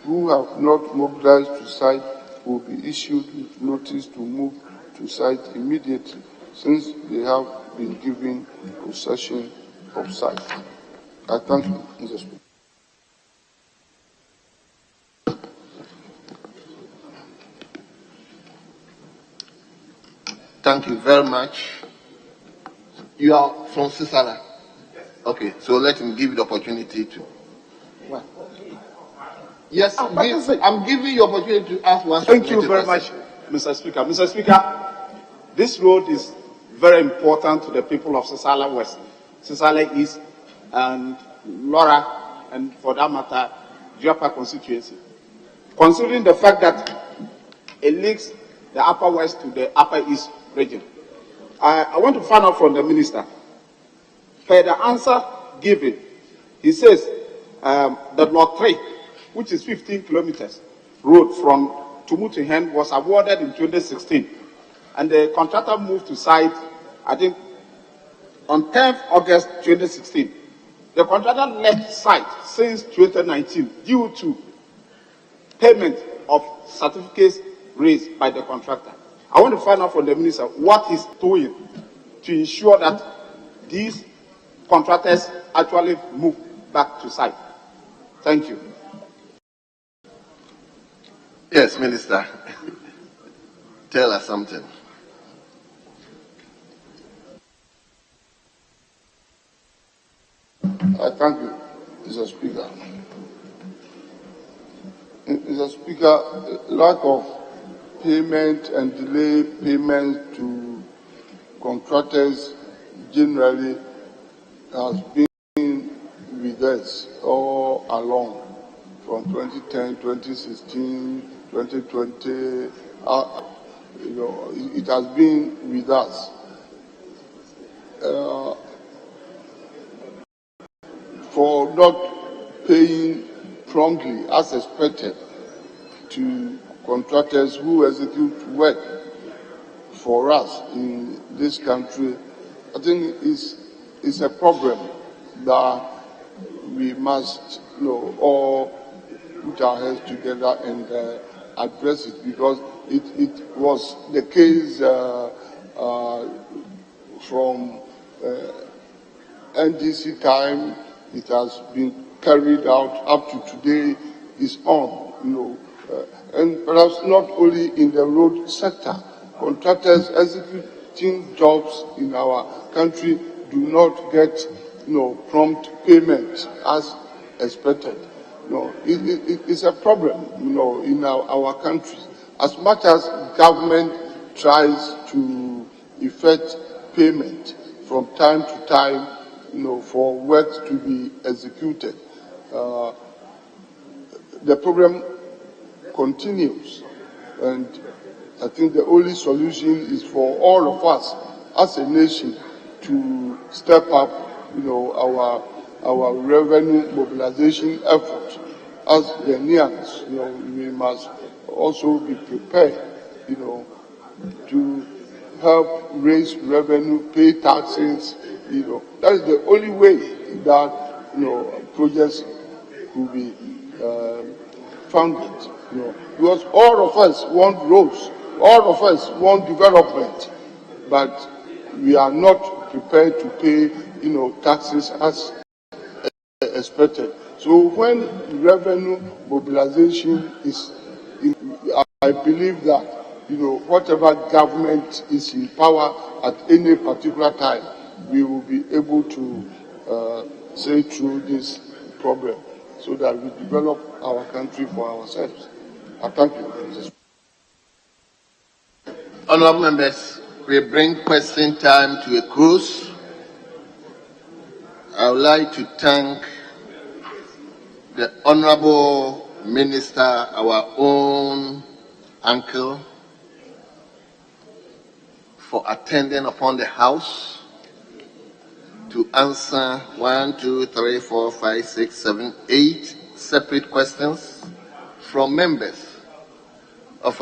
who have not mobilized to site will be issued with notice to move to site immediately, since they have been given possession of site. I thank you, Mr. Speaker. Thank you very much. You are from Sisala? Okay, so let him give you the opportunity to. Yes, I'm giving you opportunity to ask one. Thank you very much. Mr. Speaker. Mr. Speaker, this road is very important to the people of Sisala West, Sisala East, and Laura, and for that matter, Joppa constituency. Considering the fact that it links the Upper West to the Upper East region, I want to find out from the minister. Per the answer given, he says the Lot 3, which is 15 kilometers road from Tumu to Hen, was awarded in 2016. And the contractor moved to site, I think, on 10th August 2016. The contractor left site since 2019 due to payment of certificates raised by the contractor. I want to find out from the minister what he's doing to ensure that these contractors actually move back to site. Thank you. Yes, Minister. Tell us something. I thank you, Mr. Speaker. Mr. Speaker, lack of payment and delay payment to contractors generally has been with us all along from 2010, 2016, 2020. It has been with us. For not paying promptly as expected to contractors who execute work for us in this country, I think it's a problem that we must all put our heads together and address it, because it was the case from NDC time. It has been carried out up to today, is on, and perhaps not only in the road sector. Contractors executing jobs in our country do not get, prompt payment as expected. It's a problem, in our country. As much as government tries to effect payment from time to time, for work to be executed, the problem continues. And I think the only solution is for all of us as a nation to step up, our revenue mobilization effort. As Ghanaians, we must also be prepared, to help raise revenue, pay taxes. That is the only way that projects could be funded. Because all of us want roads, all of us want development, but we are not prepared to pay, taxes as expected. So when revenue mobilization is, I believe that, whatever government is in power at any particular time, we will be able to say through this problem so that we develop our country for ourselves. I thank you, Mr. Honourable members, we bring question time to a close. I would like to thank the Honourable Minister, our own uncle, for attending upon the House to answer 1, 2, 3, 4, 5, 6, 7, 8 separate questions from members of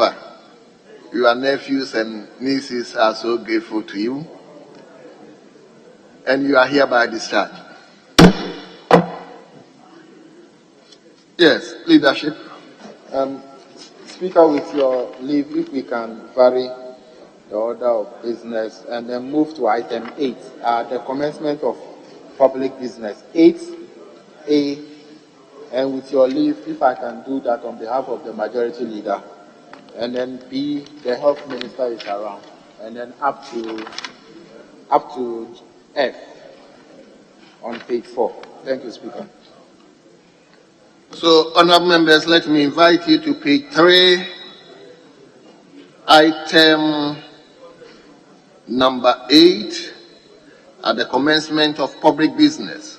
your nephews and nieces are so grateful to you, and you are hereby discharged. Yes, leadership. Speaker, with your leave, if we can vary the order of business and then move to item 8, the commencement of public business. 8A, and with your leave, if I can do that on behalf of the majority leader. And then B, the health minister is around. And then up to F on page 4. Thank you, Speaker. So, honourable members, let me invite you to page 3 Item number 8, at the commencement of public business.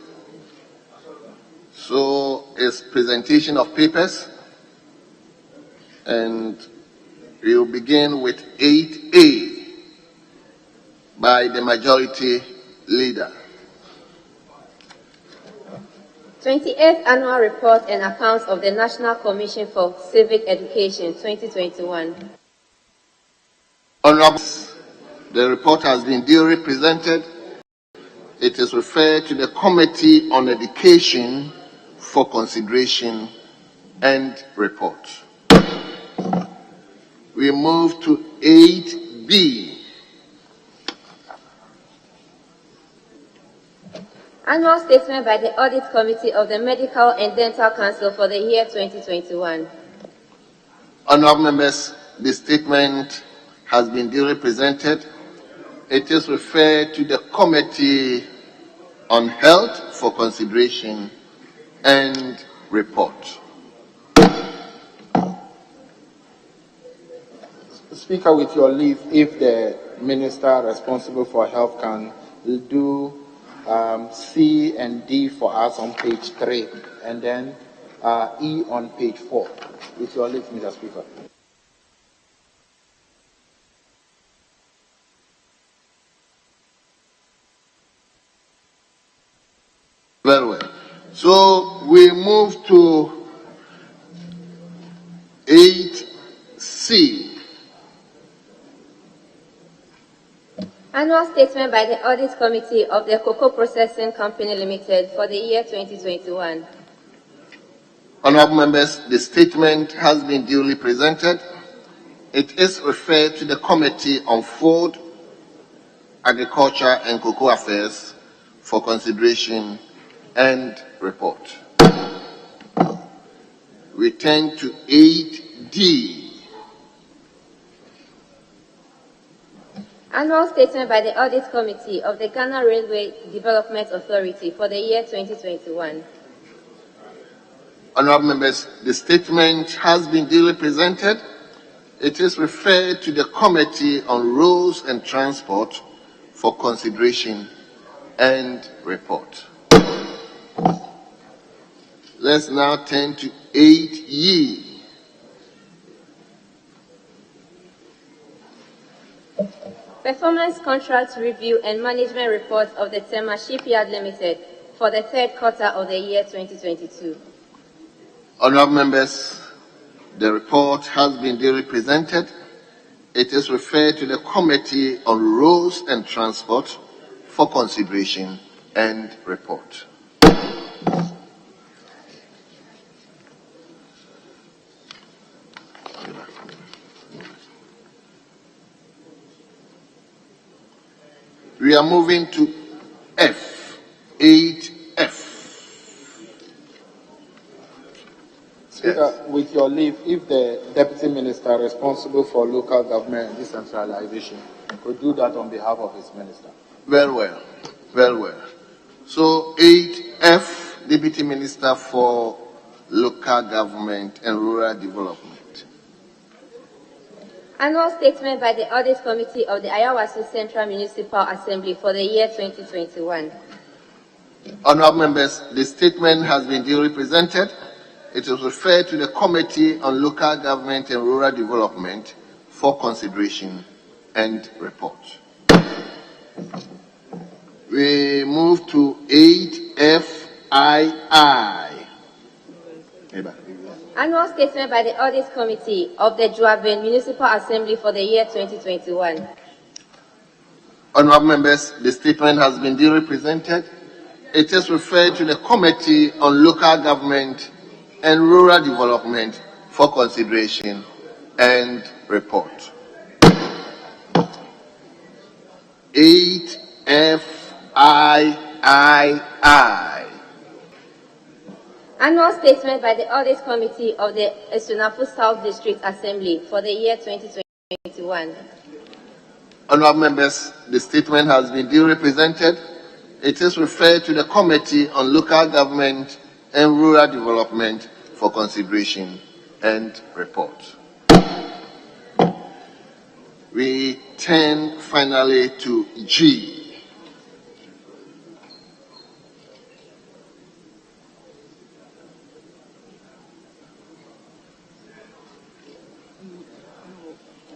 So is presentation of papers, and we'll begin with 8A by the majority leader. 28th Annual Report and Accounts of the National Commission for Civic Education 2021. Honorable, the report has been duly presented. It is referred to the Committee on Education for consideration and report. We move to 8B. Annual Statement by the Audit Committee of the Medical and Dental Council for the year 2021. Honorable members, the statement has been duly presented. It is referred to the Committee on Health for consideration and report. Speaker, with your leave, if the minister responsible for health can do C and D for us on page 3, and then E on page 4. With your leave, Mr. Speaker. Very well. So we move to 8C. Annual Statement by the Audit Committee of the Cocoa Processing Company Limited for the year 2021. Honorable members, the statement has been duly presented. It is referred to the Committee on Food, Agriculture and Cocoa Affairs for consideration and report. We turn to 8D. Annual Statement by the Audit Committee of the Ghana Railway Development Authority for the year 2021. Honorable members, the statement has been duly presented. It is referred to the Committee on Roads and Transport for consideration and report. Let's now turn to 8E. Performance Contract Review and Management Report of the Tema Shipyard Limited for the third quarter of the year 2022. Honorable members, the report has been duly presented. It is referred to the Committee on Roads and Transport for consideration and report. We are moving to F, 8F. Speaker, with your leave, if the Deputy Minister responsible for local government and decentralization could do that on behalf of his minister. Very well, very well. So 8F, Deputy Minister for Local Government and Rural Development. Annual Statement by the Audit Committee of the Ayawaso Central Municipal Assembly for the year 2021. Honorable members, the statement has been duly presented. It is referred to the Committee on Local Government and Rural Development for consideration and report. We move to 8FII. Annual Statement by the Audit Committee of the Juaben Municipal Assembly for the year 2021. Honorable members, the statement has been duly presented. It is referred to the Committee on Local Government and Rural Development for consideration and report. 8FII. Annual Statement by the Audit Committee of the Esunafu South District Assembly for the year 2021. Honorable members, the statement has been duly presented. It is referred to the Committee on Local Government and Rural Development for consideration and report. We turn finally to G.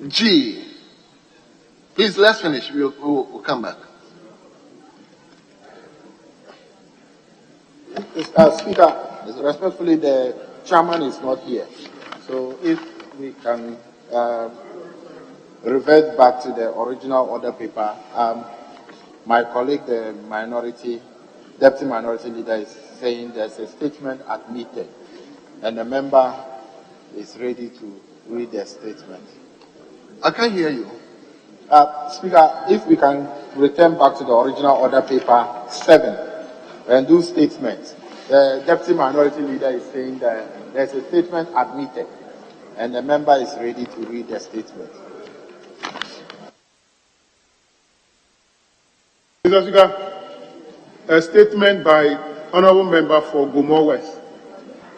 G. Please, let's finish. We'll come back. Speaker, respectfully, the chairman is not here. So if we can revert back to the original order paper, my colleague, the deputy minority leader, is saying there's a statement admitted, and the member is ready to read the statement. I can't hear you. Speaker, if we can return back to the original order paper 7 and do statements. The deputy minority leader is saying that there's a statement admitted, and the member is ready to read the statement. Mr. Speaker, a statement by Honourable Member for Gomo West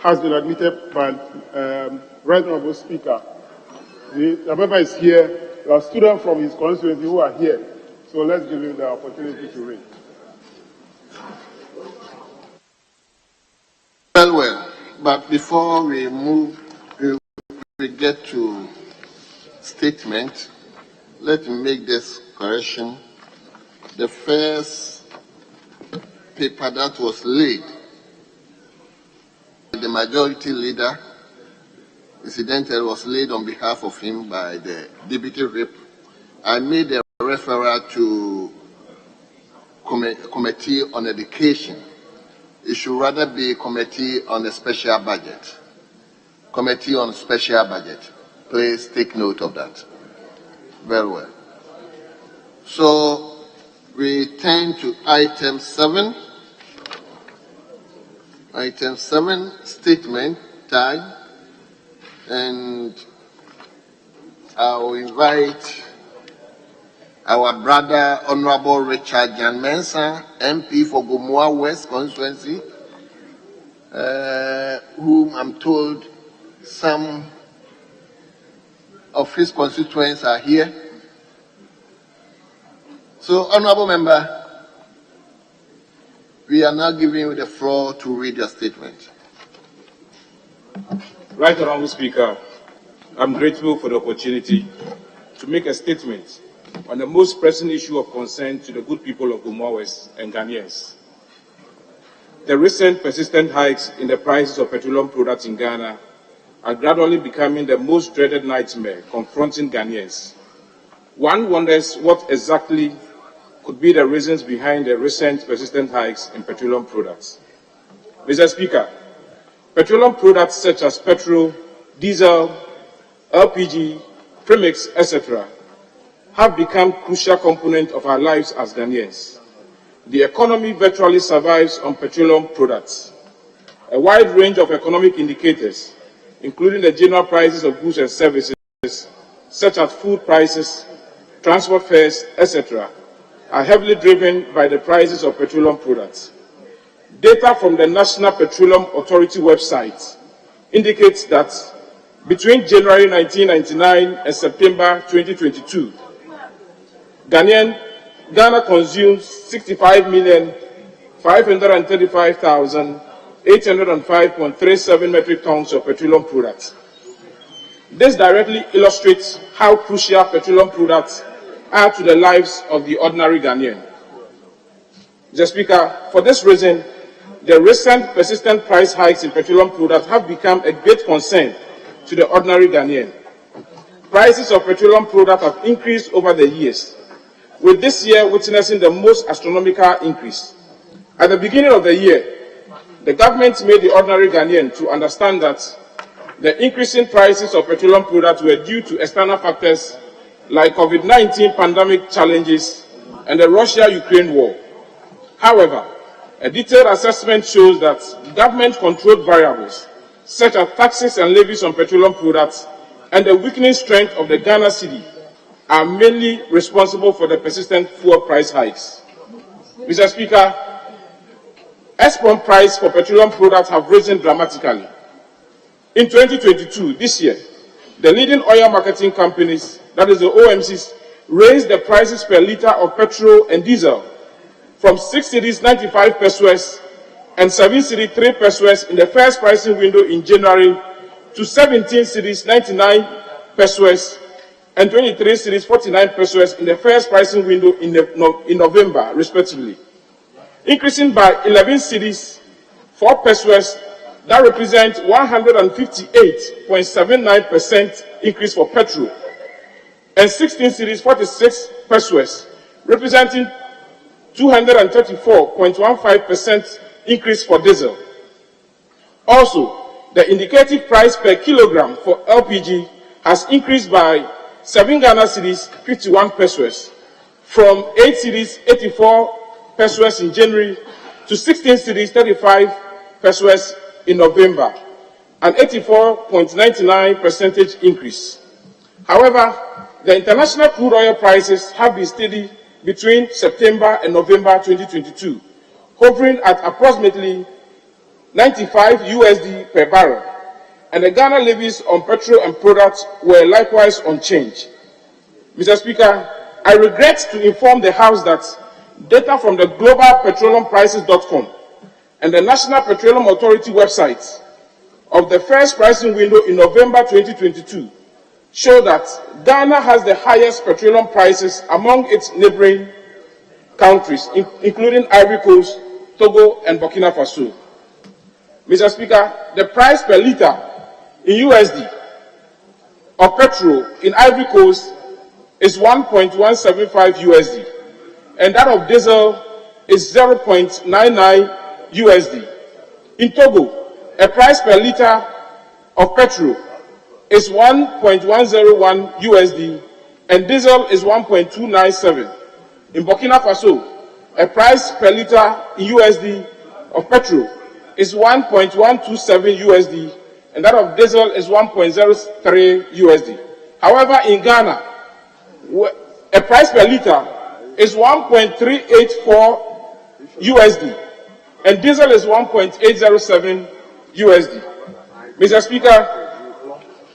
has been admitted by Right Honourable Speaker. The member is here. There are students from his constituency who are here. So let's give him the opportunity to read. Well, but before we get to statement, let me make this correction. The first paper that was laid, the majority leader, incidentally, was laid on behalf of him by the deputy whip. I made a referral to Committee on Education. It should rather be Committee on a Special Budget. Committee on Special Budget. Please take note of that. Very well. So we turn to item 7. Item 7, statement time. And I'll invite our brother, Honorable Richard Jan Mensah, MP for Gomoa West constituency, whom I'm told some of his constituents are here. So, Honorable Member, we are now giving you the floor to read your statement. Right Honourable Speaker, I'm grateful for the opportunity to make a statement on the most pressing issue of concern to the good people of Gomoa West and Ghanaians. The recent persistent hikes in the prices of petroleum products in Ghana are gradually becoming the most dreaded nightmare confronting Ghanaians. One wonders what exactly could be the reasons behind the recent persistent hikes in petroleum products. Mr. Speaker, petroleum products such as petrol, diesel, LPG, premix, etc. have become crucial components of our lives as Ghanaians. The economy virtually survives on petroleum products. A wide range of economic indicators, including the general prices of goods and services, such as food prices, transport fares, etc., are heavily driven by the prices of petroleum products. Data from the National Petroleum Authority website indicates that between January 1999 and September 2022, Ghana consumes 65,535,805.37 metric tons of petroleum products. This directly illustrates how crucial petroleum products are to the lives of the ordinary Ghanaian. Mr. Speaker, for this reason, the recent persistent price hikes in petroleum products have become a great concern to the ordinary Ghanaian. Prices of petroleum products have increased over the years, with this year witnessing the most astronomical increase. At the beginning of the year, the government made the ordinary Ghanaian to understand that the increasing prices of petroleum products were due to external factors like COVID-19 pandemic challenges and the Russia-Ukraine war. However, a detailed assessment shows that government-controlled variables, such as taxes and levies on petroleum products and the weakening strength of the Ghana cedi, are mainly responsible for the persistent fuel price hikes. Mr. Speaker, export price for petroleum products have risen dramatically. In 2022, this year, the leading oil marketing companies, that is the OMCs, raised the prices per litre of petrol and diesel from 6 cedis 95 pesos and 7 cedis 3 pesos in the first pricing window in January to 17 cedis 99 pesos and 23 cedis 49 pesos in the first pricing window in November, respectively, increasing by 11 cedis 4 pesos. That represents 158.79% increase for petrol, and 16 cedis 46 pesos, representing 234.15% increase for diesel. Also, the indicative price per kilogram for LPG has increased by 7 Ghana cedis 51 pesos, from 8 cedis 84 pesos in January to 16 cedis 35 pesos in November, an 84.99% increase. However, the international crude oil prices have been steady between September and November 2022, hovering at approximately 95 USD per barrel, and the Ghana levies on petrol and products were likewise unchanged. Mr. Speaker, I regret to inform the House that data from the globalpetroleumprices.com and the National Petroleum Authority website of the first pricing window in November 2022 show that Ghana has the highest petroleum prices among its neighboring countries, including Ivory Coast, Togo, and Burkina Faso. Mr. Speaker, the price per litre in USD of petrol in Ivory Coast is 1.175 USD, and that of diesel is 0.99 USD. In Togo, a price per litre of petrol is 1.101 USD and diesel is 1.297. In Burkina Faso, a price per litre in USD of petrol is 1.127 USD and that of diesel is 1.03 USD. However, in Ghana, a price per litre is 1.384 USD and diesel is 1.807 USD. Mr. Speaker,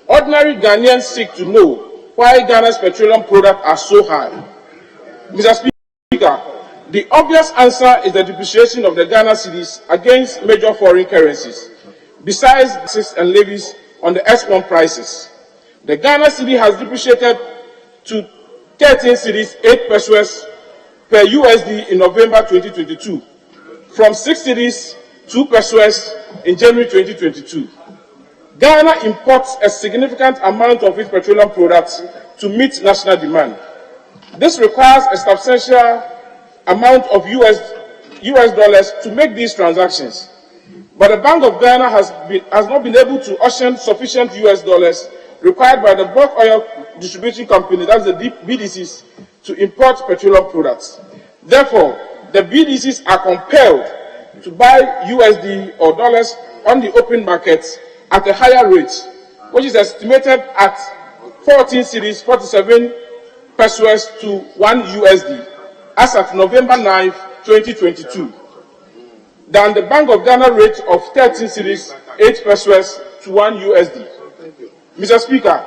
ordinary Ghanaians seek to know why Ghana's petroleum products are so high. Mr. Speaker, the obvious answer is the depreciation of the Ghana cedis against major foreign currencies, besides taxes and levies on the export prices. The Ghana cedi has depreciated to 13 cedis 8 pesos per USD in November 2022, from 6 cedis 2 pesos in January 2022. Ghana imports a significant amount of its petroleum products to meet national demand. This requires a substantial amount of US dollars to make these transactions. But the Bank of Ghana has not been able to auction sufficient US dollars required by the bulk oil distribution company, that's the BDCs, to import petroleum products. Therefore, the BDCs are compelled to buy USD or dollars on the open markets at a higher rate, which is estimated at 14 cedis 47 pesos to 1 USD as at November 9, 2022, than the Bank of Ghana rate of 13 cedis 8 pesos to 1 USD. Mr. Speaker,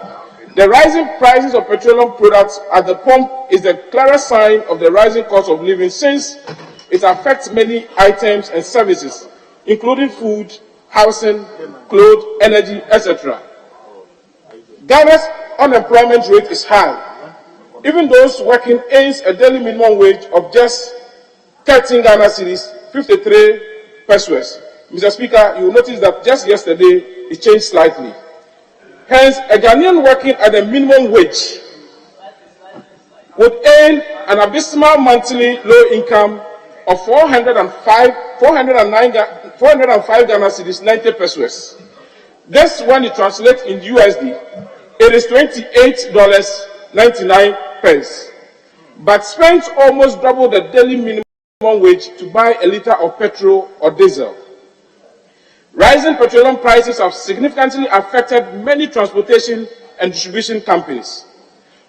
the rising prices of petroleum products at the pump is the clearest sign of the rising cost of living, since it affects many items and services, including food, housing, clothes, energy, etc. Ghana's unemployment rate is high. Even those working earns a daily minimum wage of just 13 Ghana cedis, 53 pesos. Mr. Speaker, you will notice that just yesterday it changed slightly. Hence, a Ghanaian working at a minimum wage would earn an abysmal monthly low income of 405 Ghana cedis, 90 pesos. This, when it translates in USD, it is $28.99, but spends almost double the daily minimum wage to buy a liter of petrol or diesel. Rising petroleum prices have significantly affected many transportation and distribution companies.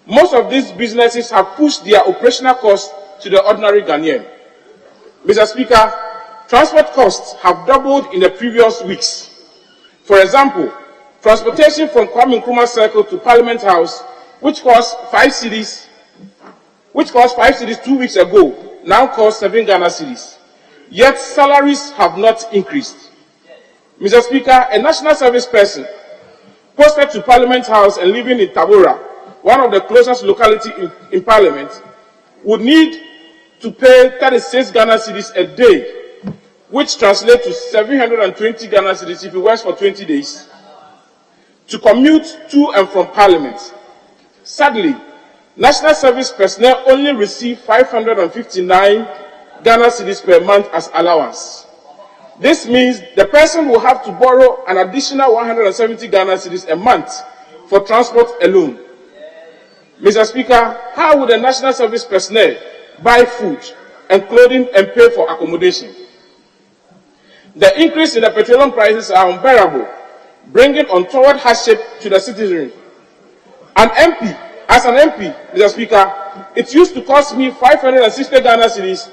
Most of these businesses have pushed their operational costs to the ordinary Ghanaian. Mr. Speaker, transport costs have doubled in the previous weeks. For example, Transportation from Kwame Nkrumah Circle to Parliament House, which cost 5 cedis 2 weeks ago, now costs 7 Ghana cedis. Yet salaries have not increased. Mr. Speaker, a national service person posted to Parliament House and living in Tabora, one of the closest locality in Parliament, would need to pay 36 Ghana cedis a day, which translates to 720 Ghana cedis if he works for 20 days, to commute to and from Parliament. Sadly, national service personnel only receive 559 Ghana cedis per month as allowance. This means the person will have to borrow an additional 170 Ghana cedis a month for transport alone. Mr. Speaker, how would the national service personnel buy food and clothing and pay for accommodation? The increase in the petroleum prices are unbearable, bringing untoward hardship to the citizenry. As an MP, Mr. Speaker, it used to cost me 560 Ghana cedis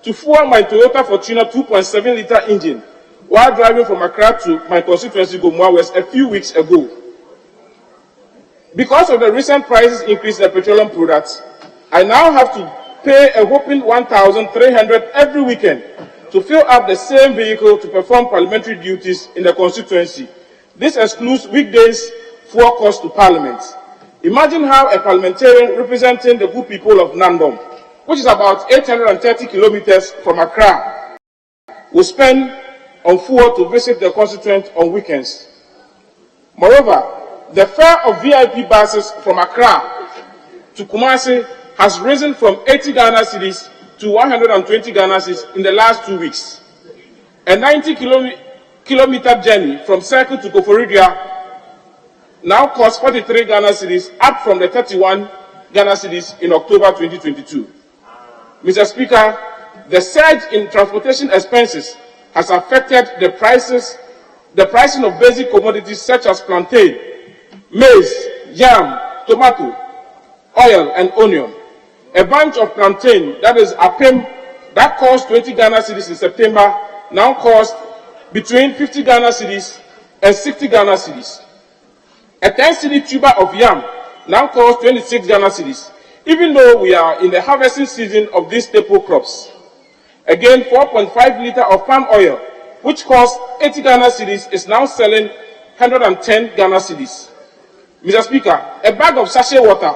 to fuel my Toyota Fortuner 2.7-liter engine while driving from Accra to my constituency, Gomoa West, a few weeks ago. Because of the recent prices increase in the petroleum products, I now have to pay a whopping 1,300 every weekend to fill up the same vehicle to perform parliamentary duties in the constituency. This excludes weekdays fuel costs to Parliament. Imagine how a parliamentarian representing the good people of Nandom, which is about 830 kilometers from Accra, will spend on fuel to visit the constituent on weekends. Moreover, the fare of VIP buses from Accra to Kumasi has risen from 80 Ghana cedis to 120 Ghana cedis in the last 2 weeks. A 90-kilometer journey from Circle to Koforidua now costs 43 Ghana cedis, up from the 31 Ghana cedis in October 2022. Mr. Speaker, the surge in transportation expenses has affected the pricing of basic commodities such as plantain, maize, yam, tomato, oil, and onion. A bunch of plantain, that is apim, that cost 20 Ghana cedis in September, now costs between 50 Ghana cedis and 60 Ghana cedis. A 10 cedi tuber of yam now costs 26 Ghana cedis, even though we are in the harvesting season of these staple crops. Again, 4.5 liter of palm oil, which costs 80 Ghana cedis, is now selling 110 Ghana cedis. Mr. Speaker, a bag of sachet water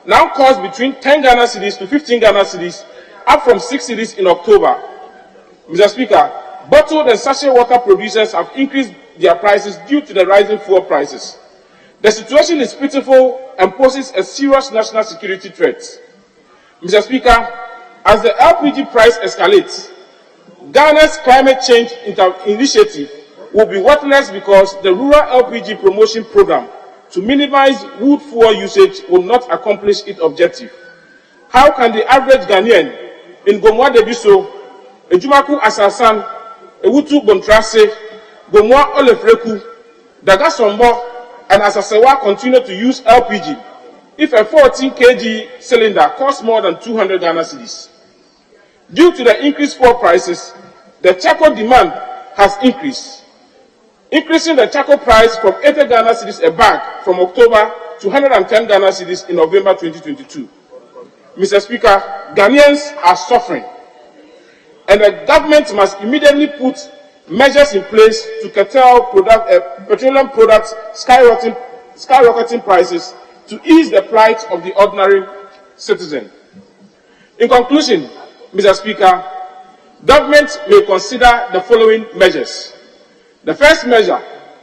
now costs between 10 Ghana cedis to 15 Ghana cedis, up from 6 cedis in October. Mr. Speaker, bottled and sachet water producers have increased their prices due to the rising fuel prices. The situation is pitiful and poses a serious national security threat. Mr. Speaker, as the LPG price escalates, Ghana's climate change initiative will be worthless because the rural LPG promotion program to minimize wood fuel usage will not accomplish its objective. How can the average Ghanaian in Gomoa Debiso, Ejumaku Asasan, Ewutu Bontrase, Gomoa Olefreku, Dagasombo, and Asasewa continue to use LPG if a 14 kg cylinder costs more than 200 Ghana cedis? Due to the increased fuel prices, the charcoal demand has increased, increasing the charcoal price from 80 Ghana cedis a bag from October to 110 Ghana cedis in November 2022. Mr. Speaker, Ghanaians are suffering, and the government must immediately put measures in place to curtail petroleum products skyrocketing prices to ease the plight of the ordinary citizen. In conclusion, Mr. Speaker, government may consider the following measures. The first measure,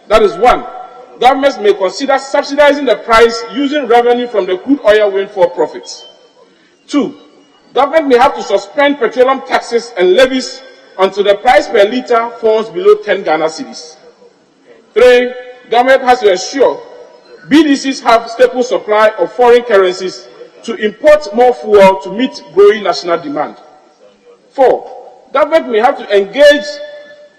that is 1, governments may consider subsidizing the price using revenue from the crude oil windfall profits. 2, government may have to suspend petroleum taxes and levies until the price per liter falls below 10 Ghana cedis. 3, government has to ensure BDCs have staple supply of foreign currencies to import more fuel to meet growing national demand. 4, government may have to engage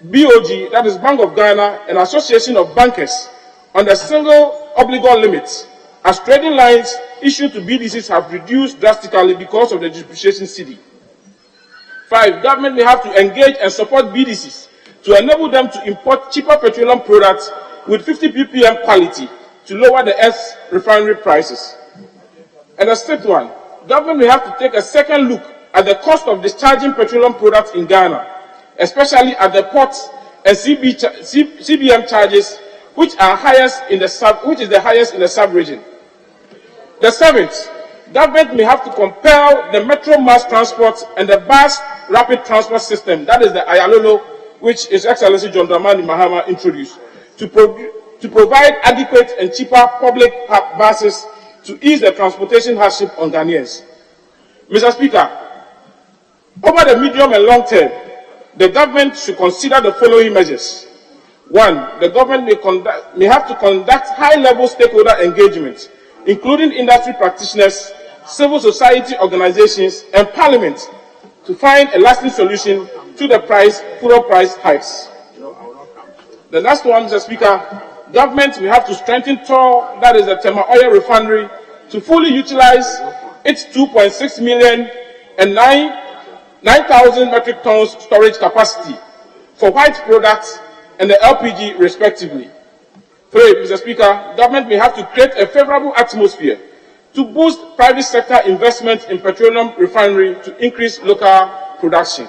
BOG, that is Bank of Ghana, an association of bankers, on the single obligor limits, as trading lines issued to BDCs have reduced drastically because of the depreciation cedi. 5, government may have to engage and support BDCs to enable them to import cheaper petroleum products with 50 ppm quality to lower the S refinery prices. And the sixth one, government will have to take a second look at the cost of discharging petroleum products in Ghana, especially at the ports and CBM charges, which are highest in the sub-region. The seventh, government may have to compel the metro mass transport and the bus rapid transport system, that is the Ayalolo, which His Excellency John Dramani Mahama introduced, to provide adequate and cheaper public buses to ease the transportation hardship on Ghanaians. Mr. Speaker, over the medium and long term, the government should consider the following measures. One, the government may have to conduct high-level stakeholder engagement, including industry practitioners, civil society organizations, and parliament, to find a lasting solution to the fuel price hikes. The last one, Mr. Speaker, government will have to strengthen TOR, that is the Tema Oil Refinery, to fully utilize its 2.6 million and 9,000 metric tons storage capacity for white products and the LPG respectively. Three, Mr. Speaker, government may have to create a favorable atmosphere to boost private sector investment in petroleum refinery to increase local production.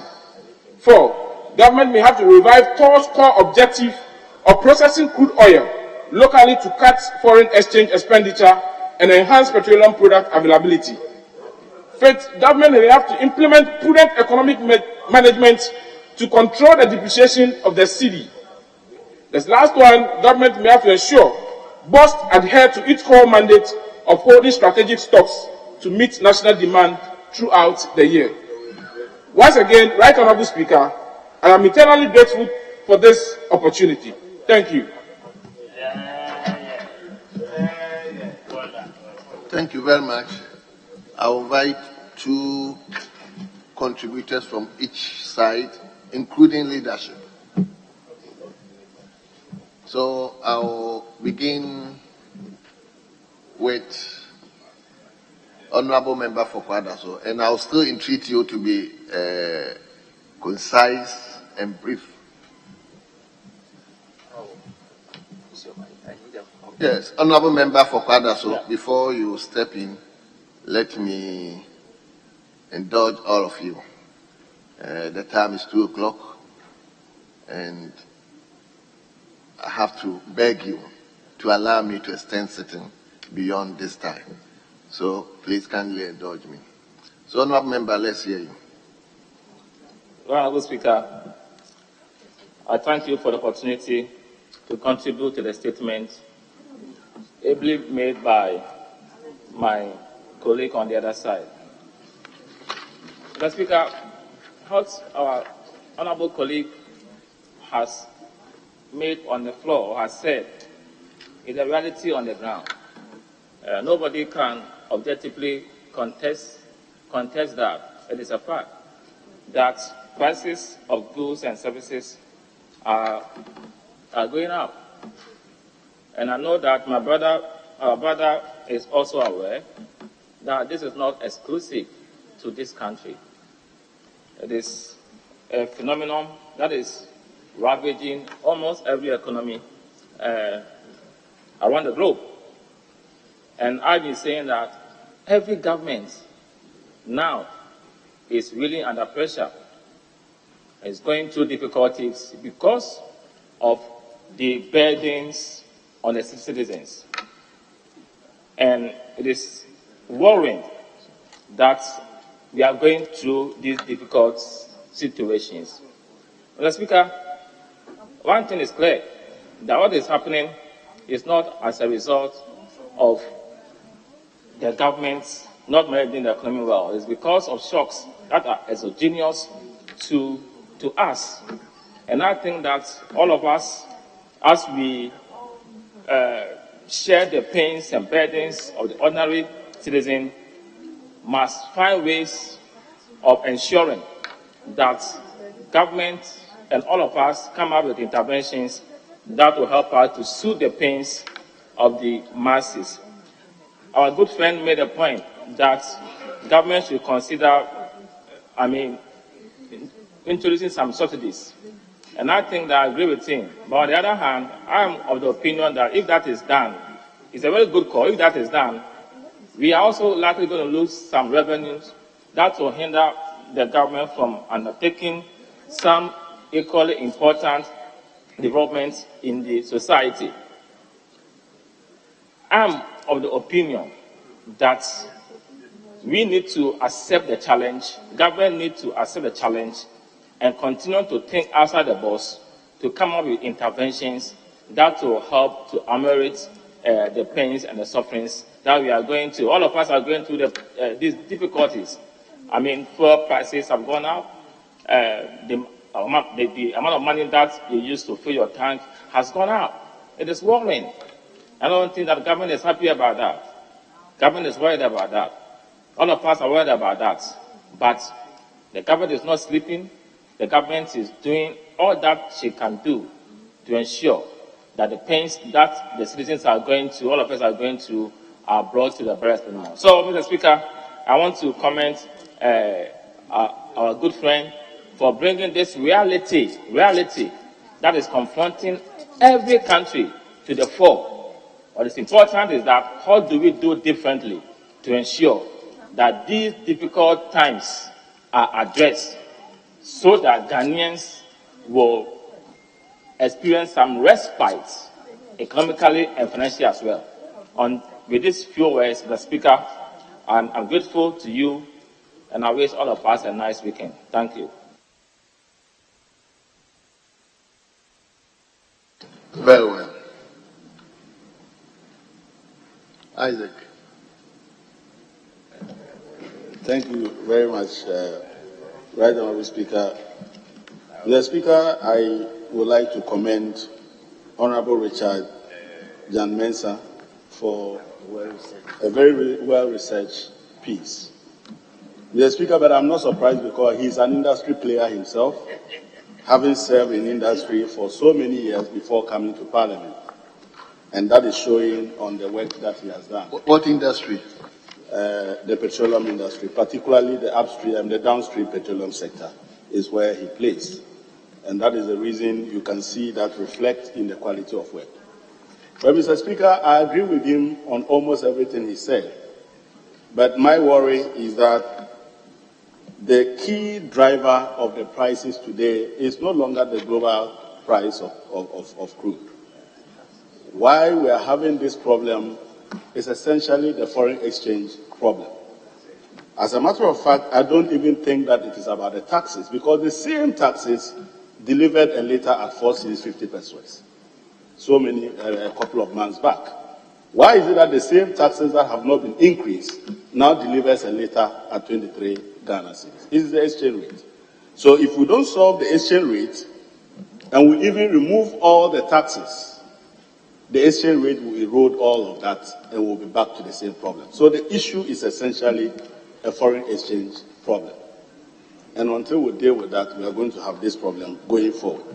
Four, government may have to revive TOR's core objective of processing crude oil locally to cut foreign exchange expenditure and enhance petroleum product availability. Fifth, government may have to implement prudent economic management to control the depreciation of the cedi. This last one, government may have to ensure must adhere to its core mandate of holding strategic stocks to meet national demand throughout the year. Once again, Right Honourable Speaker, I am eternally grateful for this opportunity. Thank you. Thank you very much. I will invite two contributors from each side, including leadership. So I'll begin with Honorable Member for Kwadaso, and I'll still entreat you to be concise and brief. Yes, Honorable Member for Kwadaso, before you step in, let me indulge all of you. The time is 2 o'clock, and I have to beg you to allow me to extend sitting beyond this time. So please kindly indulge me. So, Honorable Member, let's hear you. Honorable Speaker, I thank you for the opportunity to contribute to the statement ably made by my colleague on the other side. Mr. Speaker, what our honorable colleague has made on the floor or has said is the reality on the ground. Nobody can objectively contest that. It is a fact that prices of goods and services are going up. And I know that our brother is also aware that this is not exclusive to this country. It is a phenomenon that is ravaging almost every economy around the globe. And I've been saying that every government now is really under pressure. It's going through difficulties because of the burdens on the citizens. And it is worrying that we are going through these difficult situations. Mr. Speaker, one thing is clear, that what is happening is not as a result of the government not managing the economy well. It's because of shocks that are exogenous to us. And I think that all of us, as we share the pains and burdens of the ordinary citizen, must find ways of ensuring that government and all of us come up with interventions that will help us to soothe the pains of the masses. Our good friend made a point that government should consider, introducing some subsidies And I think that I agree with him. But on the other hand, I am of the opinion that if that is done, it's a very good call. If that is done, we are also likely going to lose some revenues that will hinder the government from undertaking some equally important developments in the society. I'm of the opinion that we need to accept the challenge, government needs to accept the challenge and continue to think outside the box to come up with interventions that will help to ameliorate the pains and the sufferings that we are going to. All of us are going through these difficulties. I mean, fuel prices have gone up. The amount of money that you use to fill your tank has gone up. It is worrying. I don't think that the government is happy about that. Government is worried about that. All of us are worried about that. But the government is not sleeping. The government is doing all that she can do to ensure that the pains that the citizens are going to, all of us are going to, are brought to the barest minimum. So, Mr. Speaker, I want to commend our good friend for bringing this reality that is confronting every country to the fore. What is important is that how do we do differently to ensure that these difficult times are addressed so that Ghanaians will experience some respite economically and financially as well. With these few words, Mr. Speaker, I'm grateful to you and I wish all of us a nice weekend. Thank you. Very well. Isaac. Thank you very much, Right Honourable Speaker. Mr. Speaker, I would like to commend Honourable Richard Jan Mensah for a very well-researched piece. Mr. Speaker, but I'm not surprised because he's an industry player himself, having served in industry for so many years before coming to Parliament. And that is showing on the work that he has done. What industry? The petroleum industry, particularly the upstream and the downstream petroleum sector, is where he plays. And that is the reason you can see that reflect in the quality of work. But, Mr. Speaker, I agree with him on almost everything he said. But my worry is that the key driver of the prices today is no longer the global price of crude. Why we are having this problem is essentially the foreign exchange problem. As a matter of fact, I don't even think that it is about the taxes, because the same taxes delivered a liter at 4.50 pesos, a couple of months back. Why is it that the same taxes that have not been increased now delivers a liter at 23 Ghana cedis? It is the exchange rate. So if we don't solve the exchange rate, and we even remove all the taxes, the exchange rate will erode all of that and we'll be back to the same problem. So the issue is essentially a foreign exchange problem. And until we deal with that, we are going to have this problem going forward.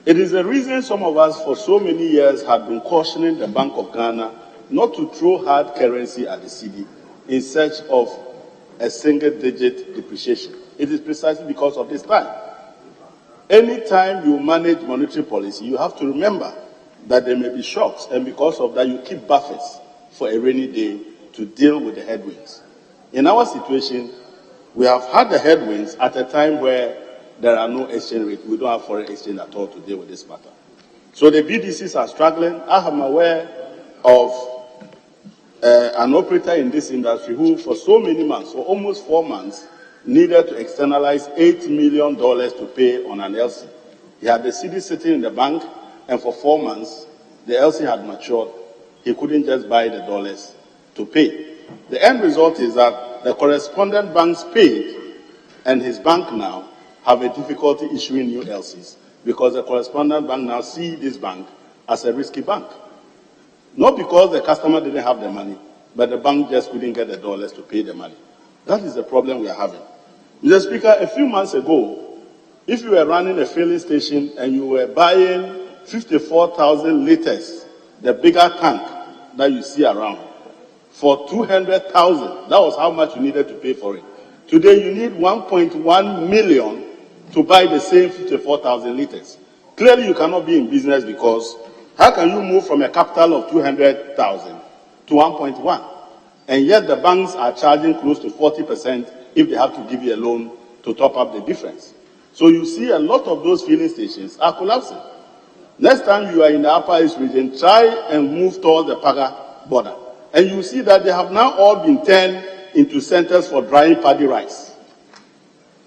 It is the reason some of us for so many years have been cautioning the Bank of Ghana not to throw hard currency at the cedi in search of a single-digit depreciation. It is precisely because of this time. Anytime you manage monetary policy, you have to remember that there may be shocks, and because of that, you keep buffers for a rainy day to deal with the headwinds. In our situation, we have had the headwinds at a time where there are no exchange rates. We don't have foreign exchange at all to deal with this matter. So the BDCs are struggling. I am aware of an operator in this industry who, for so many months, for almost 4 months, needed to externalize $8 million to pay on an LC. He had the cedi sitting in the bank, and for 4 months, the LC had matured. He couldn't just buy the dollars to pay. The end result is that the correspondent banks paid, and his bank now have a difficulty issuing new LCs because the correspondent bank now see this bank as a risky bank. Not because the customer didn't have the money, but the bank just couldn't get the dollars to pay the money. That is the problem we are having. Mr. Speaker, a few months ago, if you were running a filling station and you were buying 54,000 liters, the bigger tank that you see around, for 200,000. That was how much you needed to pay for it. Today you need 1.1 million to buy the same 54,000 liters. Clearly, you cannot be in business because how can you move from a capital of 200,000 to 1.1? And yet the banks are charging close to 40% if they have to give you a loan to top up the difference. So you see a lot of those filling stations are collapsing. Next time you are in the Upper East region, try and move towards the Paga border. And you see that they have now all been turned into centers for drying paddy rice.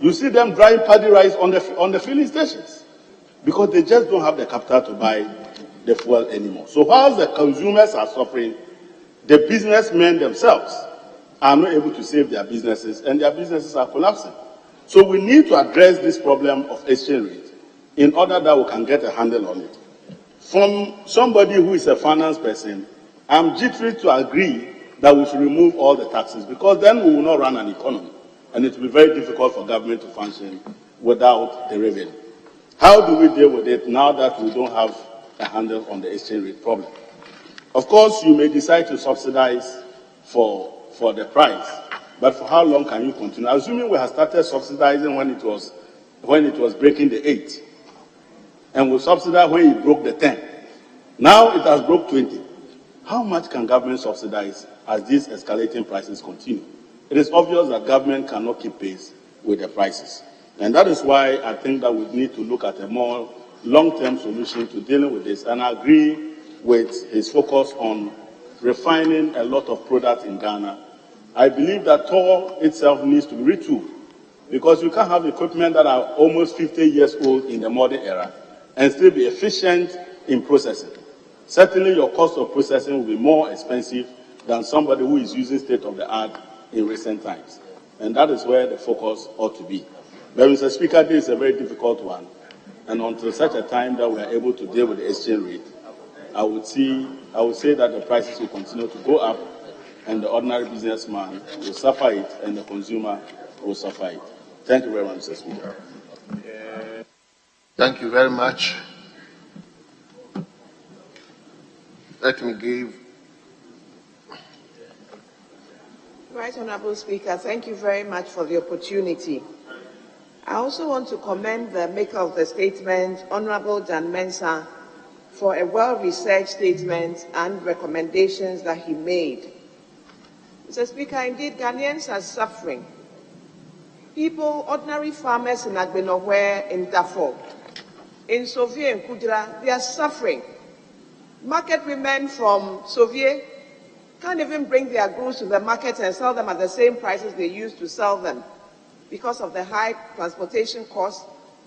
You see them drying paddy rice on the filling stations because they just don't have the capital to buy the fuel anymore. So whilst the consumers are suffering, the businessmen themselves are not able to save their businesses and their businesses are collapsing. So we need to address this problem of exchange rate in order that we can get a handle on it. From somebody who is a finance person, I'm jittery to agree that we should remove all the taxes because then we will not run an economy and it will be very difficult for government to function without the revenue. How do we deal with it now that we don't have a handle on the exchange rate problem? Of course, you may decide to subsidize for the price, but for how long can you continue? Assuming we have started subsidizing when it was breaking the 8, and we subsidized when it broke the 10. Now it has broke 20. How much can government subsidize as these escalating prices continue? It is obvious that government cannot keep pace with the prices. And that is why I think that we need to look at a more long-term solution to dealing with this. And I agree with his focus on refining a lot of products in Ghana. I believe that TOR itself needs to be retooled because you can't have equipment that are almost 50 years old in the modern era and still be efficient in processing. Certainly your cost of processing will be more expensive than somebody who is using state-of-the-art in recent times. And that is where the focus ought to be. But Mr. Speaker, this is a very difficult one. And until such a time that we are able to deal with the exchange rate, I would say that the prices will continue to go up and the ordinary businessman will suffer it and the consumer will suffer it. Thank you very much, Mr. Speaker. Thank you very much. Let me give. Right Honourable Speaker, thank you very much for the opportunity. I also want to commend the maker of the statement, Honourable Dan Mensah, for a well-researched statement and recommendations that he made. Mr. Speaker, indeed, Ghanaians are suffering. People, ordinary farmers in Agbenohwe, in Darfur, in Sovie and Kudra, they are suffering. Market women from Sovie can't even bring their goods to the market and sell them at the same prices they used to sell them because of the high transportation costs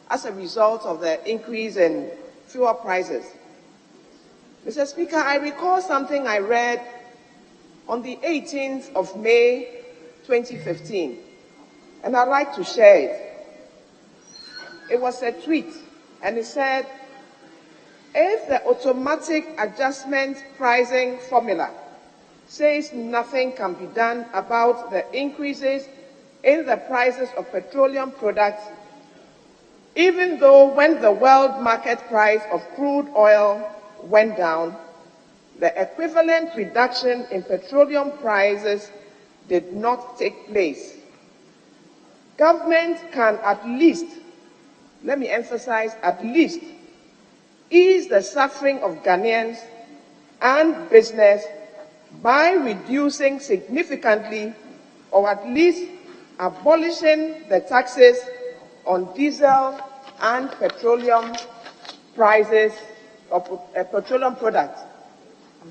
as a result of the increase in fuel prices. Mr. Speaker, I recall something I read on the 18th of May, 2015, and I'd like to share it. It was a tweet, and it said, if the automatic adjustment pricing formula says nothing can be done about the increases in the prices of petroleum products, even though when the world market price of crude oil went down, the equivalent reduction in petroleum prices did not take place. Government can at least, let me emphasize, at least ease the suffering of Ghanaians and business by reducing significantly or at least abolishing the taxes on diesel and petroleum prices of petroleum products.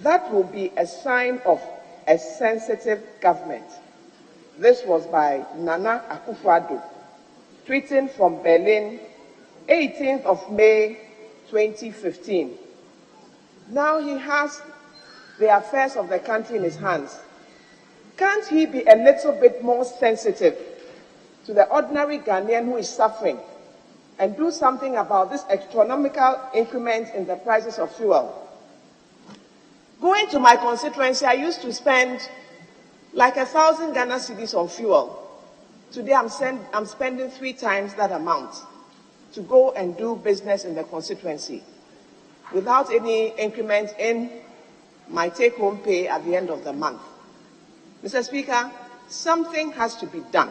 That will be a sign of a sensitive government. This was by Nana Akufo-Addo, tweeting from Berlin, 18th of May, 2015. Now he has the affairs of the country in his hands. Can't he be a little bit more sensitive to the ordinary Ghanaian who is suffering and do something about this astronomical increment in the prices of fuel? Going to my constituency, I used to spend like 1,000 Ghana cedis on fuel. Today I'm spending 3 times that amount to go and do business in the constituency without any increment in my take-home pay at the end of the month. Mr. Speaker, something has to be done.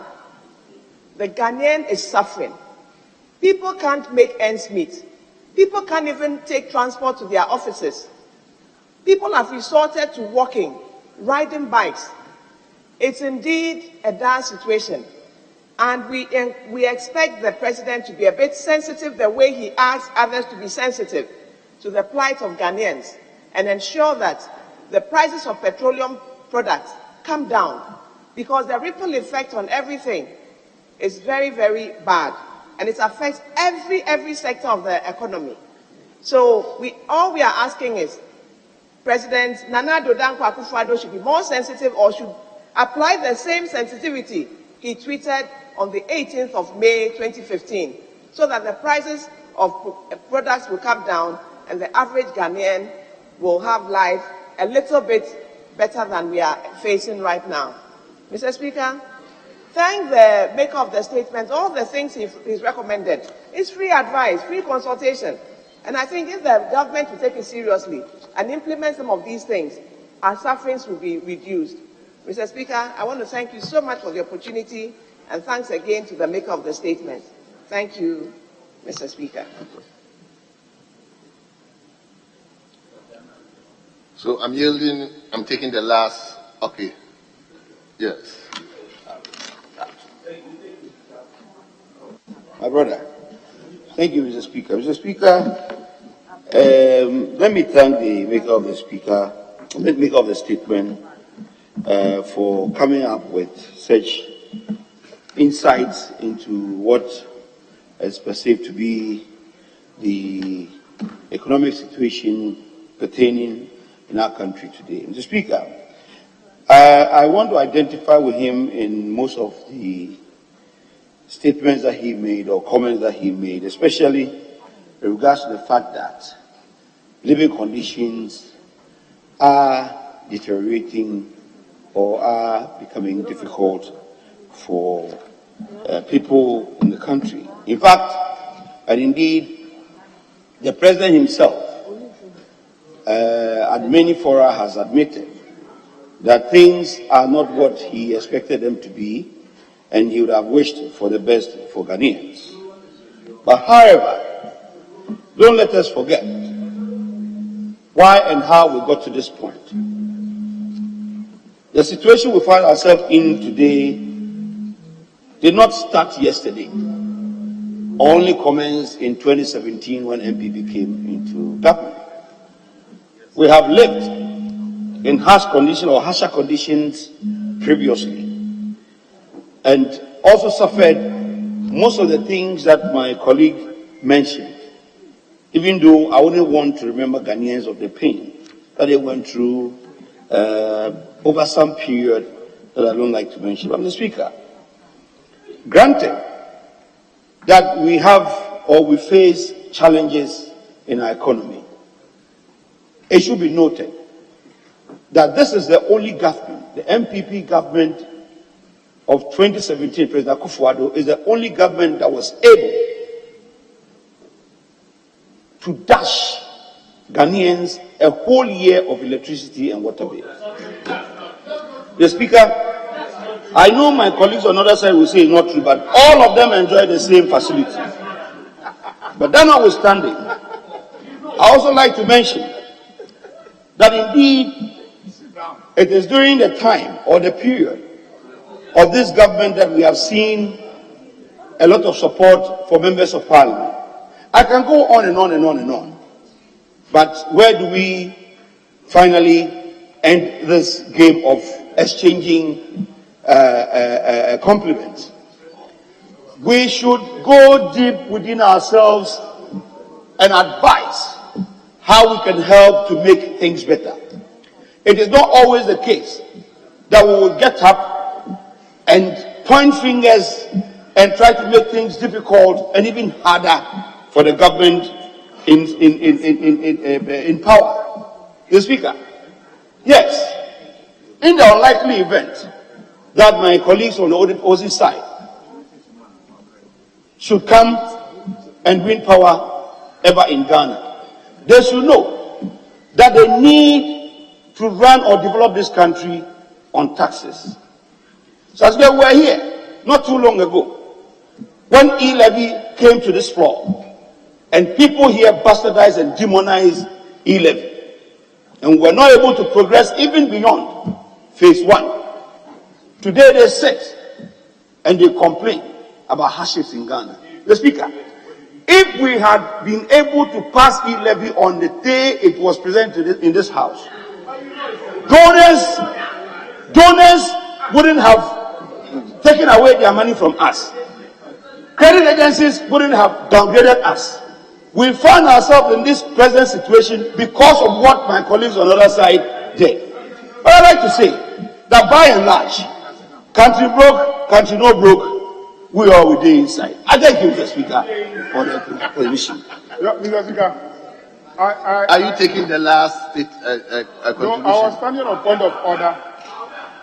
The Ghanaian is suffering. People can't make ends meet. People can't even take transport to their offices. People have resorted to walking, riding bikes. It's indeed a dire situation. And we expect the president to be a bit sensitive the way he asks others to be sensitive to the plight of Ghanaians and ensure that the prices of petroleum products come down, because the ripple effect on everything is very, very bad, and it affects every sector of the economy. So all we are asking is President Nana Addo Dankwa Akufo-Addo should be more sensitive, or should apply the same sensitivity he tweeted on the 18th of May 2015, so that the prices of products will come down and the average Ghanaian will have life a little bit better than we are facing right now. Mr. Speaker, thank the maker of the statement. All the things he's recommended is free advice, free consultation. And I think if the government will take it seriously and implement some of these things, our sufferings will be reduced. Mr. Speaker, I want to thank you so much for the opportunity, and thanks again to the maker of the statement. Thank you, Mr. Speaker. So I'm yielding, I'm taking the last, okay. Yes. My brother, thank you, Mr. Speaker. Mr. Speaker, let me thank the maker of the statement for coming up with such insights into what is perceived to be the economic situation pertaining in our country today. Mr. Speaker, I want to identify with him in most of the statements that he made or comments that he made, especially in regards to the fact that living conditions are deteriorating or are becoming difficult for people in the country. In fact, and indeed, the president himself at many fora has admitted that things are not what he expected them to be, and he would have wished for the best for Ghanaians. But however, don't let us forget why and how we got to this point. The situation we find ourselves in today did not start yesterday, only commenced in 2017 when MPP came into government. We have lived in harsh conditions or harsher conditions previously, and also suffered most of the things that my colleague mentioned, even though I wouldn't want to remember Ghanaians of the pain that they went through over some period that I don't like to mention. But Mr. Speaker, granted that we have or we face challenges in our economy, it should be noted that this is the only government, the MPP government of 2017, President Akufo-Addo, is the only government that was able to dash Ghanaians a whole year of electricity and water bills. The Speaker, I know my colleagues on the other side will say it's not true, but all of them enjoy the same facility. But that notwithstanding, I also like to mention that indeed it is during the time or the period of this government that we have seen a lot of support for members of parliament. I can go on and on and on and on. But where do we finally end this game of exchanging compliments? We should go deep within ourselves and advise how we can help to make things better. It is not always the case that we will get up and point fingers and try to make things difficult and even harder for the government in power. The Speaker, yes, in the unlikely event that my colleagues on the opposite side should come and win power ever in Ghana, they should know that they need to run or develop this country on taxes. So as we were here not too long ago, when e-levy came to this floor, and people here bastardized and demonized e-levy, and we're not able to progress even beyond phase 1. Today they sit and they complain about hardships in Ghana. The Speaker, if we had been able to pass e-levy on the day it was presented in this House, donors wouldn't have taken away their money from us. Credit agencies wouldn't have downgraded us. We found ourselves in this present situation because of what my colleagues on the other side did. But I'd like to say that by and large, country broke, country no broke, we all will be inside. I thank you, Mr. Speaker, for the permission. Yeah, Mr. Speaker. Are you taking the last contribution? No, I was standing on point of order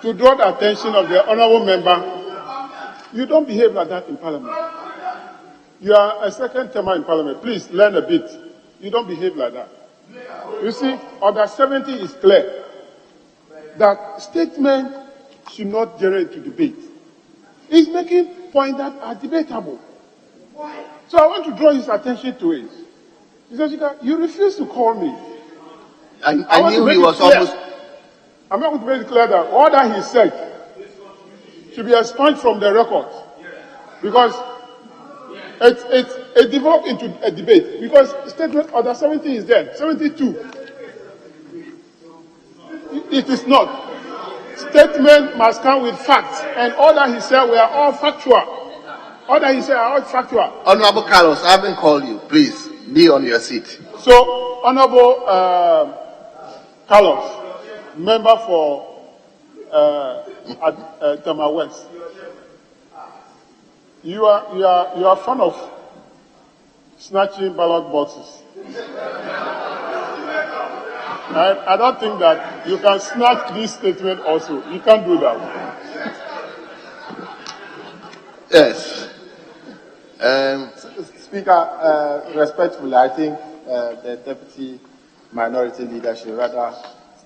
to draw the attention of the honourable member. You don't behave like that in Parliament. You are a second termer in Parliament. Please learn a bit. You don't behave like that. You see, Order 70 is clear that statement should not generate to debate. He's making points that are debatable. So I want to draw his attention to it. Mr. Speaker, you refuse to call me. I knew he was almost... I'm not going to make it clear that all that he said should be expunged from the record, because it developed into a debate. Because statement Order 70 is there, 72. It is not. Statement must come with facts, and all that he said were all factual. All that he said are all factual. Honorable Carlos, I haven't called you. Please be on your seat. So, Honorable Carlos, member for Tema West, you are fond of snatching ballot boxes. I don't think that you can snatch this statement also. You can't do that. Yes. Speaker, respectfully, I think the Deputy Minority Leader should rather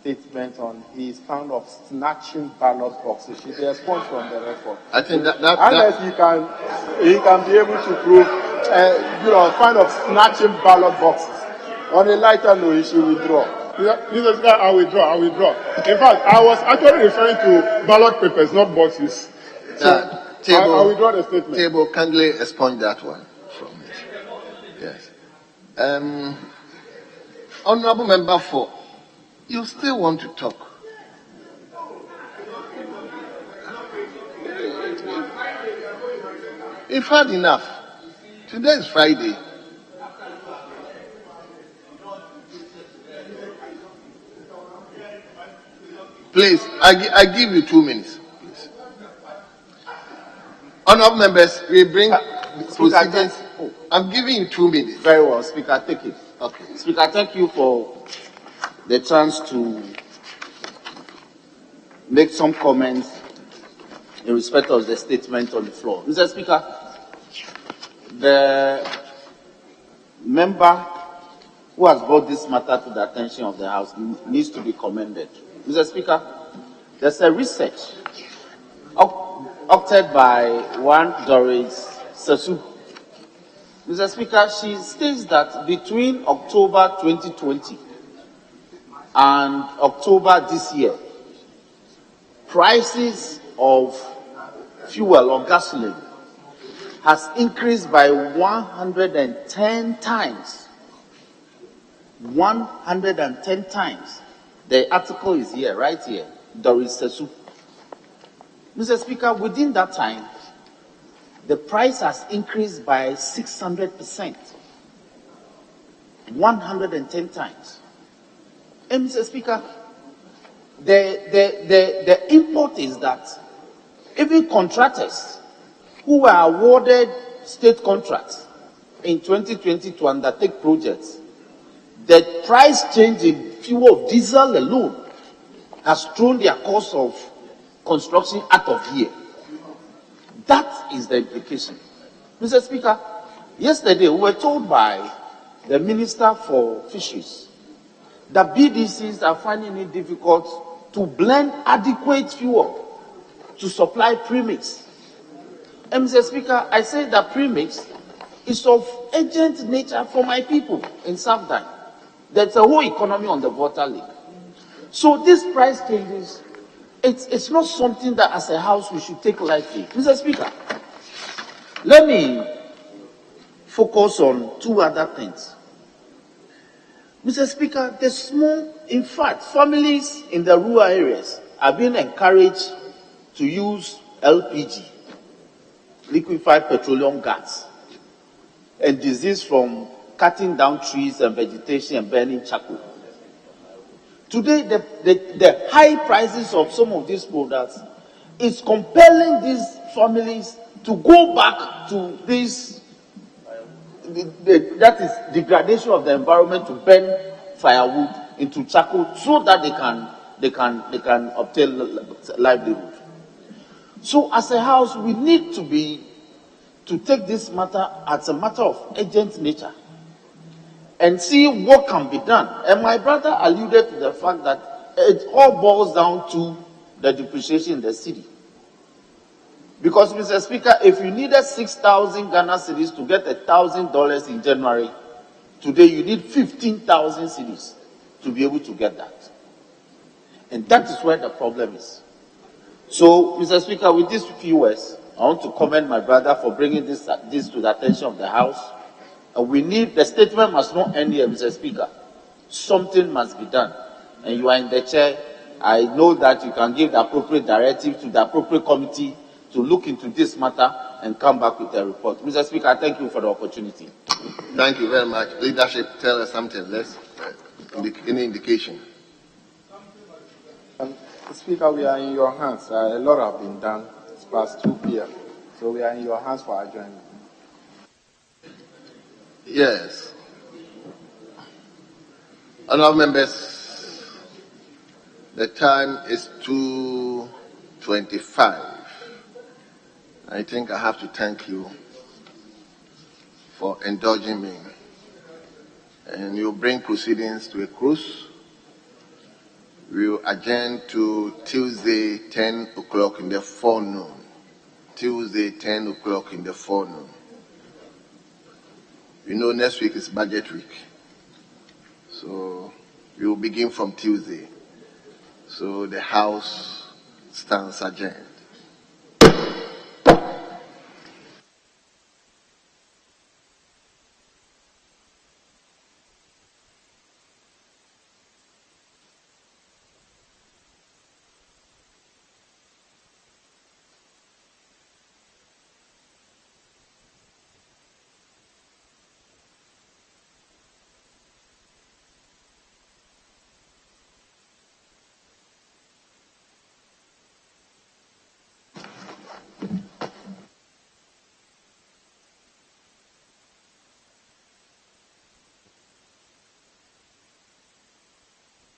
statement on he is fond of snatching ballot boxes should be expunged from the record. I think unless he can be able to prove, fond of snatching ballot boxes. On a lighter note, he should withdraw. Mr. Speaker, I withdraw. In fact, I was actually referring to ballot papers, not boxes. So I withdraw the statement. Table kindly expunge that one from it. Yes. Honorable Member 4, you still want to talk? You've had enough. Today is Friday. Please, I give you 2 minutes. Please. Honorable members, we bring proceedings. I'm giving you 2 minutes. Very well, Speaker, take it. Okay. Speaker, thank you for the chance to make some comments in respect of the statement on the floor. Mr. Speaker, the member who has brought this matter to the attention of the House needs to be commended. Mr. Speaker, there's a research opted by one Doris Sesu. Mr. Speaker, she states that between October 2020 and October this year, prices of fuel or gasoline has increased by 110 times. 110 times. The article is here, right here, Doris Sesu. Mr. Speaker, within that time, the price has increased by 600%. 110 times. And Mr. Speaker, the import is that even contractors who were awarded state contracts in 2020 to undertake projects, the price change in fuel of diesel alone has thrown their cost of construction out of gear. That is the implication. Mr. Speaker, yesterday we were told by the Minister for Fisheries that BDCs are finding it difficult to blend adequate fuel to supply premix. And Mr. Speaker, I say that premix is of urgent nature for my people in South Dai. There's a whole economy on the water lake. So these price changes, it's not something that as a house we should take lightly. Mr. Speaker, let me focus on two other things. Mr. Speaker, the small, in fact, families in the rural areas are being encouraged to use LPG, liquefied petroleum gas, and disease from cutting down trees and vegetation and burning charcoal. Today, the high prices of some of these products is compelling these families to go back to this, that is degradation of the environment, to burn firewood into charcoal so that they can obtain livelihood. So as a house, we need to take this matter as a matter of urgent nature and see what can be done. And my brother alluded to the fact that it all boils down to the depreciation in the city. Because, Mr. Speaker, if you needed 6,000 Ghana cedis to get $1,000 in January, today you need 15,000 cedis to be able to get that. And that is where the problem is. So, Mr. Speaker, with these few words, I want to commend my brother for bringing this to the attention of the House. And we need, the statement must not end here, Mr. Speaker. Something must be done. And you are in the chair. I know that you can give the appropriate directive to the appropriate committee to look into this matter and come back with a report. Mr. Speaker, I thank you for the opportunity. Thank you very much. Leadership, tell us something. Let's any indication. Speaker, we are in your hands. A lot have been done. It's past 2 p.m. So we are in your hands for adjournment. Yes. Honourable members, the time is 2:25. I think I have to thank you for indulging me. And you bring proceedings to a close. We will adjourn to Tuesday, 10 o'clock in the forenoon. Tuesday, 10 o'clock in the forenoon. You know, next week is budget week. So we will begin from Tuesday. So the House stands adjourned.